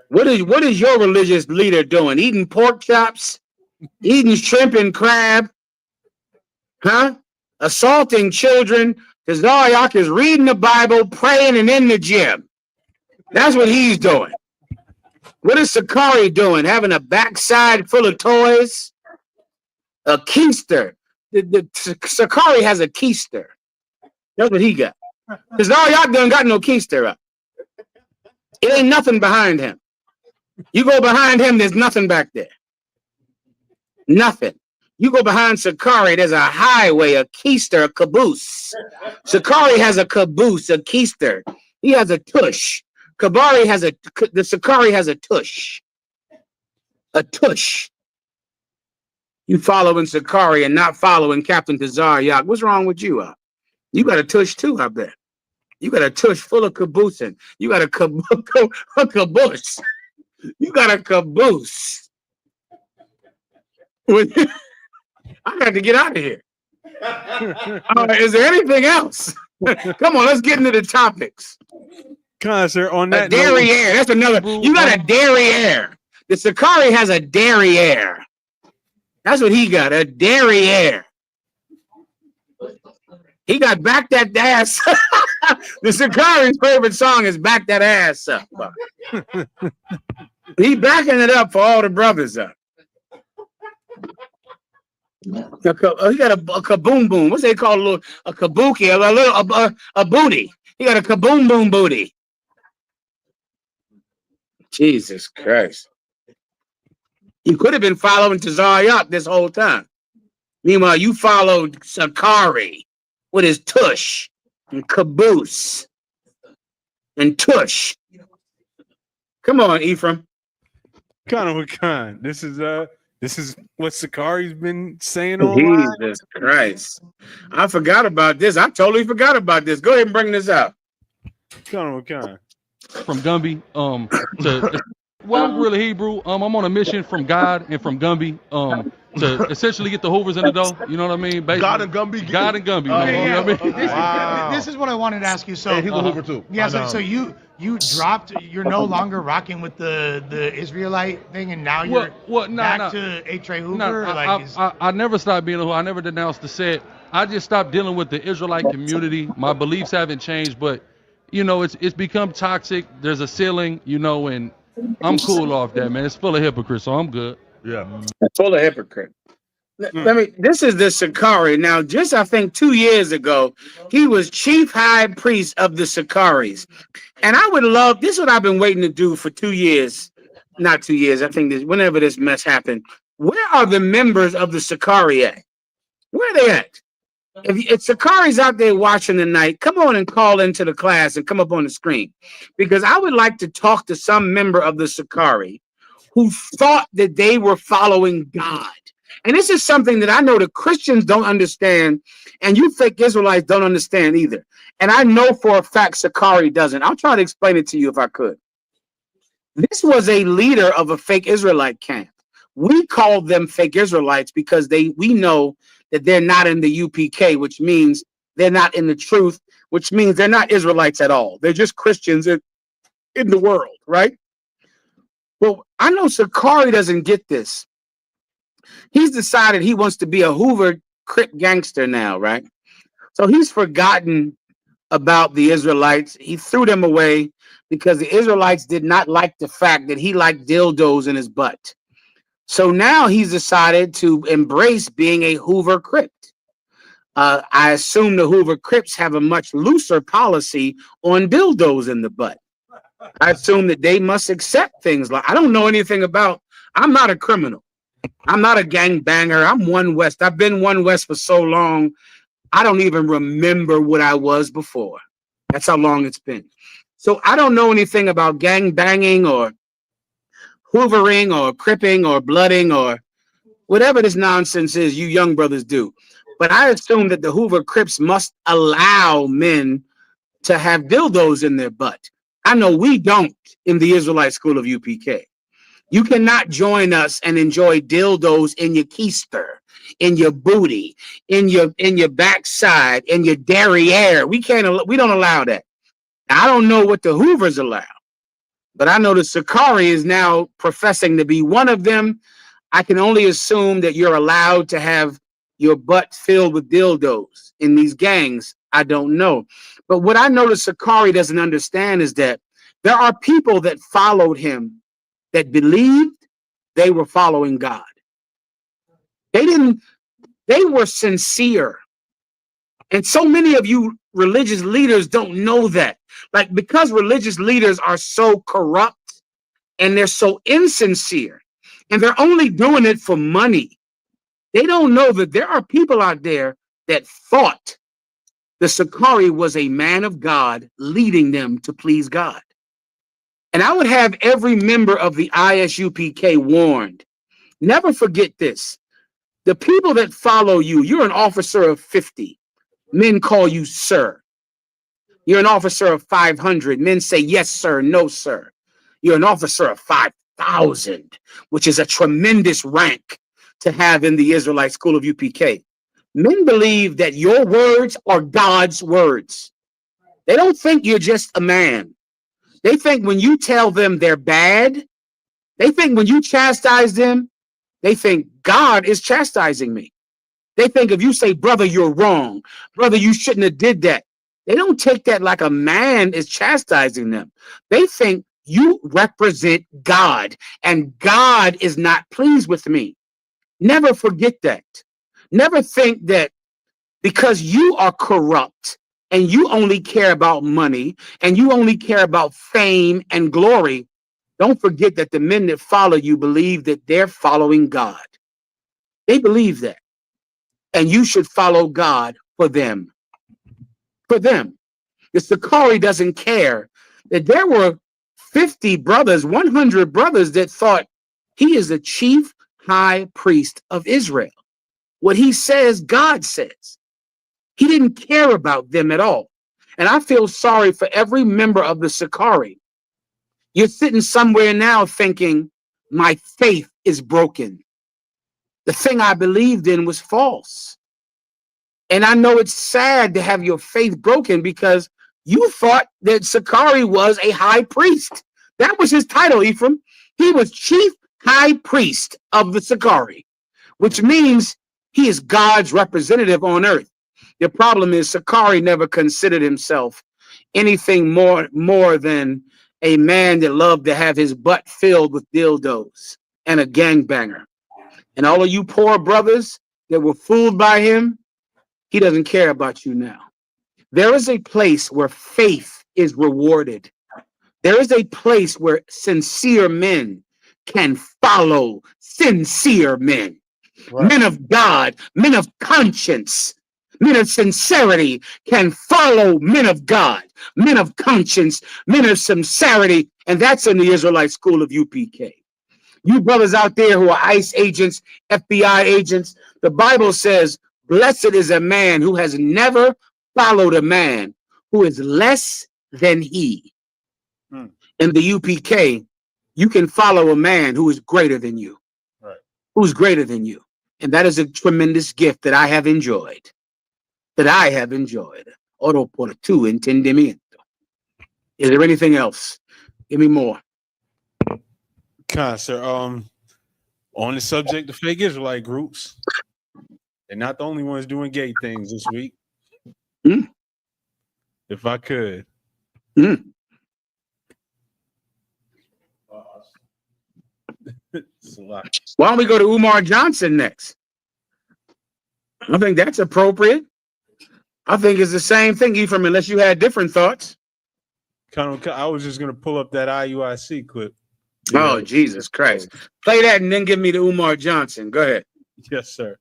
What is your religious leader doing? Eating pork chops? Eating shrimp and crab? Huh? Assaulting children? Zariak is reading the Bible, praying, and in the gym. That's what he's doing. What is Sakari doing? Having a backside full of toys? A keister. The Sakari has a keister. That's what he got. Because Zariak done got no keister up. It ain't nothing behind him. You go behind him, there's nothing back there. Nothing. You go behind Sakari, there's a highway, a keister, a caboose. Sakari has a caboose, a keister. He has a tush. The Sakari has a tush. A tush. You following Sakari and not following Captain Zariak. What's wrong with you? You got a tush too, I bet. You got a tush full of caboosing. You got a caboose. You got a caboose. I got to get out of here. Is there anything else? Come on, let's get into the topics. Sir, on that derriere. That's another. You got a derriere. The Sakari has a derriere. That's what he got, a derriere. He got back that ass. The Sakari's favorite song is Back That Ass Up. He backing it up for all the brothers up. He got a kaboom boom. What's they call a kabuki? A booty. He got a kaboom boom booty. Jesus Christ. You could have been following Zariak this whole time. Meanwhile, you followed Sakari with his tush and caboose and tush. Come on, Ephraim. This is what Sakari's been saying online. Jesus Christ. I forgot about this. I totally forgot about this. Go ahead and bring this out. Con. From Gumby. Well, I'm really Hebrew. I'm on a mission from God and from Gumby. To essentially get the Hoovers in the dough. You know what I mean? Basically, God and Gumby. God and Gumby. Okay, you know what I mean? This is what I wanted to ask you. So Hey, he's a Hoover too. Yeah, I know. so you dropped. You're no longer rocking with the Israelite thing, and now you're back to A. Trey Hoover. No, I never stopped being a Hoover. I never denounced the set. I just stopped dealing with the Israelite community. My beliefs haven't changed, but you know, it's become toxic. There's a ceiling, you know, and I'm cool off that, man. It's full of hypocrites, so I'm good. Yeah, full of hypocrite. This is the Sakari. Now, just I think 2 years ago, he was chief high priest of the Sakaris. And I would love, this is what I've been waiting to do for 2 years. Not 2 years, I think this, whenever this mess happened. Where are the members of the Sakari at? Where are they at? If Sakari's out there watching tonight, come on and call into the class and come up on the screen. Because I would like to talk to some member of the Sakari who thought that they were following God. And this is something that I know the Christians don't understand, and you fake Israelites don't understand either. And I know for a fact Sakari doesn't. I'll try to explain it to you if I could. This was a leader of a fake Israelite camp. We call them fake Israelites because we know that they're not in the UPK, which means they're not in the truth, which means they're not Israelites at all. They're just Christians in the world, right? Well, I know Sakari doesn't get this. He's decided he wants to be a Hoover Crip gangster now, right? So he's forgotten about the Israelites. He threw them away because the Israelites did not like the fact that he liked dildos in his butt. So now he's decided to embrace being a Hoover Crip. I assume the Hoover Crips have a much looser policy on dildos in the butt. I assume that they must accept things like, I don't know anything about, I'm not a criminal. I'm not a gangbanger. I'm One West. I've been One West for so long, I don't even remember what I was before. That's how long it's been. So I don't know anything about gang banging or hoovering or cripping or blooding or whatever this nonsense is you young brothers do. But I assume that the Hoover Crips must allow men to have dildos in their butt. I know we don't in the Israelite School of UPK. You cannot join us and enjoy dildos in your keister, in your booty, in your backside, in your derriere. We don't allow that. I don't know what the Hoovers allow, but I know the Sakari is now professing to be one of them. I can only assume that you're allowed to have your butt filled with dildos in these gangs. I don't know. But what I know the Sakari doesn't understand is that there are people that followed him that believed they were following God. They were sincere. And so many of you religious leaders don't know that. Like, because religious leaders are so corrupt and they're so insincere and they're only doing it for money, they don't know that there are people out there that thought the Sakari was a man of God leading them to please God. And I would have every member of the ISUPK warned. Never forget this. The people that follow you, you're an officer of 50. Men call you sir. You're an officer of 500. Men say yes, sir, no, sir. You're an officer of 5,000, which is a tremendous rank to have in the Israelite School of UPK. Men believe that your words are God's words. They don't think you're just a man. They think when you tell them they're bad, they think when you chastise them, they think God is chastising me. They think if you say, brother, you're wrong, brother, you shouldn't have did that. They don't take that like a man is chastising them. They think you represent God and God is not pleased with me. Never forget that. Never think that because you are corrupt and you only care about money and you only care about fame and glory, don't forget that the men that follow you believe that they're following God. They believe that. And you should follow God for them. For them. The Sakari doesn't care that there were 50 brothers, 100 brothers that thought He is the chief high priest of Israel. What he says, God says. He didn't care about them at all. And I feel sorry for every member of the Sakari. You're sitting somewhere now thinking, my faith is broken. The thing I believed in was false. And I know it's sad to have your faith broken because you thought that Sakari was a high priest. That was his title, Ephraim. He was chief high priest of the Sakari, which means he is God's representative on earth. The problem is Sakari never considered himself anything more than a man that loved to have his butt filled with dildos and a gangbanger. And all of you poor brothers that were fooled by him, he doesn't care about you now. There is a place where faith is rewarded. There is a place where sincere men can follow sincere men. Right. Men of God, men of conscience, men of sincerity can follow men of God, men of conscience, men of sincerity. And that's in the Israelite school of UPK. You brothers out there who are ICE agents, FBI agents, the Bible says, blessed is a man who has never followed a man who is less than he. In the UPK, you can follow a man who is greater than you. Right. Who's greater than you. And that is a tremendous gift that I have enjoyed. Oro por tu entendimiento. Is there anything else? Give me more. Sir, on the subject of fake Israelite groups, they're not the only ones doing gay things this week. If I could. Why don't we go to Umar Johnson next? I think that's appropriate. I think it's the same thing, Ephraim, unless you had different thoughts. I was just going to pull up that IUIC clip. Oh, Jesus Christ. Play that and then give me the Umar Johnson. Go ahead. Yes, sir.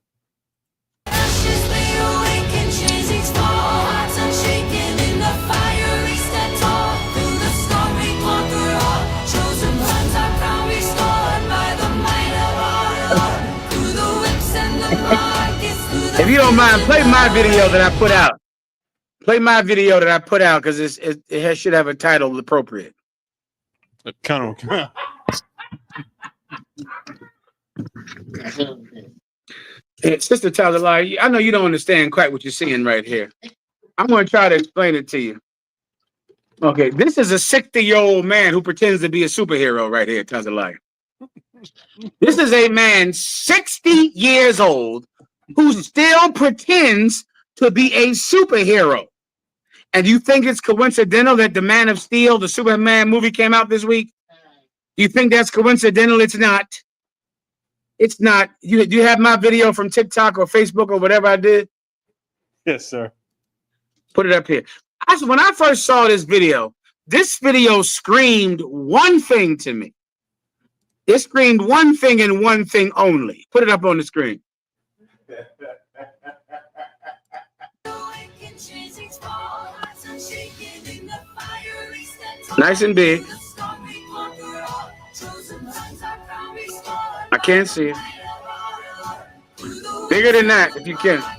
If you don't mind, play my video that I put out. Play my video that I put out because it should have a title appropriate. Sister Tazalai, I know you don't understand quite what you're seeing right here. I'm going to try to explain it to you. Okay, this is a 60-year-old man who pretends to be a superhero right here, Tazalai. This is a man 60 years old who still pretends to be a superhero. And you think it's coincidental that the Man of Steel, the Superman movie came out this week? Do you think that's coincidental? It's not. It's not. You have my video from TikTok or Facebook or whatever I did? Yes, sir. Put it up here. When I first saw this video screamed one thing to me. It screamed one thing and one thing only. Put it up on the screen. Nice and big. I can't see it. Bigger than that, if you can. I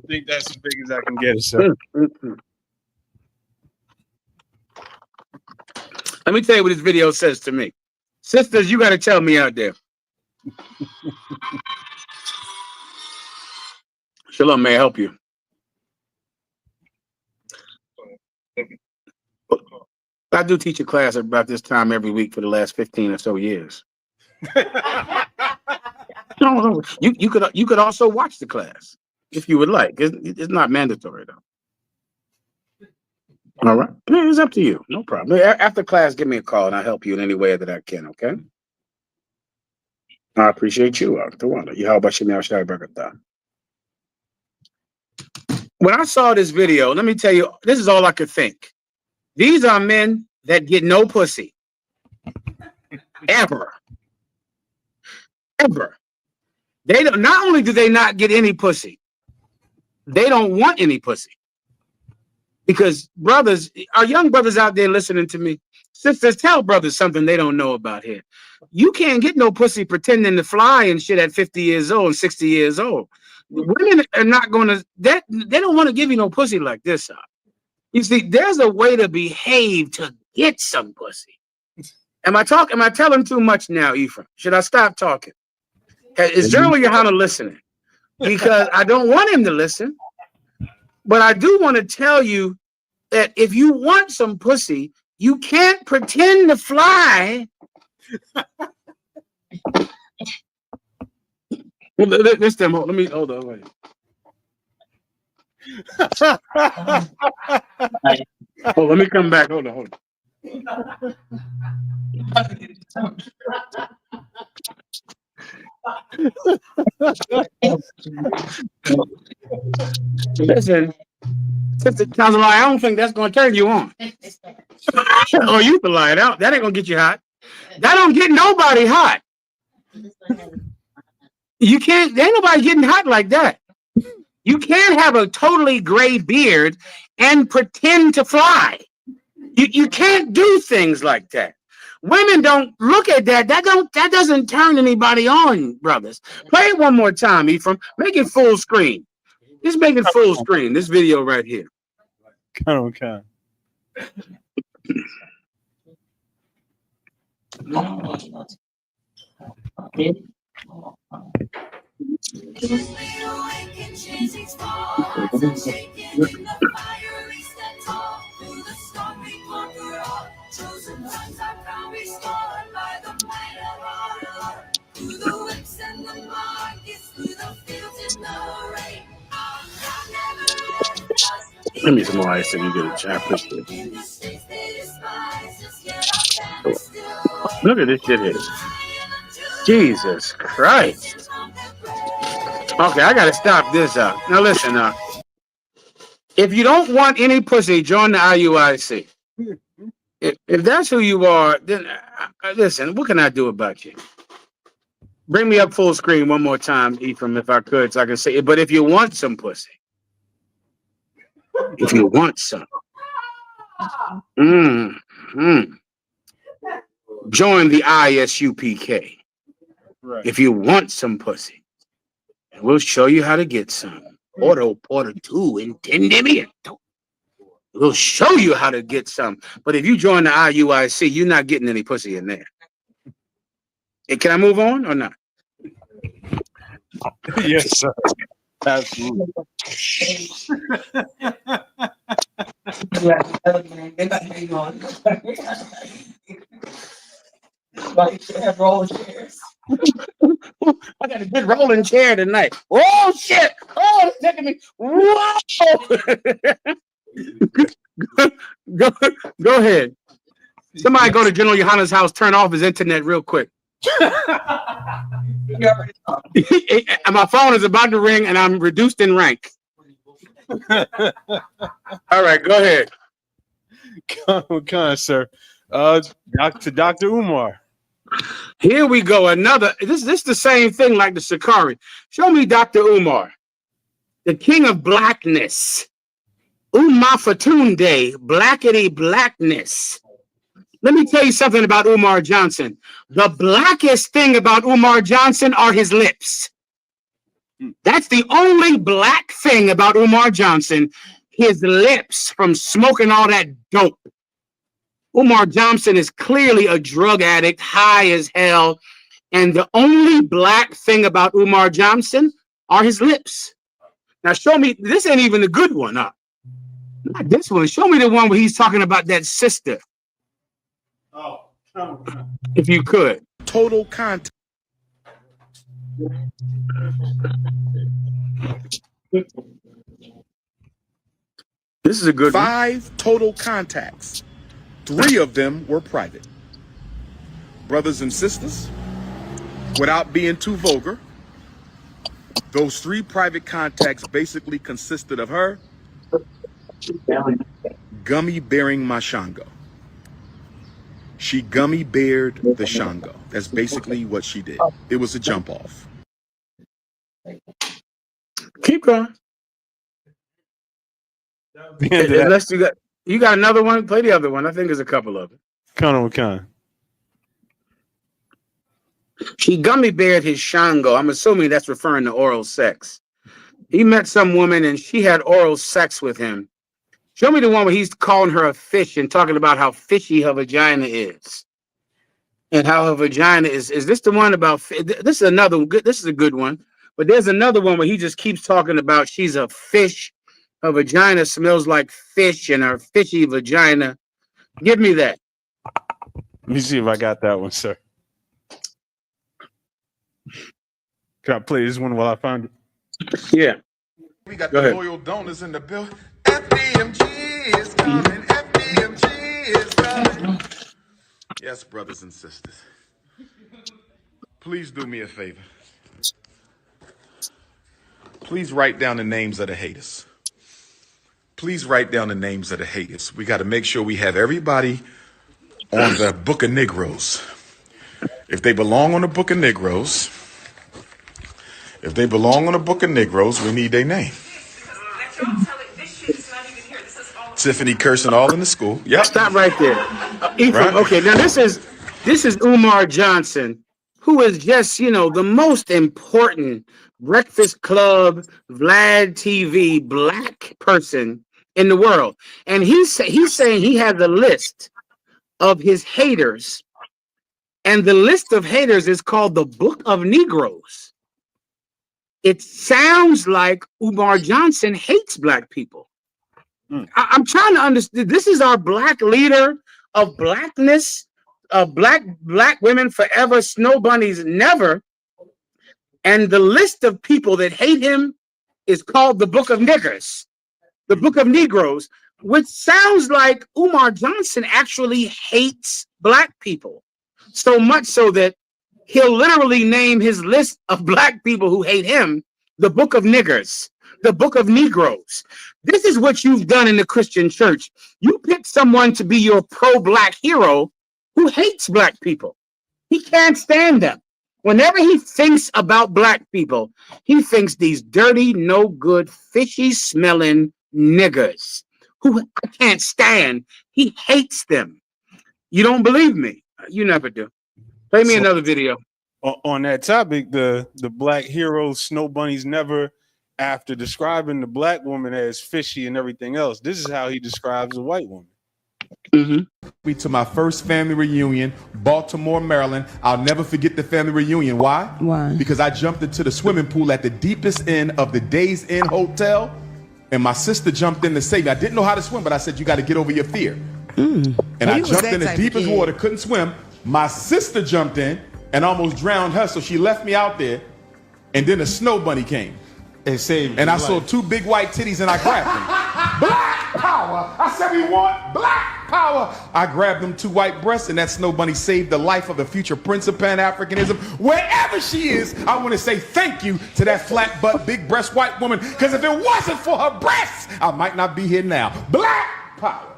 think that's as big as I can get it, sir. Let me tell you what this video says to me. Sisters, you got to tell me out there. Shalom, may I help you? I do teach a class about this time every week for the last 15 or so years. No, you could also watch the class if you would like. It's not mandatory though. All right, it's up to you. No problem. After class, give me a call and I'll help you in any way that I can. Okay. I appreciate you. When I saw this video, let me tell you, this is all I could think. These are men that get no pussy. Ever. They don't, not only do they not get any pussy, they don't want any pussy. Because brothers, our young brothers out there listening to me, sisters, tell brothers something they don't know about here. You can't get no pussy pretending to fly and shit at 50 years old and 60 years old. Women are not going to, they don't want to give you no pussy like this. You see, there's a way to behave to get some pussy. Am I telling too much now, Ephraim? Should I stop talking? Is General Yohana listening? Because I don't want him to listen. But I do want to tell you that if you want some pussy, you can't pretend to fly. This them. Let me hold on. Wait. Oh, let me come back. Hold on. Listen, Sister Counselor, I don't think that's going to turn you on. Oh, you can lie it out. That ain't going to get you hot. That don't get nobody hot. You can't, there ain't nobody getting hot like that. You can't have a totally gray beard and pretend to fly. You can't do things like that. Women don't look at that. That doesn't turn anybody on, brothers. Play it one more time, Ephraim. Make it full screen. Just make it full screen. This video right here. Come on. Chosen ones are found restored by the might of our Lord. Through the whips and the markets, through the fields in the rain. Our God never left us. Let me some more ice so you get a chance. In the states they despise us, yet our banner still. Look at this shit here. Jesus Christ. Okay, I gotta stop this up. Now listen, if you don't want any pussy, join the IUIC. If that's who you are, then listen, what can I do about you? Bring me up full screen one more time, Ephraim, if I could, so I can say it. But if you want some pussy, if you want some, join the ISUPK. Right. If you want some pussy, and we'll show you how to get some. Porto 2, entendimiento. We'll show you how to get some. But if you join the IUIC, you're not getting any pussy in there. Hey, can I move on or not? Yes, sir. Absolutely. I got a good rolling chair tonight. Oh shit! Oh, it's taking me. Whoa! Go ahead. Somebody go to General Yohana's house, turn off his internet real quick. My phone is about to ring and I'm reduced in rank. All right, go ahead. Come on, sir. Dr. Umar. Here we go. Another. This the same thing like the Shikari. Show me Dr. Umar, the king of blackness. Umafatunde, blackety blackness. Let me tell you something about Umar Johnson. The blackest thing about Umar Johnson are his lips. That's the only black thing about Umar Johnson, his lips from smoking all that dope. Umar Johnson is clearly a drug addict, high as hell. And the only black thing about Umar Johnson are his lips. Now show me, this ain't even the good one, huh? Not this one. Show me the one where he's talking about that sister. Oh, come on. If you could. Total contact. This is a good 5 total contacts. 3 of them were private. Brothers and sisters, without being too vulgar, those 3 private contacts basically consisted of her gummy bearing my Shango. She gummy bared the Shango. That's basically what she did. It was a jump off. Keep going. The end of that. Unless you got another one, play the other one. I think there's a couple of them. Con. She gummy beared his Shango. I'm assuming that's referring to oral sex. He met some woman and she had oral sex with him. Show me the one where he's calling her a fish and talking about how fishy her vagina is. And how her vagina is. Is this the one about, this is another good, this is a good one. But there's another one where he just keeps talking about she's a fish. Her vagina smells like fish and her fishy vagina. Give me that. Let me see if I got that one, sir. Can I play this one while I find it? Yeah. We got Go the ahead. loyal donors in the bill. FDMG is coming. FDMG is coming. Yes, brothers and sisters. Please do me a favor. Please write down the names of the haters. Please write down the names of the haters. We got to make sure we have everybody on the Book of Negroes. If they belong on the Book of Negroes, we need their name. Tiffany cursing all in the school. Yep. Stop right there. Ephraim, Right. okay, now this is Umar Johnson, who is just, the most important Breakfast Club, Vlad TV black person in the world. And he's saying he has a list of his haters. And the list of haters is called the Book of Negroes. It sounds like Umar Johnson hates black people. I'm trying to understand. This is our black leader of blackness, black women forever, snow bunnies never. And the list of people that hate him is called the Book of Niggers, the Book of Negroes, which sounds like Umar Johnson actually hates black people. So much so that he'll literally name his list of black people who hate him the Book of Niggers, the Book of Negroes. This is what you've done in the Christian church. You pick someone to be your pro-black hero who hates black people. He can't stand them. Whenever he thinks about black people, he thinks these dirty, no good, fishy smelling niggers who I can't stand. He hates them. You don't believe me? You never do. Play me another video. On that topic, the black heroes, snow bunnies never, after describing the black woman as fishy and everything else, this is how he describes the white woman. To my first family reunion, Baltimore, Maryland. I'll never forget the family reunion. Why? Why? Because I jumped into the swimming pool at the deepest end of the Days Inn Hotel, and my sister jumped in to save me. I didn't know how to swim, but I said, you got to get over your fear. And I jumped in the deepest water, couldn't swim. My sister jumped in and almost drowned her, so she left me out there, and then a snow bunny came. And saved and I your saw life. two big white titties and I grabbed them. Black power! I said we want black power! I grabbed them two white breasts and that snow bunny saved the life of the future Prince of Pan-Africanism. Wherever she is, I want to say thank you to that flat butt, big breast white woman, because if it wasn't for her breasts, I might not be here now. Black power!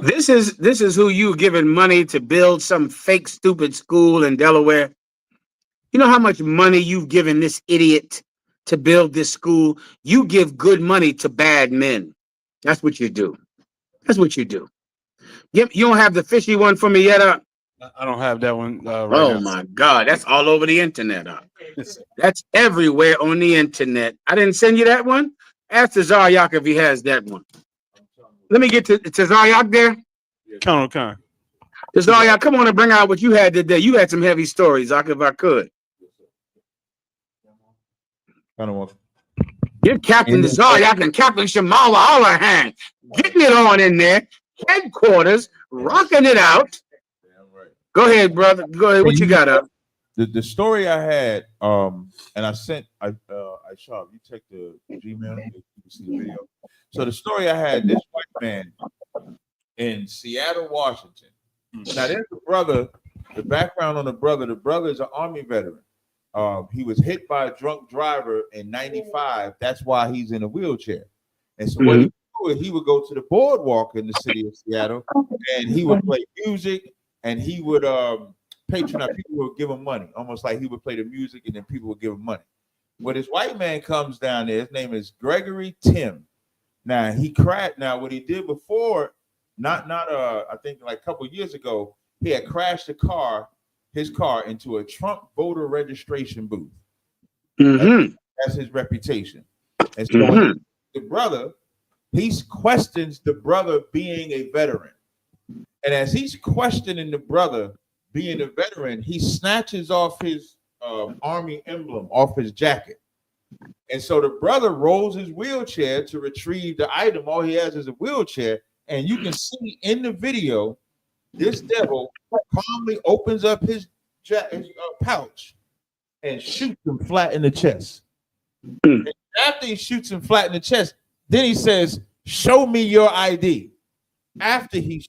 This is who you giving money to build some fake stupid school in Delaware. You know how much money you've given this idiot to build this school? You give good money to bad men. That's what you do. That's what you do. You don't have the fishy one for me yet, I don't have that one right oh now. my God, that's all over the internet. That's everywhere on the internet. I didn't send you that one. Ask Zaryak if he has that one. Let me get to Zaryak there. Count on kind. Zaryak, come on and bring out what you had today. You had some heavy stories, Zaryak, if I could. I don't want. Give Captain Zaryak and Captain Shamala all a hand. Getting it on in there. Headquarters, rocking it out. Go ahead, brother. Go ahead. What you got up? The story I had, and I sent, I saw, you check the Gmail, you can see the video. So the story I had, this white man in Seattle, Washington. Now there's a brother, the background on the brother is an Army veteran. He was hit by a drunk driver in '95. That's why he's in a wheelchair. And so what he would do is he would go to the boardwalk in the city of Seattle and he would play music and he would patronize. People would give him money, almost like he would play the music and then people would give him money. Well, this white man comes down there. His name is Gregory Tim. Now he crashed. Now what he did before, I think like a couple years ago, he had crashed his car into a Trump voter registration booth. That's his reputation. And so when the brother, he questions the brother being a veteran. And as he's questioning the brother being a veteran, he snatches off his army emblem off his jacket. And so the brother rolls his wheelchair to retrieve the item. All he has is a wheelchair. And you can see in the video, this devil calmly opens up his pouch and shoots him flat in the chest. And after he shoots him flat in the chest, then he says, "Show me your ID." After he,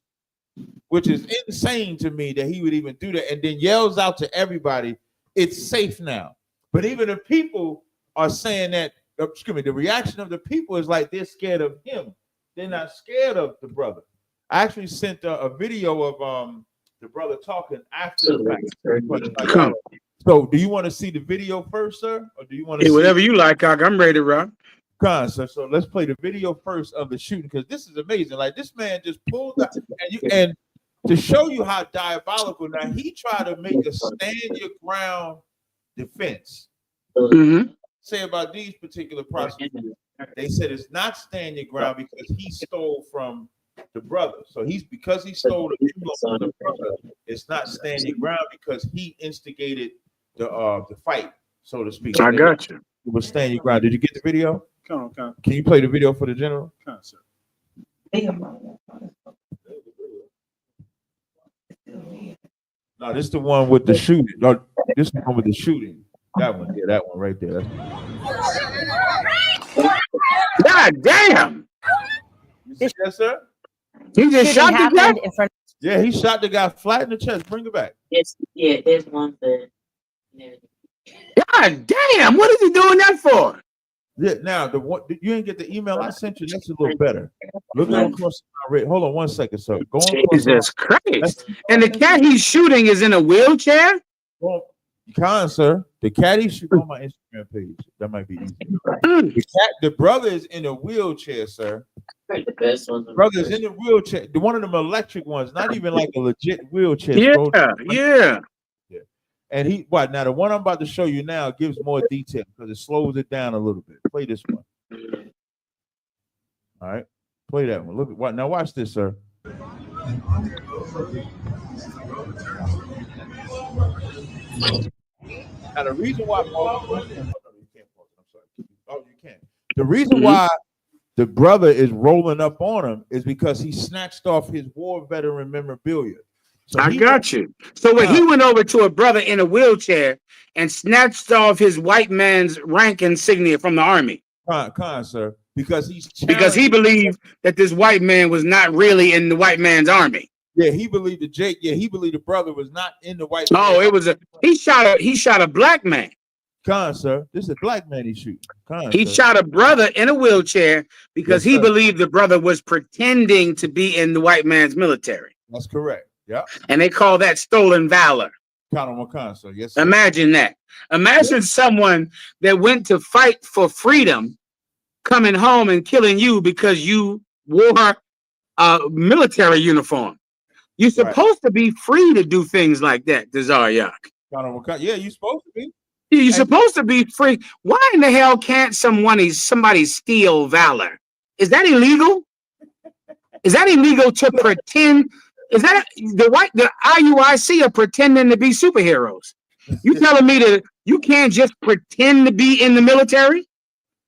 which is insane to me that he would even do that, and then yells out to everybody, "It's safe now." But even the people are saying that, excuse me, the reaction of the people is like they're scared of him. They're not scared of the brother. I actually sent a video of the brother talking after the fact. So do you want to see the video first, sir? Or do you want to see whatever you like, Cock? I'm ready to rock. So let's play the video first of the shooting, because this is amazing. Like, this man just pulled out, and to show you how diabolical. Now, he tried to make a stand your ground defense. Say about these particular prosecutors, they said it's not stand your ground because he stole from the brother. So because he stole the emblem from the brother, it's not stand your ground because he instigated the fight, so to speak. I got you. It was stand your ground. Did you get the video? Come on. Can you play the video for the general? Come on, sir. No, this is the one with the shooting. No, this is the one with the shooting. That one, yeah, that one right there. God damn! Yes, sir. He just shot the guy. Yeah, he shot the guy flat in the chest. Bring it back. There's one for. God damn! What is he doing that for? Yeah, now the one you didn't get the email I sent you. That's a little better. Look across the red. Hold on 1 second, sir. Go on. Jesus Christ! And the cat he's shooting is in a wheelchair. Well, you can't, sir. The cat he's shooting on my Instagram page. That might be easy. The brother is in a wheelchair, sir. The best one. Brother's in a wheelchair. The one of them electric ones, not even like a legit wheelchair. Yeah. And now the one I'm about to show you now gives more detail because it slows it down a little bit. Play this one. All right, play that one. Look at what now. Watch this, sir. Now the reason why the reason why the brother is rolling up on him is because he snatched off his war veteran memorabilia. So I got you. So when he went over to a brother in a wheelchair and snatched off his white man's rank insignia from the army. Sir, because he believed that this white man was not really in the white man's army. Yeah, he believed he believed the brother was not in the white. Oh, it was he shot a black man. Sir, this is a black man he shooting. He shot a brother in a wheelchair because he believed the brother was pretending to be in the white man's military. That's correct. Yeah. And they call that stolen valor. Sir. Yes, sir. Imagine that. Imagine someone that went to fight for freedom coming home and killing you because you wore a military uniform. You're supposed to be free to do things like that, Desariak. Yeah, you're supposed to be. You're supposed to be free. Why in the hell can't somebody steal valor? Is that illegal? Is that illegal to pretend? Is that the IUIC are pretending to be superheroes? You telling me that you can't just pretend to be in the military?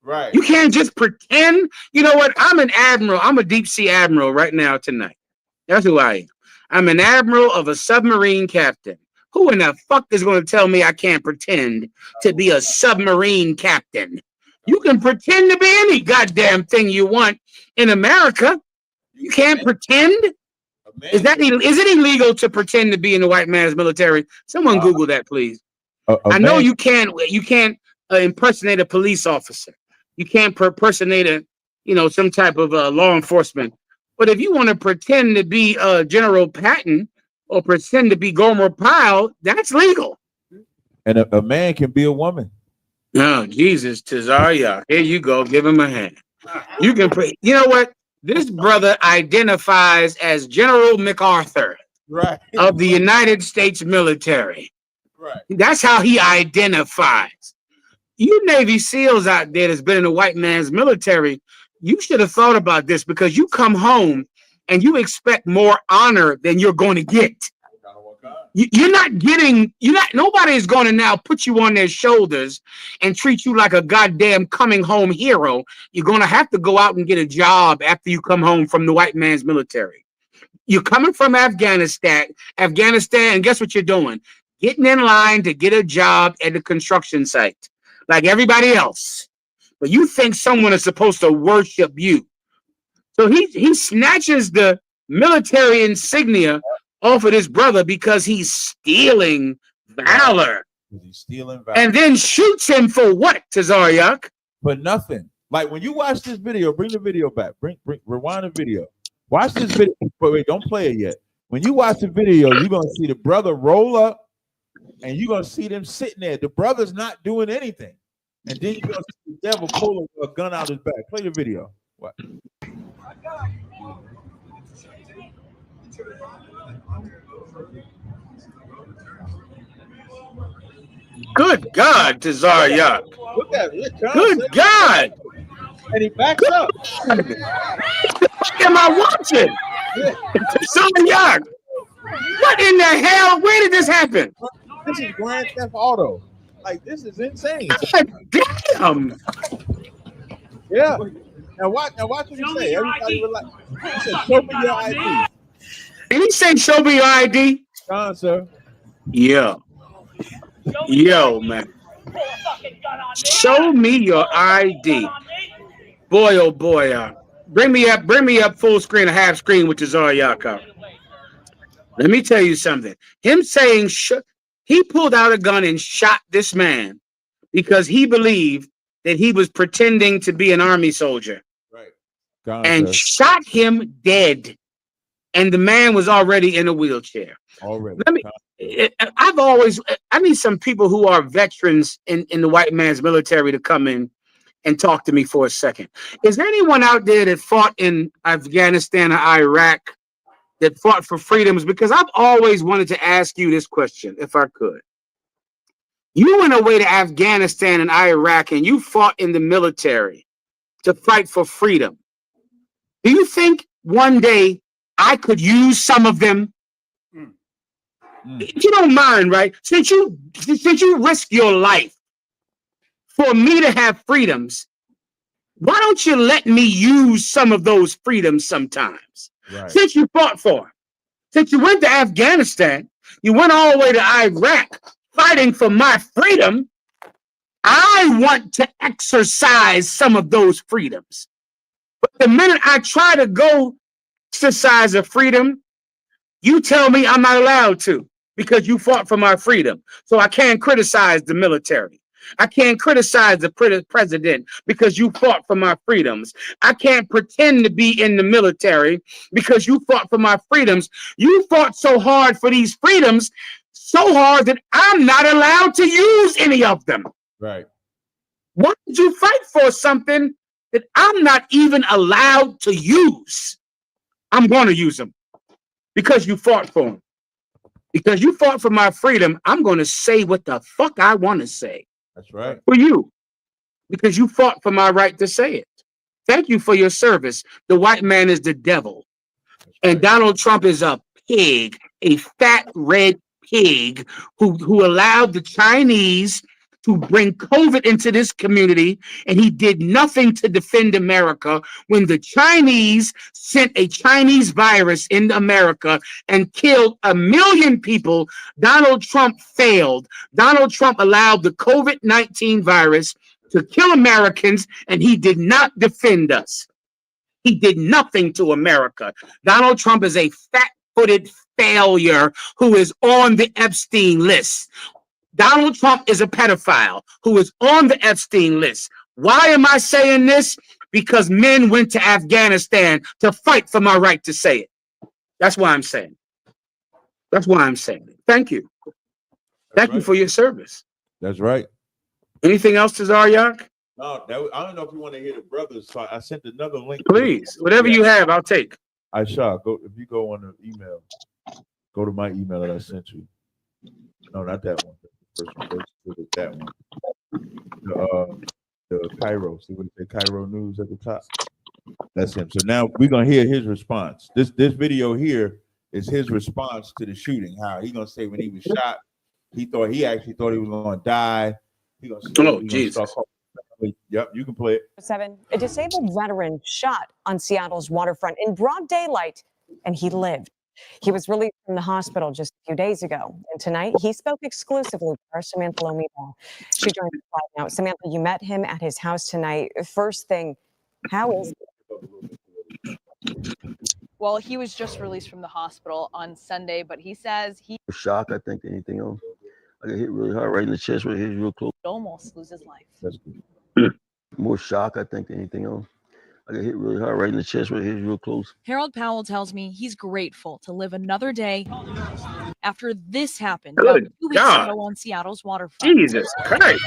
Right. You can't just pretend. You know what? I'm an admiral. I'm a deep sea admiral right now tonight. That's who I am. I'm an admiral of a submarine captain. Who in the fuck is going to tell me I can't pretend to be a submarine captain? You can pretend to be any goddamn thing you want in America. You can't pretend. Is it illegal to pretend to be in the white man's military? Someone Google that, please. I know you can't impersonate a police officer. You can't impersonate some type of law enforcement. But if you want to pretend to be General Patton or pretend to be Gomer Pyle, that's legal. And a man can be a woman. Oh, Jesus, Tazaria. Here you go. Give him a hand. You can pray. You know what? This brother identifies as General MacArthur Right. of the United States military. Right. That's how he identifies. You Navy SEALs out there that's been in the white man's military, you should have thought about this because you come home and you expect more honor than you're going to get. Nobody is going to now put you on their shoulders and treat you like a goddamn coming home hero. You're going to have to go out and get a job after you come home from the white man's military. You're coming from Afghanistan, and guess what you're doing? Getting in line to get a job at the construction site like everybody else. But you think someone is supposed to worship you. So he snatches the military insignia off of this brother because he's stealing valor. He's stealing valor. And then shoots him for what, Tazaryak? For nothing. Like when you watch this video, bring the video back. Rewind the video. Watch this video. But wait, don't play it yet. When you watch the video, you're gonna see the brother roll up and you're gonna see them sitting there. The brother's not doing anything. And then you're gonna see the devil pull a gun out his back. Play the video. What? Good God, Tazaryak. Look at it. Good God. And he backs up. What am I watching? Tazaryak. What in the hell? Where did this happen? This is Grand Theft Auto. Like, this is insane. Damn. Yeah. Now watch what you say. Everybody relax. He said, show me your ID. Did he say show me your ID? Sir. Yo, man. Show me your ID. Boy, oh boy. Bring me up full screen or half screen with Tazaryak. Let me tell you something. Him saying he pulled out a gun and shot this man because he believed that he was pretending to be an army soldier. Right. And shot him dead. And the man was already in a wheelchair. Already. I need some people who are veterans in the white man's military to come in and talk to me for a second. Is there anyone out there that fought in Afghanistan or Iraq that fought for freedoms? Because I've always wanted to ask you this question, if I could. You went away to Afghanistan and Iraq and you fought in the military to fight for freedom. Do you think one day I could use some of them? If you don't mind, right? Since you risk your life for me to have freedoms, why don't you let me use some of those freedoms sometimes? Right. Since you fought for them, since you went to Afghanistan, you went all the way to Iraq fighting for my freedom, I want to exercise some of those freedoms. But the minute I try to go exercise a freedom, you tell me I'm not allowed to because you fought for my freedom. So I can't criticize the military. I can't criticize the president because you fought for my freedoms. I can't pretend to be in the military because you fought for my freedoms. You fought so hard for these freedoms, so hard that I'm not allowed to use any of them. Right. Why did you fight for something that I'm not even allowed to use? I'm going to use them because you fought for them. Because you fought for my freedom, I'm going to say what the fuck I want to say. That's right. For you. Because you fought for my right to say it. Thank you for your service. The white man is the devil. And Donald Trump is a pig, a fat red pig who allowed the Chinese to bring COVID into this community, and he did nothing to defend America when the Chinese sent a Chinese virus in America and killed 1 million people. Donald Trump failed. Donald Trump allowed the COVID-19 virus to kill Americans, and he did not defend us. He did nothing to America. Donald Trump is a fat-footed failure who is on the Epstein list. Donald Trump is a pedophile who is on the Epstein list. Why am I saying this? Because men went to Afghanistan to fight for my right to say it. That's why I'm saying it. That's why I'm saying it. Thank you. Thank you for your service. That's right. Anything else, Tazaryak? No, I don't know if you want to hear the brothers. So I sent another link. Please, whatever you have, I'll take. I shall go. If you go on the email, go to my email that I sent you. No, not that one. The first one. Go to that one. The Cairo. See what it say? Cairo News at the top. That's him. So now we're gonna hear his response. This video here is his response to the shooting. How he gonna say when he was shot, he actually thought he was gonna die. He gonna say, oh Jesus. Yep, you can play it. 7, a disabled veteran shot on Seattle's waterfront in broad daylight, and he lived. He was released from the hospital just a few days ago, and tonight he spoke exclusively with our Samantha Lomito. She joined us live now. Samantha, you met him at his house tonight. First thing, how is he? Well, he was just released from the hospital on Sunday, but he says he shock, I think, than anything else. I got hit really hard right in the chest, right here, real close. almost lose his life. That's good. More shock, I think, than anything else. I got hit really hard right in the chest, right here, real close. Harold Powell tells me he's grateful to live another day after this happened Good about 2 weeks God. ago on Seattle's waterfront. Jesus Christ.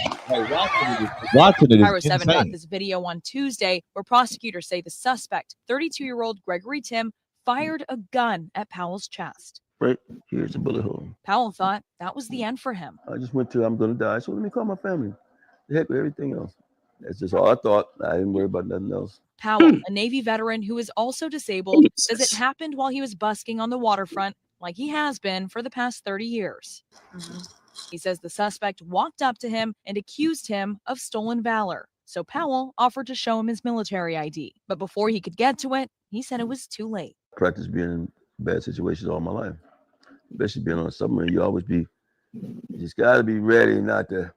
Watching it Cairo is 7 got insane. this video on Tuesday where prosecutors say the suspect, 32-year-old Gregory Tim, fired a gun at Powell's chest. Right here's the bullet hole. Powell thought that was the end for him. I just went to, I'm going to die, so let me call my family. The heck with everything else. That's just all I thought. I didn't worry about nothing else. Powell, a Navy veteran who is also disabled, says it happened while he was busking on the waterfront like he has been for the past 30 years. He says the suspect walked up to him and accused him of stolen valor. So Powell offered to show him his military ID. But before he could get to it, he said it was too late. Practice being in bad situations all my life. Especially being on a submarine, you just got to be ready not to,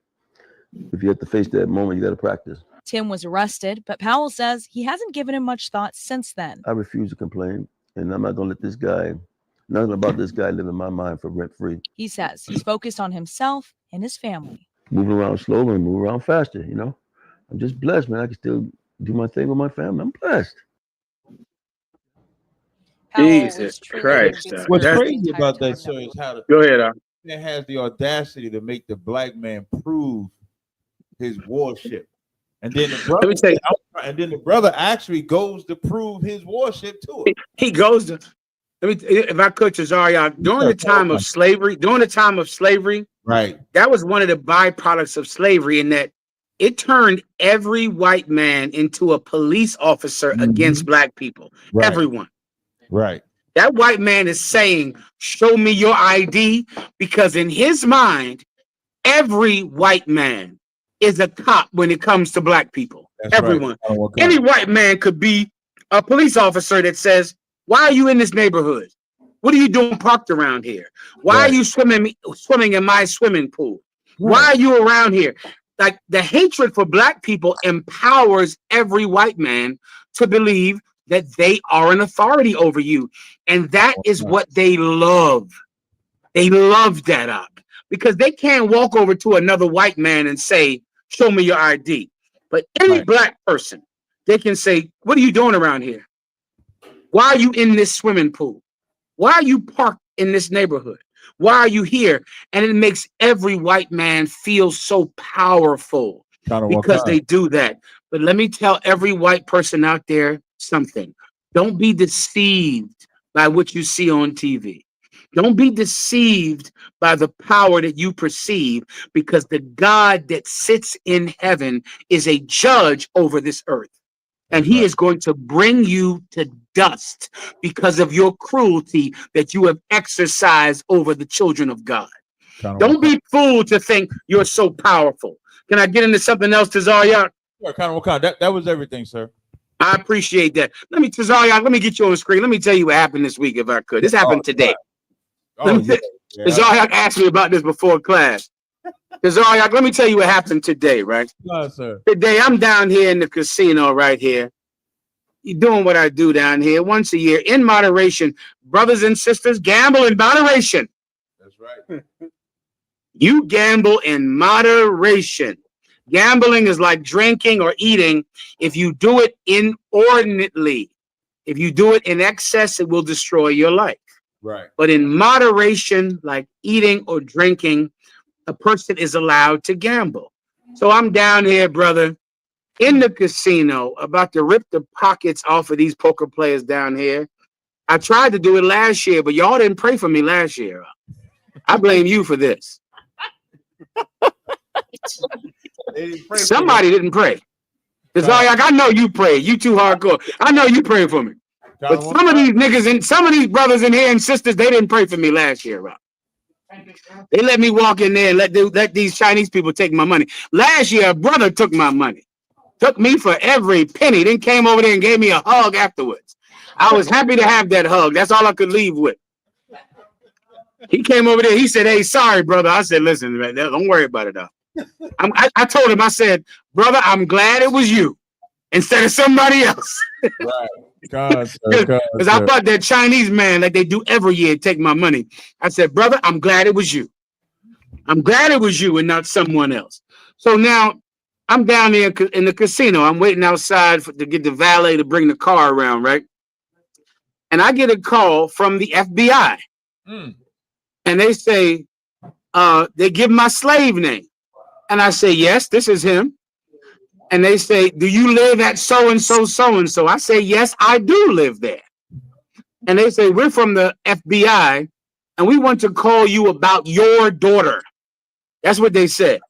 if you have to face that moment, you got to practice. Tim was arrested, but Powell says he hasn't given him much thought since then. I refuse to complain, and I'm not going to let this guy, nothing about this guy live in my mind for rent free. He says he's focused on himself and his family. Moving around slower and move around faster, you know? I'm just blessed, man. I can still do my thing with my family. I'm blessed. Jesus Christ. What's crazy about that, sir, is how the Go ahead, man has the audacity to make the black man prove his warship. And then the brother actually goes to prove his warship to it. He goes to, if I could, Cesario, during the time of slavery, right? That was one of the byproducts of slavery, in that it turned every white man into a police officer against black people. Right. Everyone. Right. That white man is saying, show me your ID, because in his mind, every white man is a cop when it comes to black people. That's Everyone. right. Any white man could be a police officer that says, why are you in this neighborhood? What are you doing parked around here? Why are you swimming in my swimming pool? Why are you around here? Like, the hatred for black people empowers every white man to believe that they are an authority over you. And that is what they love. They love that up, because they can't walk over to another white man and say, show me your ID. But any black person, they can say, what are you doing around here? Why are you in this swimming pool? Why are you parked in this neighborhood? Why are you here? And it makes every white man feel so powerful because they do that. But let me tell every white person out there something. Don't be deceived by what you see on TV. Don't be deceived by the power that you perceive, because the God that sits in heaven is a judge over this earth. And he is going to bring you to dust because of your cruelty that you have exercised over the children of God. Don't be fooled to think you're so powerful. Can I get into something else, Tazaryak? Sure, that was everything, sir. I appreciate that. Tazaryak, let me get you on the screen. Let me tell you what happened this week, if I could. This happened today. Tazaryak asked me about this before class. Tazaryak, let me tell you what happened today, right? No, sir. Today, I'm down here in the casino right here. You're doing what I do down here once a year in moderation. Brothers and sisters, gamble in moderation. That's right. You gamble in moderation. Gambling is like drinking or eating. If you do it inordinately, if you do it in excess, it will destroy your life. Right. But in moderation, like eating or drinking, a person is allowed to gamble. So I'm down here, brother, in the casino about to rip the pockets off of these poker players down here. I tried to do it last year, but y'all didn't pray for me last year. I blame you for this. Somebody didn't pray. It's all like, I know you pray. You too hardcore. I know you pray for me. But some of these niggas and some of these brothers in here and sisters, they didn't pray for me last year, bro. They let me walk in there and let these Chinese people take my money. Last year, a brother took my money. Took me for every penny. Then came over there and gave me a hug afterwards. I was happy to have that hug. That's all I could leave with. He came over there. He said, "Hey, sorry, brother." I said, "Listen, man, don't worry about it, though." I told him, I said, "Brother, I'm glad it was you instead of somebody else." Right. Because I thought that Chinese man, like they do every year, take my money. I said, "Brother, I'm glad it was you. I'm glad it was you and not someone else." So now I'm down there in the casino. I'm waiting outside to get the valet to bring the car around, right? And I get a call from the FBI. And they say, they give my slave name. And I say, "Yes, this is him." And they say, "Do you live at so-and-so, so-and-so?" I say, "Yes, I do live there." And they say, "We're from the FBI, and we want to call you about your daughter." That's what they said.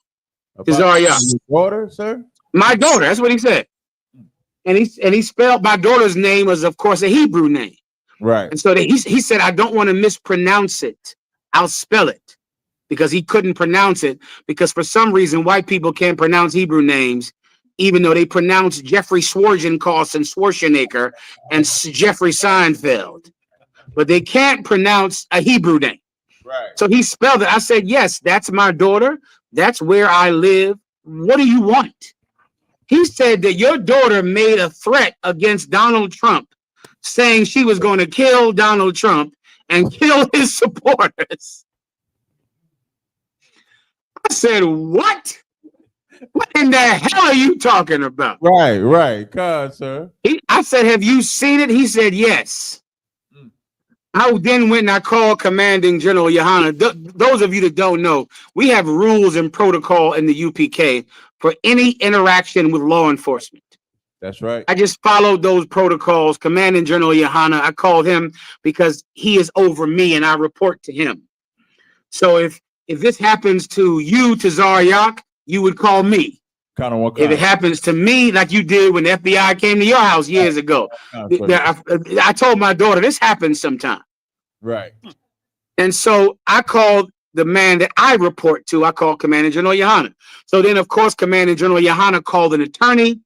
About your daughter, sir? My daughter, that's what he said. And he spelled my daughter's name as, of course, a Hebrew name. Right. And so he said, "I don't want to mispronounce it. I'll spell it." Because he couldn't pronounce it, because for some reason white people can't pronounce Hebrew names, even though they pronounce Jeffrey Schwarzenkoss and Schwarzenegger and Jeffrey Seinfeld. But they can't pronounce a Hebrew name. Right. So he spelled it. I said, "Yes, that's my daughter. That's where I live. What do you want?" He said that your daughter made a threat against Donald Trump, saying she was going to kill Donald Trump and kill his supporters. I said, "What? What in the hell are you talking about?" Right. God, sir. I said, "Have you seen it?" He said, "Yes." I then went and I called Commanding General Yohana. Those of you that don't know, we have rules and protocol in the UPK for any interaction with law enforcement. That's right. I just followed those protocols. Commanding General Yohana, I called him because he is over me and I report to him. So if this happens to you, to Zaryak, you would call me. If it happens to me, like you did when the FBI came to your house years ago, I told my daughter, this happens sometime. Right. And so I called the man that I report to. I called Commanding General Yohana. So then, of course, Commanding General Yohana called an attorney,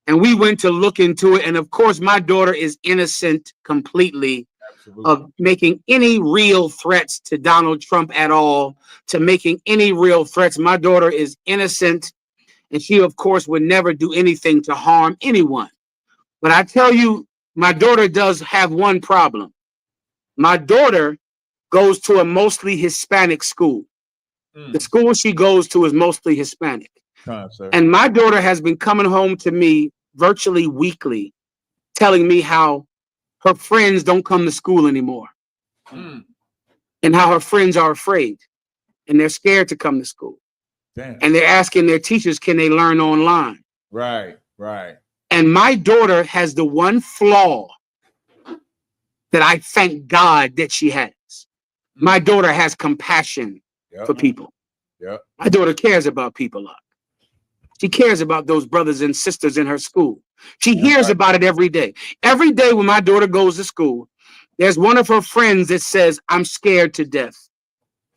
and we went to look into it. And of course, my daughter is innocent completely of making any real threats to Donald Trump at all, to making any real threats. My daughter is innocent. And she, of course, would never do anything to harm anyone. But I tell you, my daughter does have one problem. My daughter goes to a mostly Hispanic school. The school she goes to is mostly Hispanic. And my daughter has been coming home to me virtually weekly, telling me how her friends don't come to school anymore. And how her friends are afraid and they're scared to come to school. Damn. And they're asking their teachers, can they learn online? Right. And my daughter has the one flaw that I thank God that she has. My daughter has compassion for people. Yep. My daughter cares about people. She cares about those brothers and sisters in her school. She hears about it every day. Every day when my daughter goes to school, there's one of her friends that says, "I'm scared to death.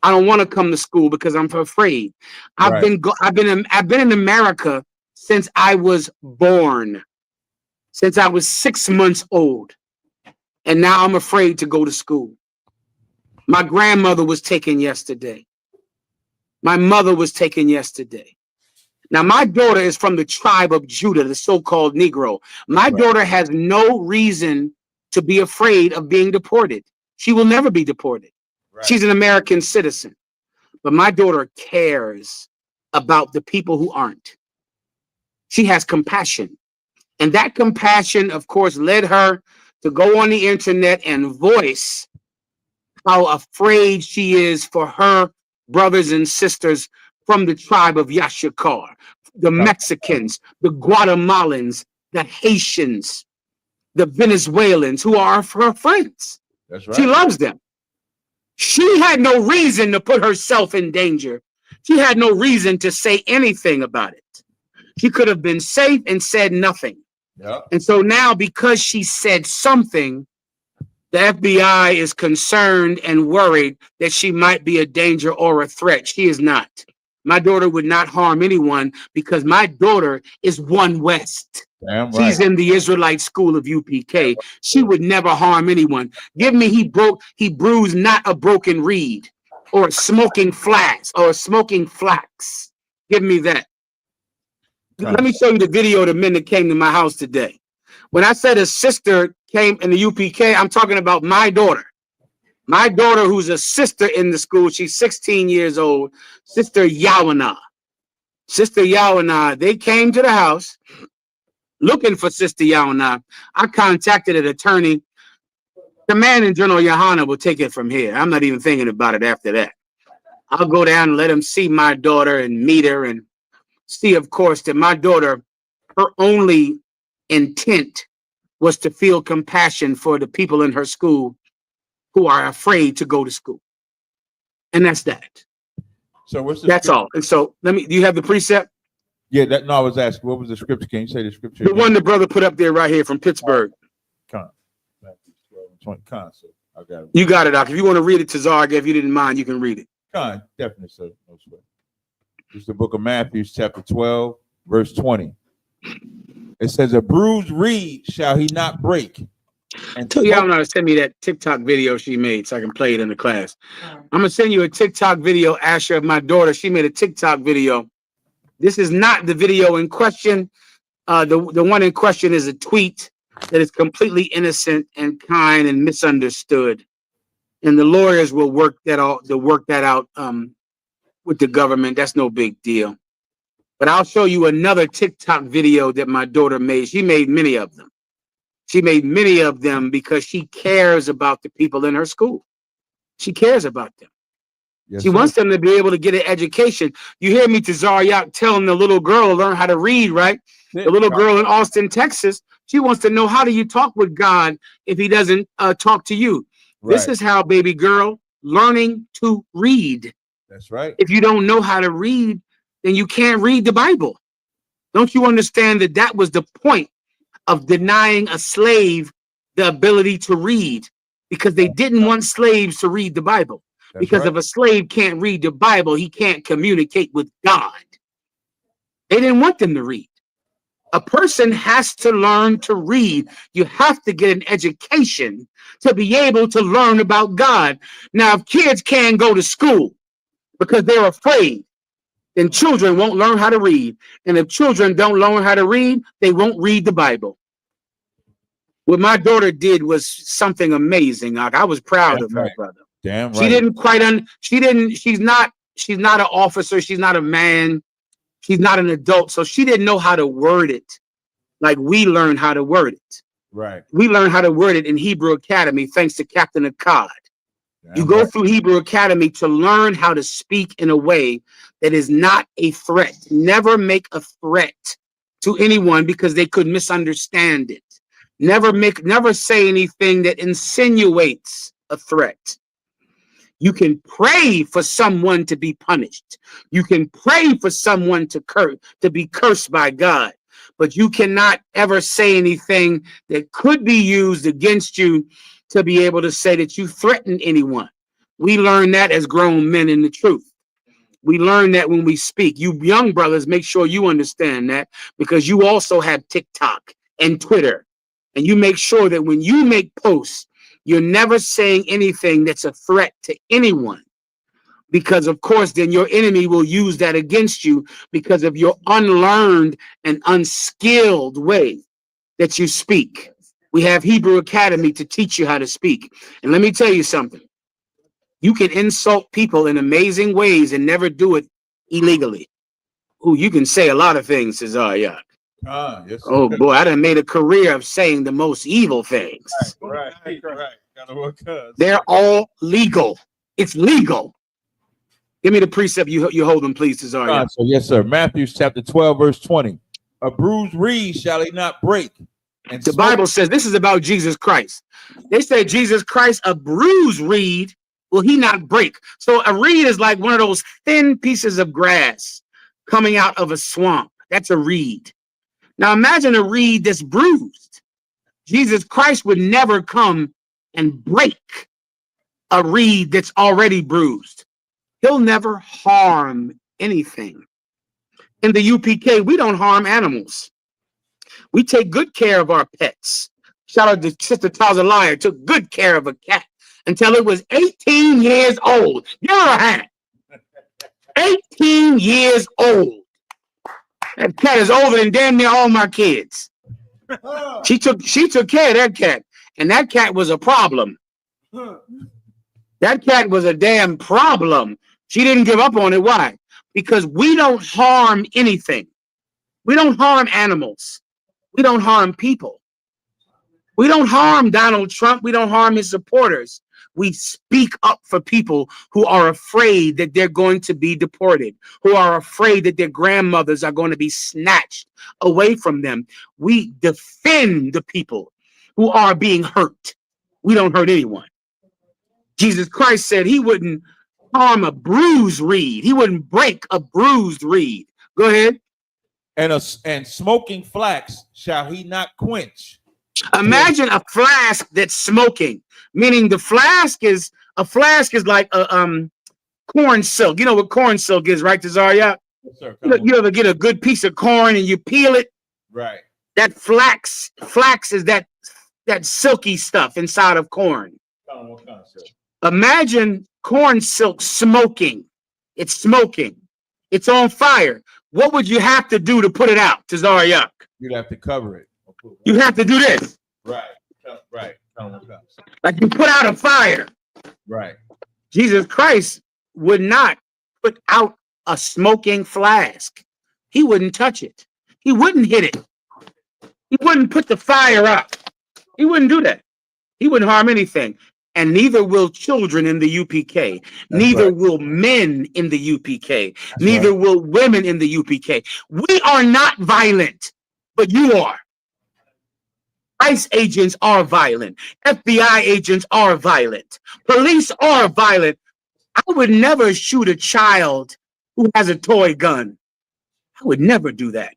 I don't want to come to school because I'm afraid. I've been in America since I was born, since I was 6 months old, and now I'm afraid to go to school. My grandmother was taken yesterday. My mother was taken yesterday. Now my daughter is from the tribe of Judah, the so-called Negro. My daughter has no reason to be afraid of being deported. She will never be deported. She's an American citizen, but my daughter cares about the people who aren't. She has compassion. And that compassion, of course, led her to go on the internet and voice how afraid she is for her brothers and sisters from the tribe of Yashikar, the Mexicans, the Guatemalans, the Haitians, the Venezuelans, who are her friends. That's right. She loves them. She had no reason to put herself in danger. She had no reason to say anything about it. She could have been safe and said nothing. Yeah. And so now, because she said something, the FBI is concerned and worried that she might be a danger or a threat. She is not. My daughter would not harm anyone because my daughter is One West. Damn right. She's in the Israelite school of UPK. She would never harm anyone. Give me he bruised not a broken reed or smoking flax. Give me that. Let me show you the video of the men that came to my house today. When I said a sister came in the UPK, I'm talking about my daughter. My daughter, who's a sister in the school, she's 16 years old, Sister Yawana. Sister Yawana, they came to the house looking for Sister Yawana. I contacted an attorney. Commanding General Yohana will take it from here. I'm not even thinking about it after that. I'll go down and let him see my daughter and meet her and see, of course, that my daughter, her only intent was to feel compassion for the people in her school who are afraid to go to school. And that's that. So what's the That's all. And so do you have the precept? Yeah, I was asking, what was the scripture? Can you say the scripture? The one the brother put up there right here from Pittsburgh. So I got it. You got it, Doc. If you want to read it to Zarga, if you didn't mind, you can read it. Definitely, sir. No sweat. It's the book of Matthew, chapter 12, verse 20. It says, a bruised reed shall he not break. And tell y'all to send me that TikTok video she made so I can play it in the class. I'm gonna send you a TikTok video, Asher, of my daughter. She made a TikTok video. This is not the video in question. The one in question is a tweet that is completely innocent and kind and misunderstood. And the lawyers will work that out. They'll work that out with the government. That's no big deal. But I'll show you another TikTok video that my daughter made. She made many of them. She made many of them because she cares about the people in her school. She cares about them. Yes, she wants them to be able to get an education. You hear me, Tazaryak, telling the little girl to learn how to read, right? The little girl in Austin, Texas, she wants to know, how do you talk with God if he doesn't talk to you? Right. This is how, baby girl, learning to read. That's right. If you don't know how to read, then you can't read the Bible. Don't you understand that that was the point of denying a slave the ability to read? Because they didn't want slaves to read the Bible. That's because right. If a slave can't read the Bible, he can't communicate with God. They didn't want them to read. A person has to learn to read. You have to get an education to be able to learn about God. Now, if kids can't go to school because they're afraid, then children won't learn how to read. And if children don't learn how to read, they won't read the Bible. What my daughter did was something amazing. I was proud of her, brother. Damn right. She didn't quite she's not an officer, she's not a man, she's not an adult, so she didn't know how to word it like we learned how to word it. Right. We learned how to word it in Hebrew Academy thanks to Captain Akkad. You go through Hebrew Academy to learn how to speak in a way that is not a threat. Never make a threat to anyone because they could misunderstand it. Never say anything that insinuates a threat. You can pray for someone to be punished. You can pray for someone to be cursed by God, but you cannot ever say anything that could be used against you to be able to say that you threatened anyone. We learn that as grown men in the truth. We learn that when we speak. You young brothers, make sure you understand that, because you also have TikTok and Twitter, and you make sure that when you make posts, you're never saying anything that's a threat to anyone, because of course then your enemy will use that against you because of your unlearned and unskilled way that you speak. We have Hebrew Academy to teach you how to speak. And let me tell you something. You can insult people in amazing ways and never do it illegally. Ooh, you can say a lot of things, Cesar. Yes, oh boy, I done made a career of saying the most evil things. Right. Gotta work. They're all legal. It's legal. Give me the precept you hold them, please, Cesaria. So yes, sir. Matthew chapter 12, verse 20. A bruised reed shall he not break. And the Bible says this is about Jesus Christ. They say Jesus Christ, a bruised reed will he not break. So a reed is like one of those thin pieces of grass coming out of a swamp. That's a reed. Now imagine a reed that's bruised. Jesus Christ would never come and break a reed that's already bruised. He'll never harm anything. In the UPK, we don't harm animals. We take good care of our pets. Shout out to Sister Tazaliah, took good care of a cat until it was 18 years old. Give her a hand. 18 years old. That cat is older than damn near all my kids. She took care of that cat, and that cat was a problem. That cat was a damn problem. She didn't give up on it. Why? Because we don't harm anything. We don't harm animals. We don't harm people. We don't harm Donald Trump. We don't harm his supporters. We speak up for people who are afraid that they're going to be deported, who are afraid that their grandmothers are going to be snatched away from them. We defend the people who are being hurt. We don't hurt anyone. Jesus Christ said he wouldn't harm a bruised reed. He wouldn't break a bruised reed. Go ahead. And smoking flax shall he not quench. Imagine a flask that's smoking, meaning the flask is like a corn silk. You know what corn silk is, right, Tazaria? Yes, sir. You ever get a good piece of corn and you peel it? Right. That flax is that silky stuff inside of corn. What kind of silk? Imagine corn silk smoking. It's smoking. It's on fire. What would you have to do to put it out, Tazaria? You'd have to cover it. You have to do this. Right. Right. Like you put out a fire. Right. Jesus Christ would not put out a smoking flask. He wouldn't touch it. He wouldn't hit it. He wouldn't put the fire out. He wouldn't do that. He wouldn't harm anything. And neither will children in the UPK. Neither will men in the UPK. Neither will women in the UPK. We are not violent, but you are. ICE agents are violent. FBI agents are violent. Police are violent. I would never shoot a child who has a toy gun. I would never do that.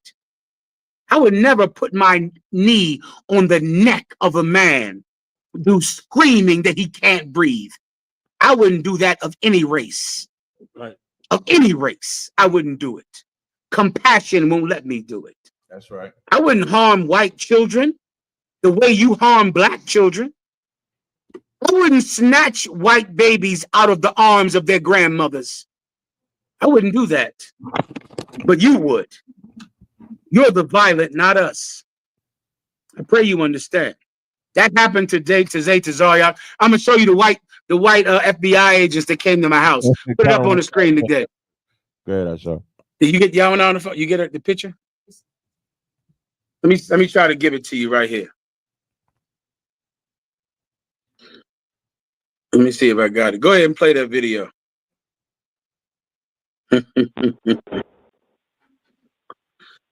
I would never put my knee on the neck of a man who's screaming that he can't breathe. I wouldn't do that of any race. Right. Of any race, I wouldn't do it. Compassion won't let me do it. That's right. I wouldn't harm white children the way you harm black children. I wouldn't snatch white babies out of the arms of their grandmothers. I wouldn't do that. But you would. You're the violent, not us. I pray you understand. That happened today to Zayak. I'm gonna show you the white FBI agents that came to my house. Put it up on the screen today. Good, I saw. Did you get y'all on the phone? You get the picture? Let me try to give it to you right here. Let me see if I got it. Go ahead and play that video. I'm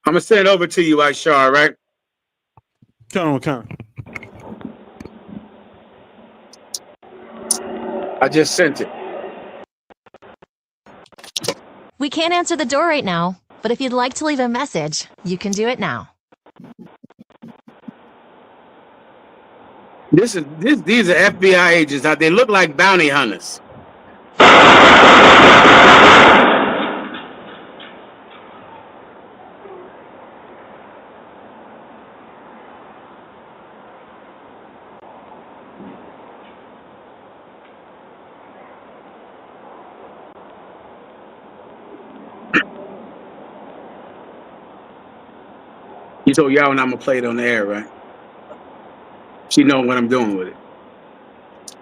gonna send it over to you, Aishar, right? Come on. I just sent it. We can't answer the door right now, but if you'd like to leave a message, you can do it now. These are FBI agents. They look like bounty hunters. You told y'all when I'm gonna play it on the air, right? She know what I'm doing with it.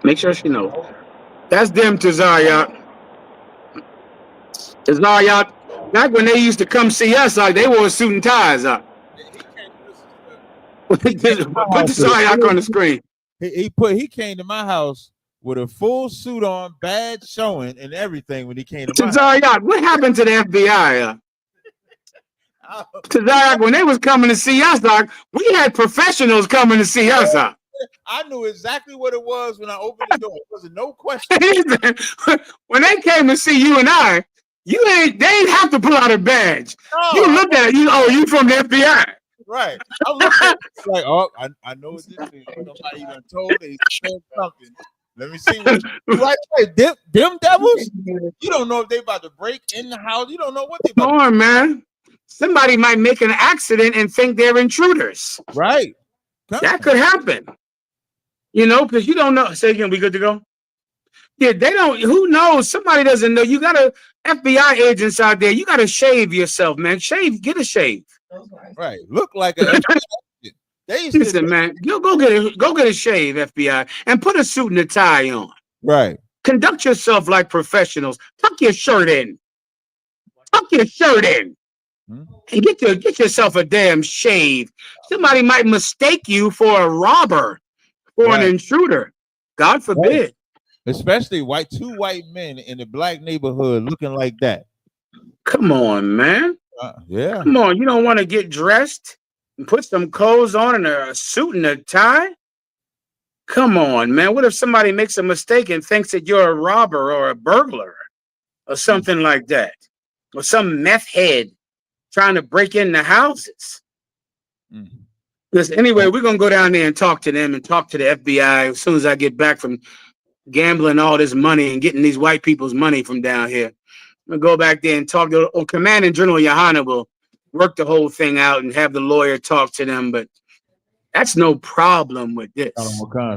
Make sure she knows. That's them to Zaryat. Zaryat, back when they used to come see us, they wore suit and ties up. Put the Zaryat on the screen. He came to my house with a full suit on, badge showing, and everything when he came to my house. Tazariak, what happened to the FBI? Tazariak, when they was coming to see us, Doc, we had professionals coming to see us. I knew exactly what it was when I opened the door. It wasn't no question. When they came to see you and I, they didn't have to pull out a badge. No, You looked at it, you from the FBI. Right. I looked at it like, oh, I know what this is. Nobody even told me. Said something. Let me see. Right. Them devils? You don't know if they about to break in the house. You don't know what they about Come on, man. Somebody might make an accident and think they're intruders. Right. That could happen. You know, because you don't know. Say again, we good to go? Yeah, they don't. Who knows? Somebody doesn't know. You got FBI agents out there. You got to shave yourself, man. Get a shave. Right. Look like a. Listen, man. Go get a shave, FBI, and put a suit and a tie on. Right. Conduct yourself like professionals. Tuck your shirt in. And get yourself a damn shave. Somebody might mistake you for a robber or an intruder. God forbid. Right. Especially two white men in the black neighborhood looking like that. Come on, man. Yeah. Come on. You don't want to get dressed and put some clothes on and a suit and a tie? Come on, man. What if somebody makes a mistake and thinks that you're a robber or a burglar or something like that? Or some meth head trying to break into houses? Listen, anyway, we're going to go down there and talk to them and talk to the FBI as soon as I get back from gambling all this money and getting these white people's money from down here. I'm going to go back there and talk to Commanding General Johanna will work the whole thing out and have the lawyer talk to them, but that's no problem with this.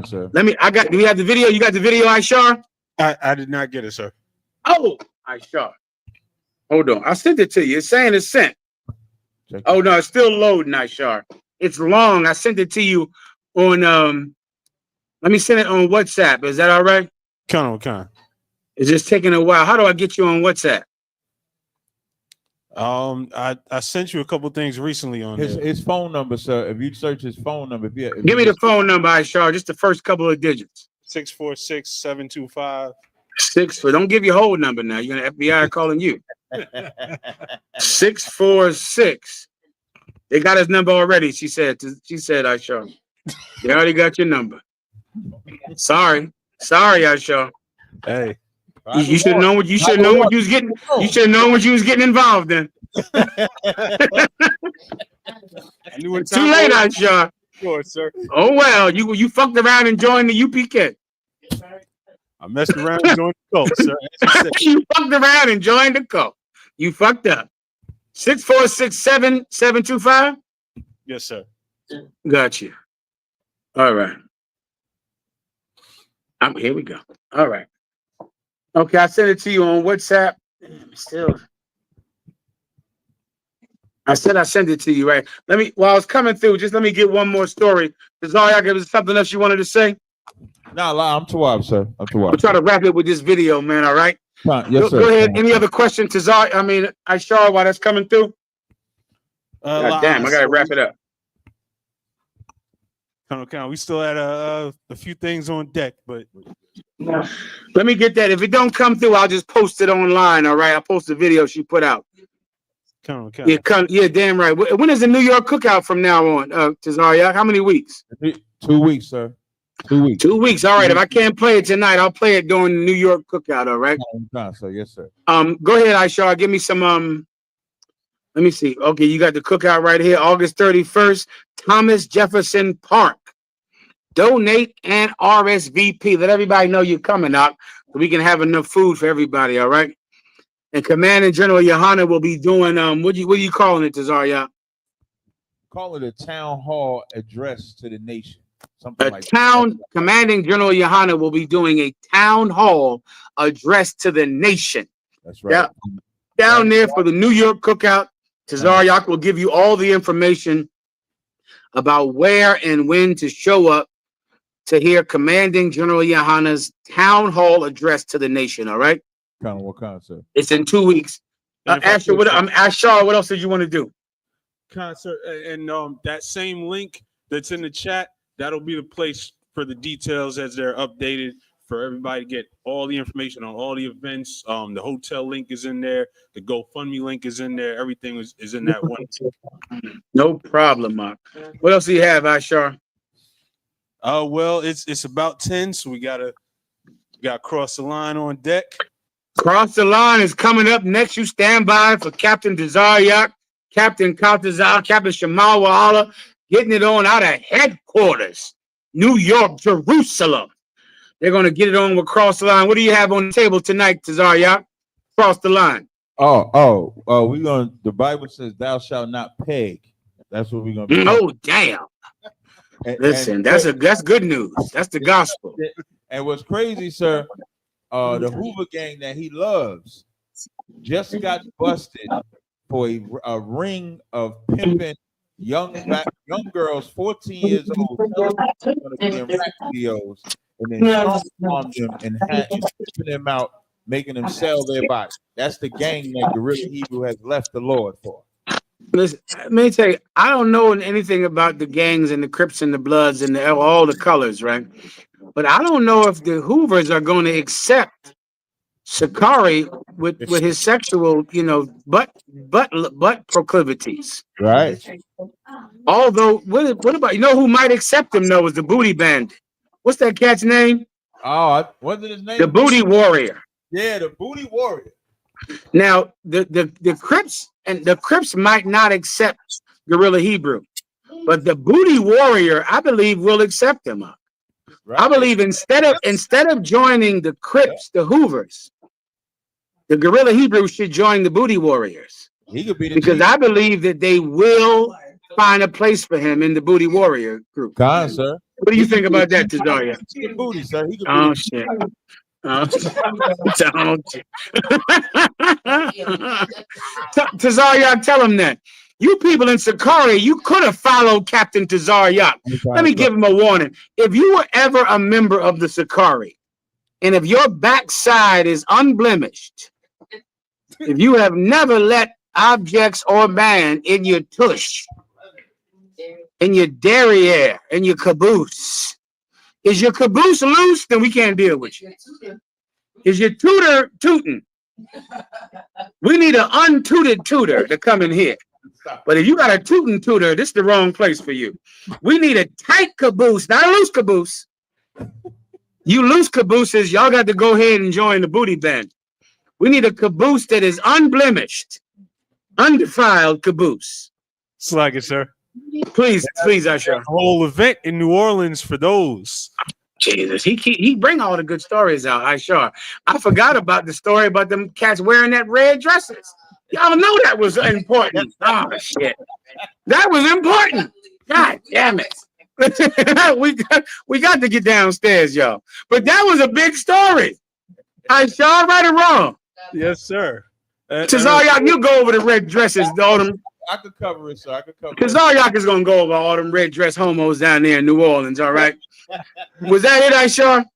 Sir. Do we have the video? You got the video, Ishar? I did not get it, sir. Oh, Ishar. Hold on. I sent it to you. It's saying it's sent. Oh, no, it's still loading, Ishar. It's long. I sent it to you on, let me send it on WhatsApp. Is that all right? Con. It's just taking a while. How do I get you on WhatsApp? I sent you a couple things recently on his phone number, sir. If you search his phone number, give me the phone number, Ishar. Just the first couple of digits. 646-725. Don't give your whole number now. You're gonna FBI calling you. 646. They got his number already. She said, Ishar. They already got your number. Sorry, Ishar. Hey. You should know what you was getting. You should know what you was getting involved in. Too late, Ishar. Sure, sir. Oh well, you fucked around and joined the UPK. I messed around and joined the cult, sir. You fucked around and joined the cult. You fucked up. 646-725. Yes, sir. Got you. All right. Here we go. All right. Okay, I sent it to you on WhatsApp. I said I sent it to you, right? While I was coming through, just let me get one more story. Tazariak, there was something else you wanted to say? No, I'm too up, sir. I'm too up. We'll try to wrap it with this video, man, all right? Yes, sir. Go ahead. Any other questions, Ishar, while that's coming through? God damn, I got to wrap it up. We still had a few things on deck, but let me get that. If it don't come through, I'll just post it online. All right, I'll post the video she put out. Yeah, damn right. When is the New York cookout from now on, Tazariak? How many weeks? 2 weeks, sir. 2 weeks. 2 weeks. All right. If I can't play it tonight, I'll play it during the New York cookout. All right. So yes, sir. Go ahead, Ishar. Give me some. Let me see. Okay, you got the cookout right here, August 31st, Thomas Jefferson Park. Donate and RSVP. Let everybody know you're coming out so we can have enough food for everybody. All right. And Commanding General Johanna will be doing what are you calling it, Tazariak? Call it a town hall address to the nation. Something like Commanding General Johanna will be doing a town hall address to the nation. That's right. Down there for the New York cookout. Tazariak will give you all the information about where and when to show up to hear Commanding General Johanna's town hall address to the nation. All right. What kind of, sir? It's in 2 weeks. Ashar, what else did you want to do? Concert and that same link that's in the chat, that'll be the place for the details as they're updated for everybody to get all the information on all the events. The hotel link is in there. The GoFundMe link is in there. Everything is in that one. No problem, Mark. What else do you have, Ashar? Well, it's about 10, so we gotta cross the line on deck. Cross the line is coming up next. You stand by for Captain Tazaryak, Captain Kaltazar, Captain Shamal Wahala, getting it on out of headquarters, New York, Jerusalem. They're going to get it on with Cross the Line. What do you have on the table tonight, Tazaryak? Cross the line. We're going to, the Bible says, thou shalt not peg. That's what we're going to be. Oh, damn. Listen, that's good news. That's the gospel. And what's crazy, sir, the Hoover gang that he loves just got busted for a ring of pimping young girls, 14 years old, going to be in rap videos, and then on them and pimping them out, making them sell their body. That's the gang that Gorilla Hebrew has left the Lord for. Listen, let me tell you, I don't know anything about the gangs and the Crips and the Bloods and all the colors, right? But I don't know if the Hoovers are going to accept Sakari with his sexual, butt proclivities. Right. Although, what about, who might accept him though is the Booty Bandit. What's that cat's name? What's his name? The Booty Warrior. Yeah, the Booty Warrior. Now, the Crips might not accept Gorilla Hebrew, but the Booty Warrior, I believe, will accept him. Right. I believe instead of joining the Crips, the Hoovers, the Gorilla Hebrew should join the Booty Warriors. He could be because I believe that they will find a place for him in the Booty Warrior group. Sir. What do you think about that, Tazaria? Booty, sir. Oh shit. Tazaryak, tell him that. You people in Sakari, you could have followed Captain Tazaryak. Let me give him a warning. If you were ever a member of the Sakari, and if your backside is unblemished, if you have never let objects or man in your tush, in your derriere, in your caboose, is your caboose loose? Then we can't deal with you. Is your tutor tooting? We need an untooted tutor to come in here. But if you got a tooting tutor, this is the wrong place for you. We need a tight caboose, not a loose caboose. You loose cabooses, y'all got to go ahead and join the booty band. We need a caboose that is unblemished, undefiled caboose. Slag it, sir. Please, Usher. A whole event in New Orleans for those. Jesus, he bring all the good stories out. I forgot about the story about them cats wearing that red dresses. Y'all know that was important. Oh shit, that was important. God damn it. we got to get downstairs, y'all. But that was a big story. Right or wrong? Yes, sir. Tazaryak, you go over the red dresses, all them. I could cover it, sir. I could cover it. Tazaryak is gonna go over all them red dress homos down there in New Orleans. All right. Was that it, Aishar?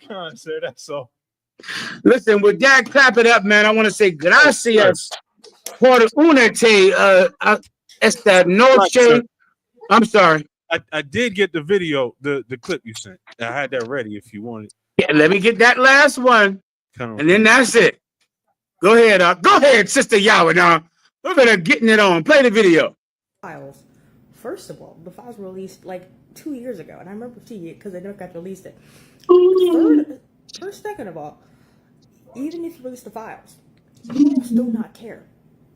Come on, sir. That's all. Listen, with that, clap it up, man. I want to say gracias por unite esta noche. I'm sorry. I did get the video, the clip you sent. I had that ready if you wanted. Yeah, let me get that last one, and then that's it. Go ahead, Sister Yahweh. Now, we're better getting it on. Play the video. Files. First of all, the files were released like 2 years ago, and I remember seeing it because they never got released it. Second of all, even if you release the files, people will still not care.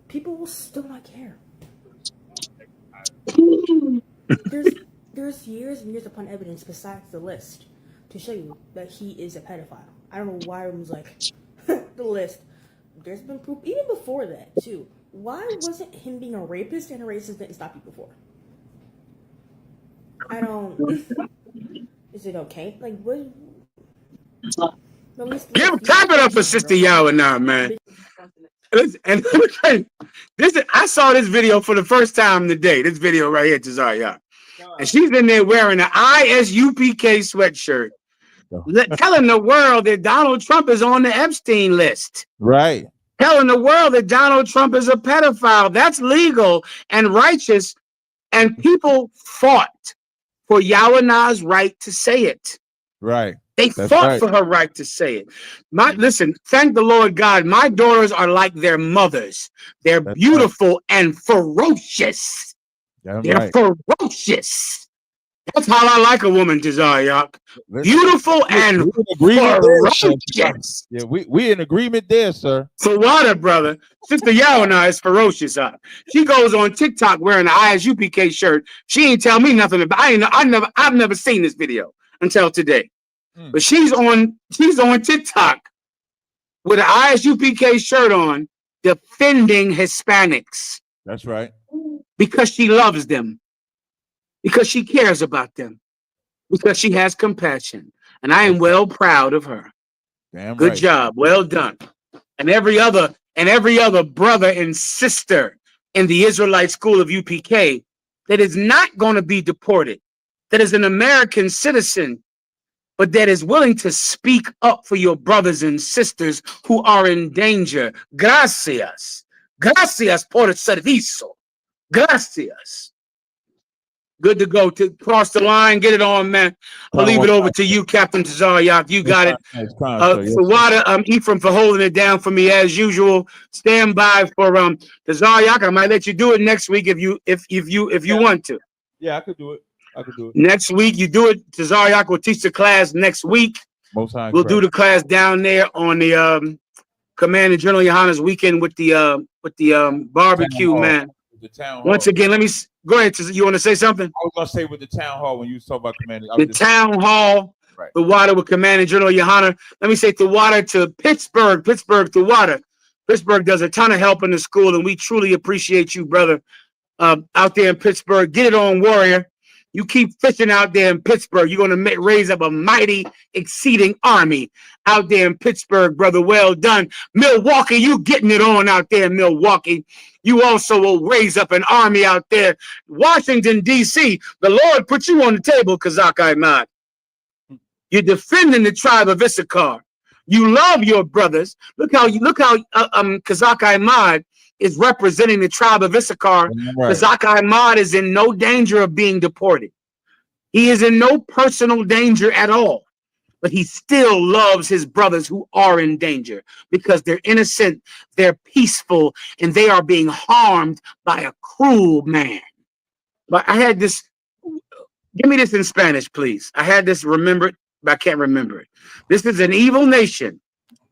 People will still not care. There's years and years upon evidence besides the list to show you that he is a pedophile. I don't know why everyone's like the list. There's been proof even before that too. Why wasn't him being a rapist and a racist didn't stop you before? I don't. Is it okay? Like what? Clap it up for Sister Yahweh now, man. And I saw this video for the first time today. This video right here, Tazaryak. And she's in there wearing an ISUPK sweatshirt, telling the world that Donald Trump is on the Epstein list. Right. Telling the world that Donald Trump is a pedophile. That's legal and righteous. And people fought for Yahweh's right to say it. Right. They That's fought right. for her right to say it. Listen, thank the Lord God. My daughters are like their mothers. They're That's beautiful and ferocious. That's They're right. ferocious. That's how I like a woman, Tazaryak. Listen, Beautiful and we in agreement there, sir. ferocious. Yeah, we in agreement there, sir. For water, brother. Sister Yawana is ferocious. She goes on TikTok wearing an ISUPK shirt. She ain't tell me nothing about. I've never seen this video until today. But she's on TikTok with an ISUPK shirt on, defending Hispanics That's right. because she loves them, because she cares about them, because she has compassion. And I am well proud of her. Damn Good right. job. Well done. And every other brother and sister in the Israelite school of UPK that is not going to be deported, that is an American citizen, but that is willing to speak up for your brothers and sisters who are in danger. Gracias. Gracias por el servicio. Gracias. Good to go. To cross the line, get it on, man. I'll leave it over to you, Captain Tazaryak. You got it. For water, Ephraim for holding it down for me as usual. Stand by for Tazaryak. I might let you do it next week if you want to. Yeah, I could do it. Next week you do it. Tazaryak will teach the class next week. Most high We'll do the class down there on the Command and General Yohana's weekend with the barbecue, man. The town hall. Once again, let me go ahead. You want to say something? I was gonna say with the town hall when you was talking about commanding. The town hall, Right. the water with Commanding General Yohana. Let me say the water to Pittsburgh, the water. Pittsburgh does a ton of help in the school, and we truly appreciate you, brother, out there in Pittsburgh. Get it on, warrior. You keep fishing out there in Pittsburgh. You're going to raise up a mighty, exceeding army out there in Pittsburgh, brother. Well done. Milwaukee, you getting it on out there in Milwaukee. You also will raise up an army out there. Washington, D.C., the Lord put you on the table, Kazak Ahmad. You're defending the tribe of Issachar. You love your brothers. Look how Kazak Ahmad is representing the tribe of Issachar. Right. Kazak Ahmad is in no danger of being deported. He is in no personal danger at all. But he still loves his brothers who are in danger because they're innocent, they're peaceful, and they are being harmed by a cruel man. But I had this, give me this in Spanish, please. I had this remembered, but I can't remember it. This is an evil nation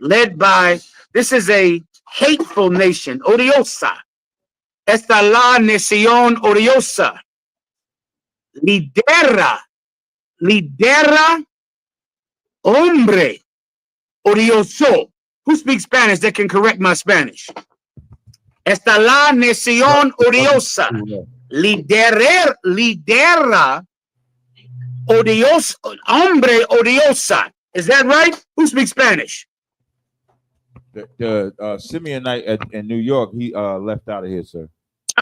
led by, this is a hateful nation, odiosa. Esta la nación odiosa. Lidera hombre odioso. Who speaks Spanish that can correct my Spanish? Esta la nación odiosa. Lidera odioso, hombre odiosa. Is that right? Who speaks Spanish? The Simeonite in New York, he left out of here, sir.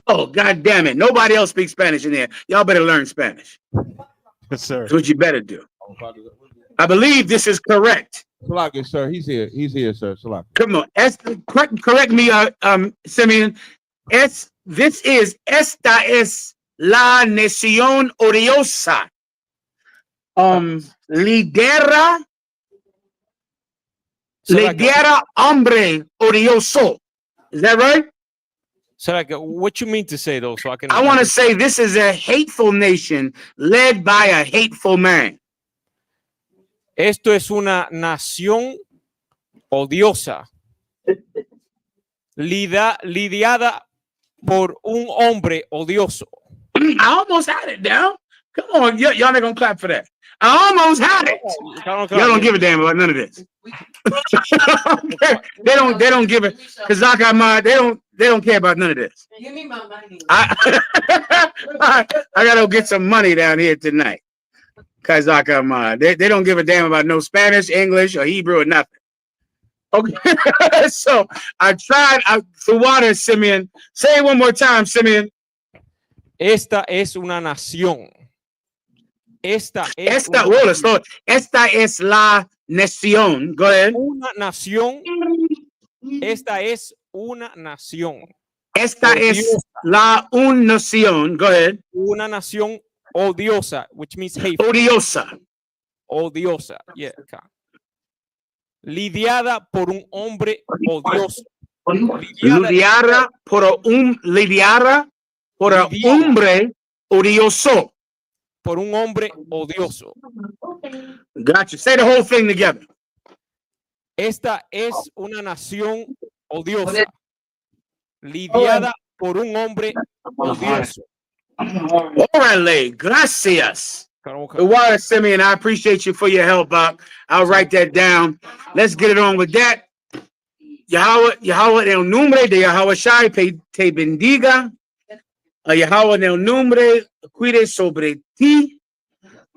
Oh, God damn it. Nobody else speaks Spanish in there. Y'all better learn Spanish. Yes, sir. That's what you better do. I believe this is correct. Salaki, sir. He's here, sir. Salaki. Come on. Correct me, Simeon. This is esta es la nación odiosa. Lidera hombre odioso. Is that right? So, like, what you mean to say, though? So I want to say this is a hateful nation led by a hateful man. Esto es una nación odiosa, lidiada por un hombre odioso. I almost had it down. Come on, y'all not gonna clap for that. I almost had it. Y'all don't give a damn about none of this. they don't give it. Kazak Ahmad, they don't care about none of this. Give me my money. I gotta get some money down here tonight. Kazak Ahmad. They don't give a damn about no Spanish, English, or Hebrew or nothing. Okay. So I tried the water, Simeon. Say it one more time, Simeon. Esta es una nación. Esta es la nación. Go ahead. Una nación. Esta es una nación. Esta es la nación. Go ahead. Una nación odiosa, which means hateful. Odiosa. odiosa. Yeah, lidiada por un hombre odioso. Lidiara por un hombre odioso. Por un hombre odioso. Gotcha. Say the whole thing together. Esta es una nación odiosa, lidiada por un hombre odioso. Órale, gracias. Water Simeon, I appreciate you for your help, Bob. I'll write that down. Let's get it on with that. Yahweh, en el nombre de Yahweh Shai te bendiga. Yahweh, en el nombre, cuide sobre ti.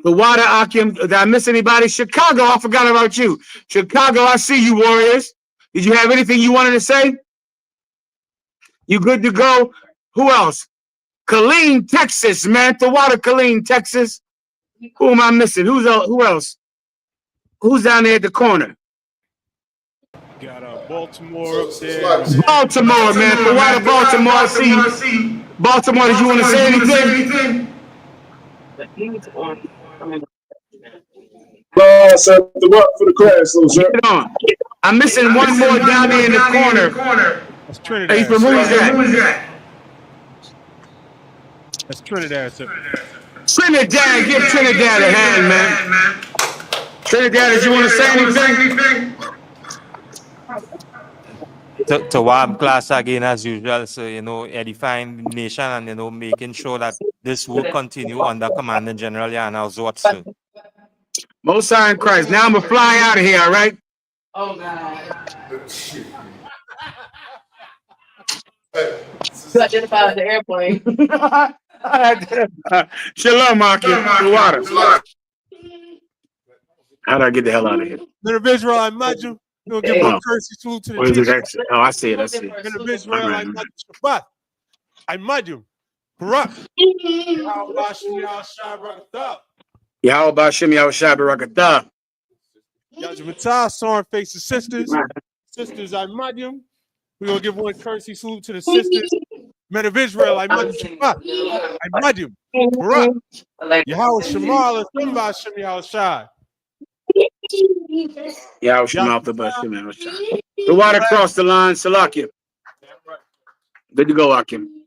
The water, Akim. Did I miss anybody? Chicago, I forgot about you. Chicago, I see you, Warriors. Did you have anything you wanted to say? You good to go? Who else? Killeen, Texas, man. The water, Killeen, Texas. Who am I missing? Who else? Who's down there at the corner? Got Baltimore up there. Baltimore, man. The water, Baltimore. I see you. Baltimore, did you want to say anything? Set them up for the crash, so sir. I'm missing one more down there in the corner. That's Trinidad. Hey, from who is that? That's Trinidad, sir. Trinidad, give Trinidad a hand, man. Trinidad, did you want to say anything? To warm class again as usual, so edifying the nation and making sure that this will continue under Commanding General Yana Zwatsu. Most High in Christ. Now I'm gonna fly out of here, all right? Oh God. You identified the airplane. Shalom, Akim. The water. How do I get the hell out of here? Men of Israel, I imagine you'll give one courtesy salute to the Where's chief. the exit? Oh, I see it. Men of Israel, I imagine Shabbat. I imagine Barak. Yahweh Bashem Yahweh Shai Barakatah. Yajmatah, Soren faces sisters. Sisters, I imagine. We're going to give one courtesy salute to the sisters. Men of Israel, I imagine Shabbat. I imagine Barak. Yahweh Shemal, Hashem Yahweh Shai. Yahweh Shemal Bashem Yahweh Shai. The water crossed the line, Salakia. Good to go, Akim.